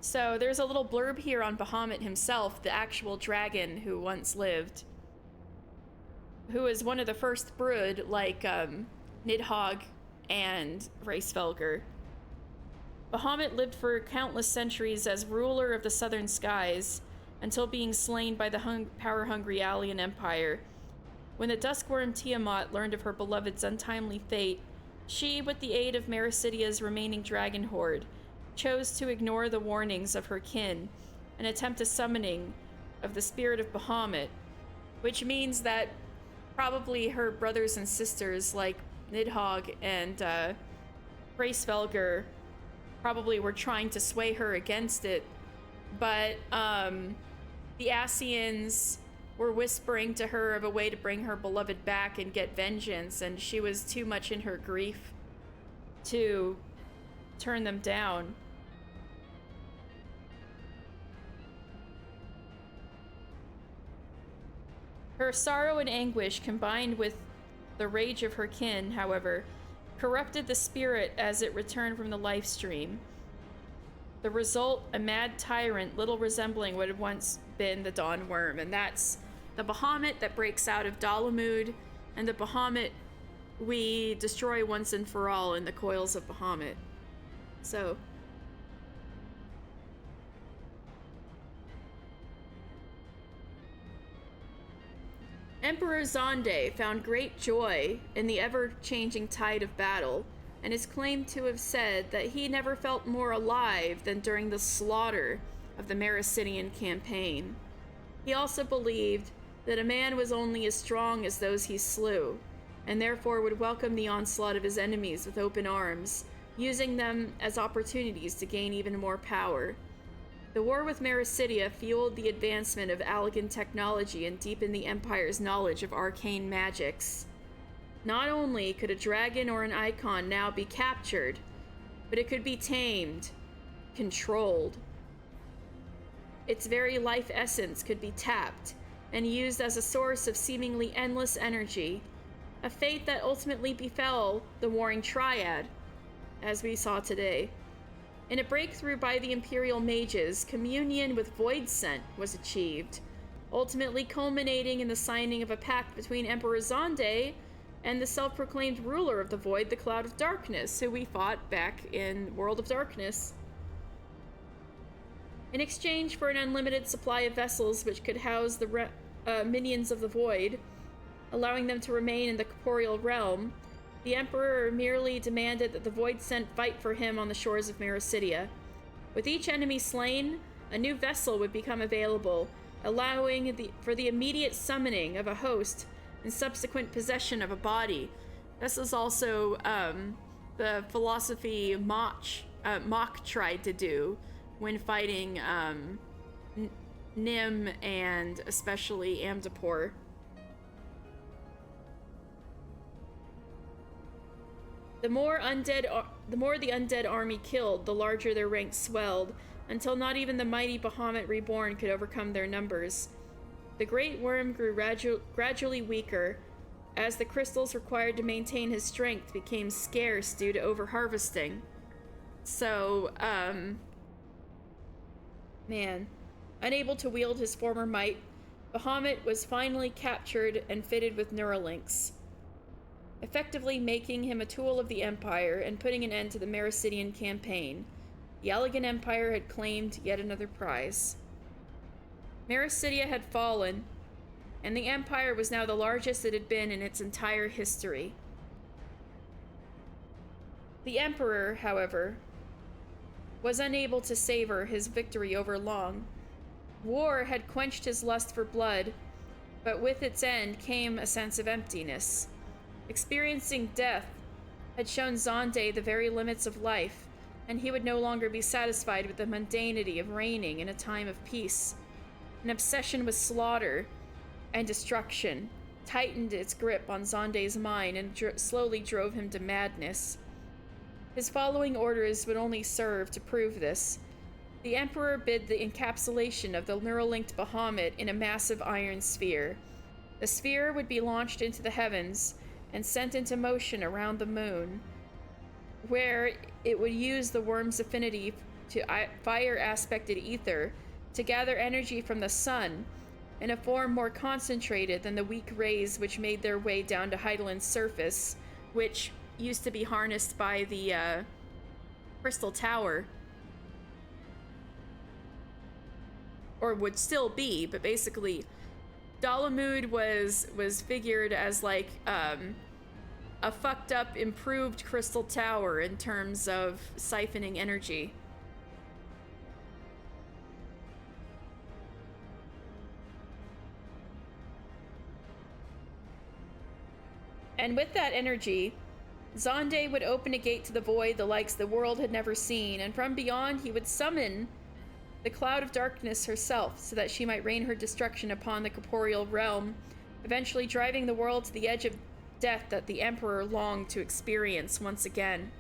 So there's a little blurb here on Bahamut himself, the actual dragon who once lived, who was one of the first brood, like Nidhogg and Racefelger. Bahamut lived for countless centuries as ruler of the southern skies, until being slain by the power-hungry Alien Empire. When the Duskworm Tiamat learned of her beloved's untimely fate, she, with the aid of Mericidia's remaining dragon horde, chose to ignore the warnings of her kin and attempt a summoning of the spirit of Bahamut, which means that probably her brothers and sisters like Nidhogg and Racefelger probably were trying to sway her against it, but the Ascians were whispering to her of a way to bring her beloved back and get vengeance, and she was too much in her grief to turn them down. Her sorrow and anguish, combined with the rage of her kin, however, corrupted the spirit as it returned from the life stream. The result, a mad tyrant little resembling what had once been the Dawn Worm, and that's the Bahamut that breaks out of Dalamud, and the Bahamut we destroy once and for all in the coils of Bahamut. So Emperor Zonde found great joy in the ever-changing tide of battle, and is claimed to have said that he never felt more alive than during the slaughter of the Mericidian campaign. He also believed that a man was only as strong as those he slew, and therefore would welcome the onslaught of his enemies with open arms, using them as opportunities to gain even more power. The war with Mericidia fueled the advancement of Allagan technology and deepened the Empire's knowledge of arcane magics. Not only could a dragon or an icon now be captured, but it could be tamed, controlled. Its very life essence could be tapped and used as a source of seemingly endless energy, a fate that ultimately befell the warring Triad, as we saw today. In a breakthrough by the Imperial mages, communion with Voidsent was achieved, ultimately culminating in the signing of a pact between Emperor Zonde and the self-proclaimed ruler of the Void, the Cloud of Darkness, who we fought back in World of Darkness. In exchange for an unlimited supply of vessels which could house the minions of the Void, allowing them to remain in the corporeal realm, the Emperor merely demanded that the Voidsent fight for him on the shores of Mericidia. With each enemy slain, a new vessel would become available, allowing for the immediate summoning of a host and subsequent possession of a body. This is also the philosophy Mach tried to do when fighting Nim and especially Amdapor. The more the undead army killed, the larger their ranks swelled, until not even the mighty Bahamut Reborn could overcome their numbers. The Great Worm grew gradually weaker, as the crystals required to maintain his strength became scarce due to overharvesting. So, man. Unable to wield his former might, Bahamut was finally captured and fitted with Neuralinks, effectively making him a tool of the Empire and putting an end to the Mericidian campaign. The Allagan Empire had claimed yet another prize. Mericidia had fallen, and the Empire was now the largest it had been in its entire history. The Emperor, however, was unable to savor his victory over long. War had quenched his lust for blood, but with its end came a sense of emptiness. Experiencing death had shown Zonde the very limits of life, and he would no longer be satisfied with the mundanity of reigning in a time of peace. An obsession with slaughter and destruction tightened its grip on Zonde's mind and slowly drove him to madness. His following orders would only serve to prove this. The Emperor bid the encapsulation of the neural-linked Bahamut in a massive iron sphere. The sphere would be launched into the heavens and sent into motion around the moon, where it would use the worm's affinity to fire-aspected ether to gather energy from the sun in a form more concentrated than the weak rays which made their way down to Heidelin's surface, which used to be harnessed by the Crystal Tower. Or would still be, but basically Dalamud was figured as like a fucked up, improved Crystal Tower in terms of siphoning energy. And with that energy, Zonde would open a gate to the void the likes the world had never seen, and from beyond he would summon the Cloud of Darkness herself, so that she might rain her destruction upon the corporeal realm, eventually driving the world to the edge of death that the Emperor longed to experience once again.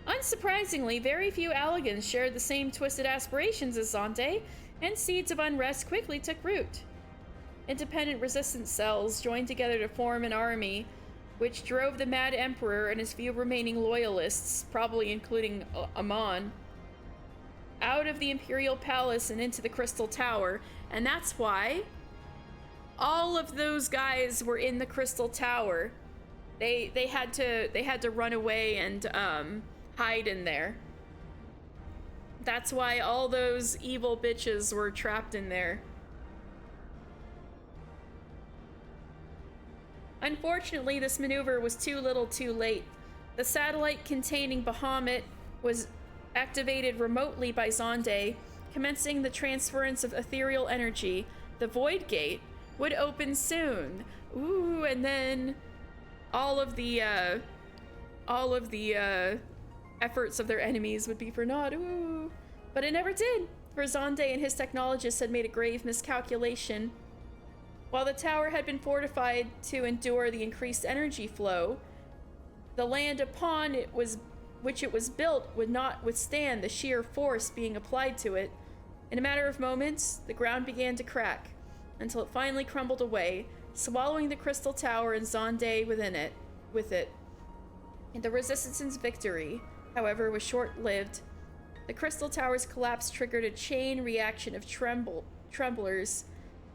Unsurprisingly, very few Alligans shared the same twisted aspirations as Zonde, and seeds of unrest quickly took root. Independent resistance cells joined together to form an army, which drove the Mad Emperor and his few remaining loyalists, probably including Amon, out of the Imperial Palace and into the Crystal Tower. And that's why all of those guys were in the Crystal Tower. They had to run away and hide in there. That's why all those evil bitches were trapped in there. Unfortunately, this maneuver was too little too late. The satellite containing Bahamut was activated remotely by Zonde, commencing the transference of ethereal energy. The Void Gate would open soon. Ooh, and then all of the efforts of their enemies would be for naught. Ooh. But it never did, for Zonde and his technologists had made a grave miscalculation. While the tower had been fortified to endure the increased energy flow, the land upon which it was built would not withstand the sheer force being applied to it. In a matter of moments, the ground began to crack, until it finally crumbled away, swallowing the Crystal Tower and Zonde with it. And the Resistance's victory, however, was short-lived. The Crystal Tower's collapse triggered a chain reaction of tremblers,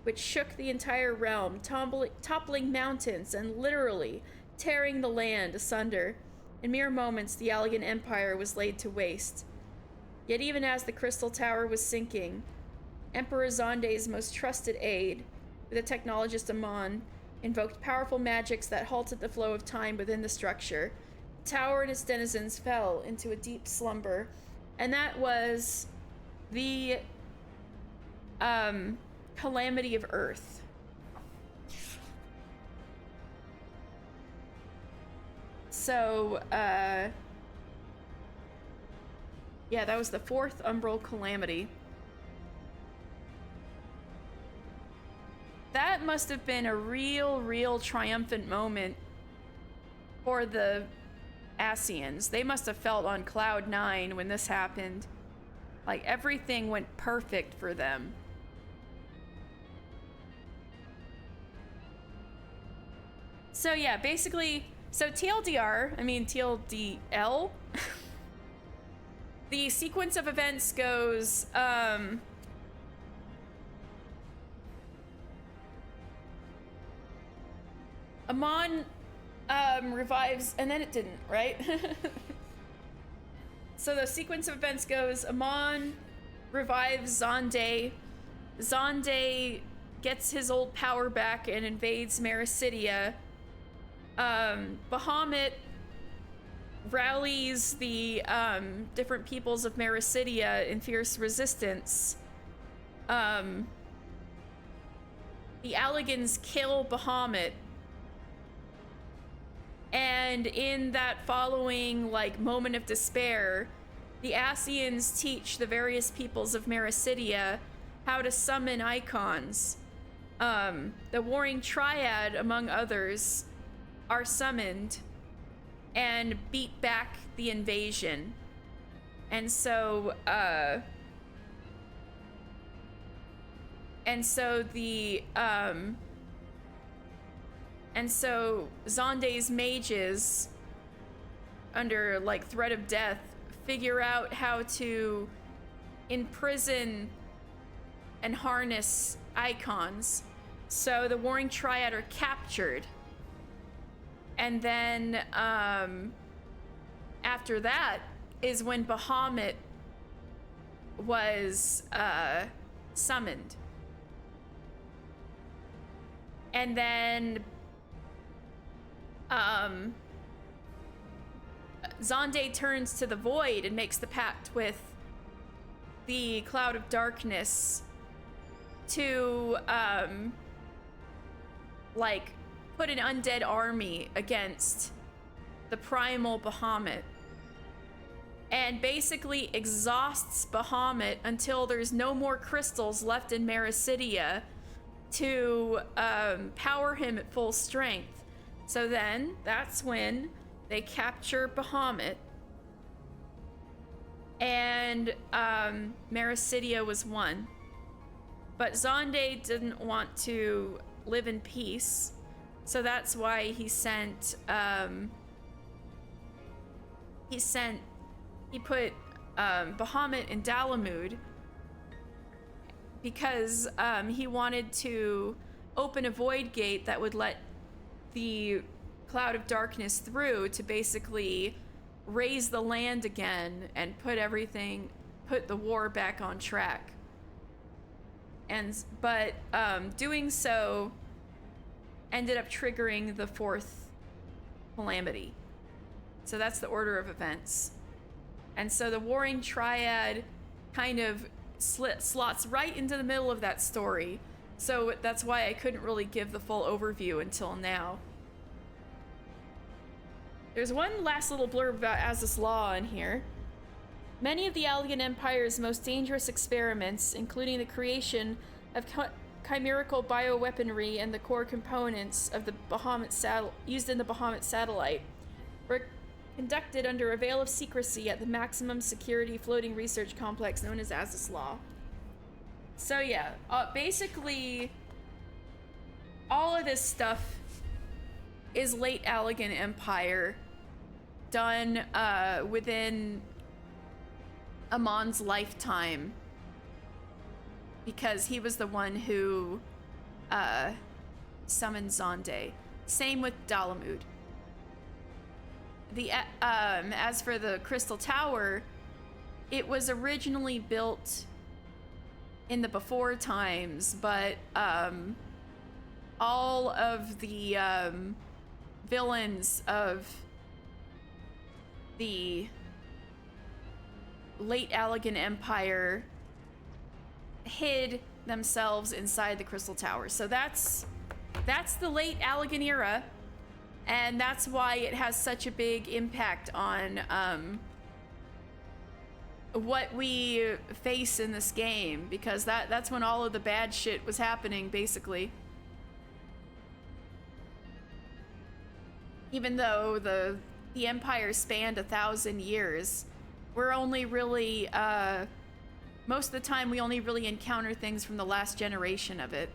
which shook the entire realm, toppling mountains and literally tearing the land asunder. In mere moments, the Allagan Empire was laid to waste. Yet even as the Crystal Tower was sinking, Emperor Zonde's most trusted aide, the technologist Amon, invoked powerful magics that halted the flow of time within the structure. The tower and its denizens fell into a deep slumber, and that was the calamity of Earth. So, yeah, that was the fourth Umbral Calamity. That must have been a real triumphant moment for the Ascians. They must have felt on cloud 9 when this happened. Like, everything went perfect for them. So yeah, basically, so TLDL, the sequence of events goes, Amon, revives, and then it didn't, right? So the sequence of events goes, Amon revives Zonde, Zonde gets his old power back and invades Mericidia. Bahamut rallies the different peoples of Mericidia in fierce resistance. The Alligans kill Bahamut, and in that following moment of despair, the Ascians teach the various peoples of Mericidia how to summon icons. the Warring Triad, among others, are summoned and beat back the invasion. And so, Zonde's mages, under like threat of death, figure out how to imprison and harness icons. So the Warring Triad are captured. And then after that is when Bahamut was summoned. And then Zonde turns to the void and makes the pact with the Cloud of Darkness to like put an undead army against the primal Bahamut, and basically exhausts Bahamut until there's no more crystals left in Mericidia to power him at full strength. So then that's when they capture Bahamut, and Mericidia was won. But Zonde didn't want to live in peace, so that's why he put Bahamut in Dalamud, because he wanted to open a void gate that would let the Cloud of Darkness through to basically raise the land again and put the war back on track. But doing so ended up triggering the fourth calamity. So that's the order of events. And so the Warring Triad kind of slots right into the middle of that story. So that's why I couldn't really give the full overview until now. There's one last little blurb about Azus Law in here. Many of the Allegan Empire's most dangerous experiments, including the creation of chimerical bioweaponry and the core components of the used in the Bahamut satellite, were conducted under a veil of secrecy at the maximum security floating research complex known as Azus Law. So yeah, basically, all of this stuff is late Allegan Empire, done within Amon's lifetime, because he was the one who summoned Zonde. Same with Dalamud. As for the Crystal Tower, it was originally built in the before times, but all of the villains of the late Allegan Empire hid themselves inside the Crystal Tower. So that's the late Allegan era, and that's why it has such a big impact on what we face in this game, because that's when all of the bad shit was happening, basically. Even though the Empire spanned 1,000 years, we're only really, most of the time we only really encounter things from the last generation of it.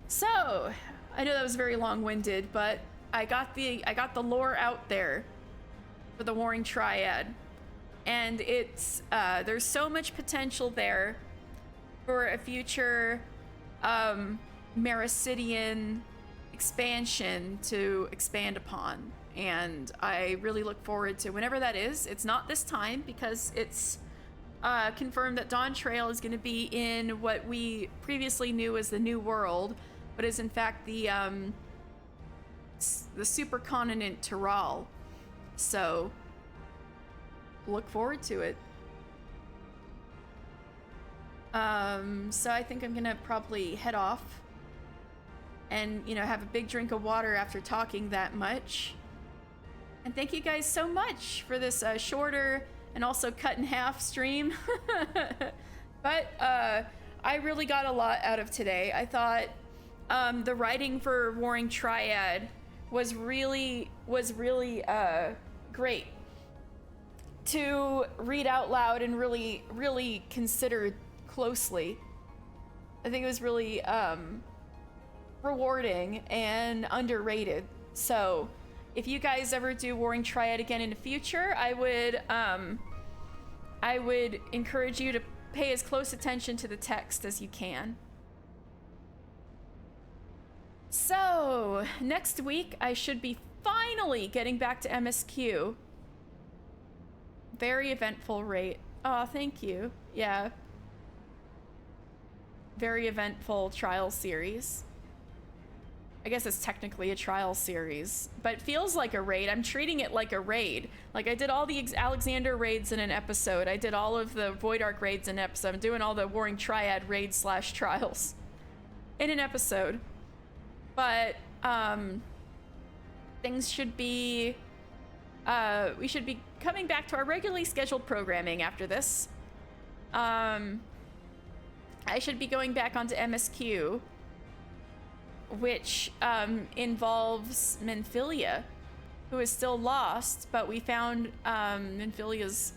So, I know that was very long-winded, but I got the lore out there for the Warring Triad, and it's there's so much potential there for a future Mericidian expansion to expand upon, and I really look forward to whenever that is. It's not this time, because it's confirmed that Dawn Trail is going to be in what we previously knew as the New World, but is in fact the supercontinent Tyrell. So look forward to it. So I think I'm gonna probably head off and, have a big drink of water after talking that much. And thank you guys so much for this shorter and also cut in half stream. But I really got a lot out of today. I thought the writing for Warring Triad was really great to read out loud and really consider closely. I think it was really rewarding and underrated. So if you guys ever do Warring Triad again in the future, I would encourage you to pay as close attention to the text as you can. So next week I should be finally getting back to MSQ. Very eventful raid. Oh, thank you. Yeah. Very eventful trial series. I guess it's technically a trial series, but it feels like a raid. I'm treating it like a raid. Like I did all the Alexander raids in an episode. I did all of the Void Ark raids in an episode. I'm doing all the Warring Triad raids / trials in an episode. But things should be, we should be coming back to our regularly scheduled programming after this. I should be going back onto MSQ, which involves Menphilia, who is still lost, but we found Menphilia's,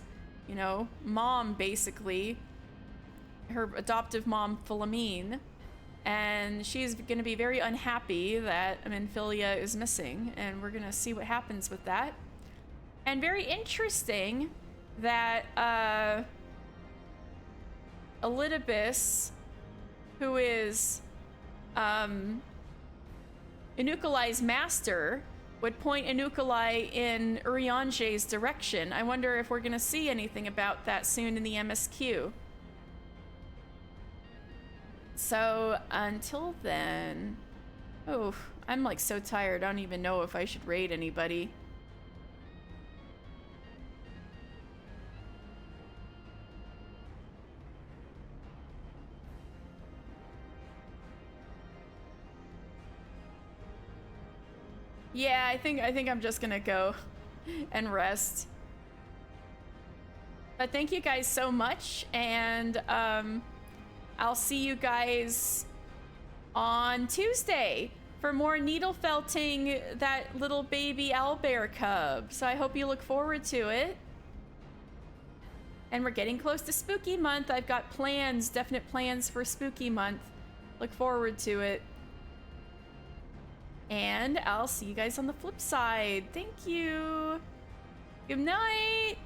mom, basically, her adoptive mom, Philomene, and she's going to be very unhappy that Menphilia is missing, and we're going to see what happens with that. And very interesting that Elidibus, who is Anukulai's master, would point Anukulai in Urianje's direction. I wonder if we're going to see anything about that soon in the MSQ. So until then, oh, I'm like so tired. I don't even know if I should raid anybody. Yeah, I think I'm just gonna go and rest. But thank you guys so much, and I'll see you guys on Tuesday for more needle felting that little baby owlbear cub. So I hope you look forward to it. And we're getting close to Spooky Month. I've got plans, definite plans for Spooky Month. Look forward to it. And I'll see you guys on the flip side. Thank you. Good night.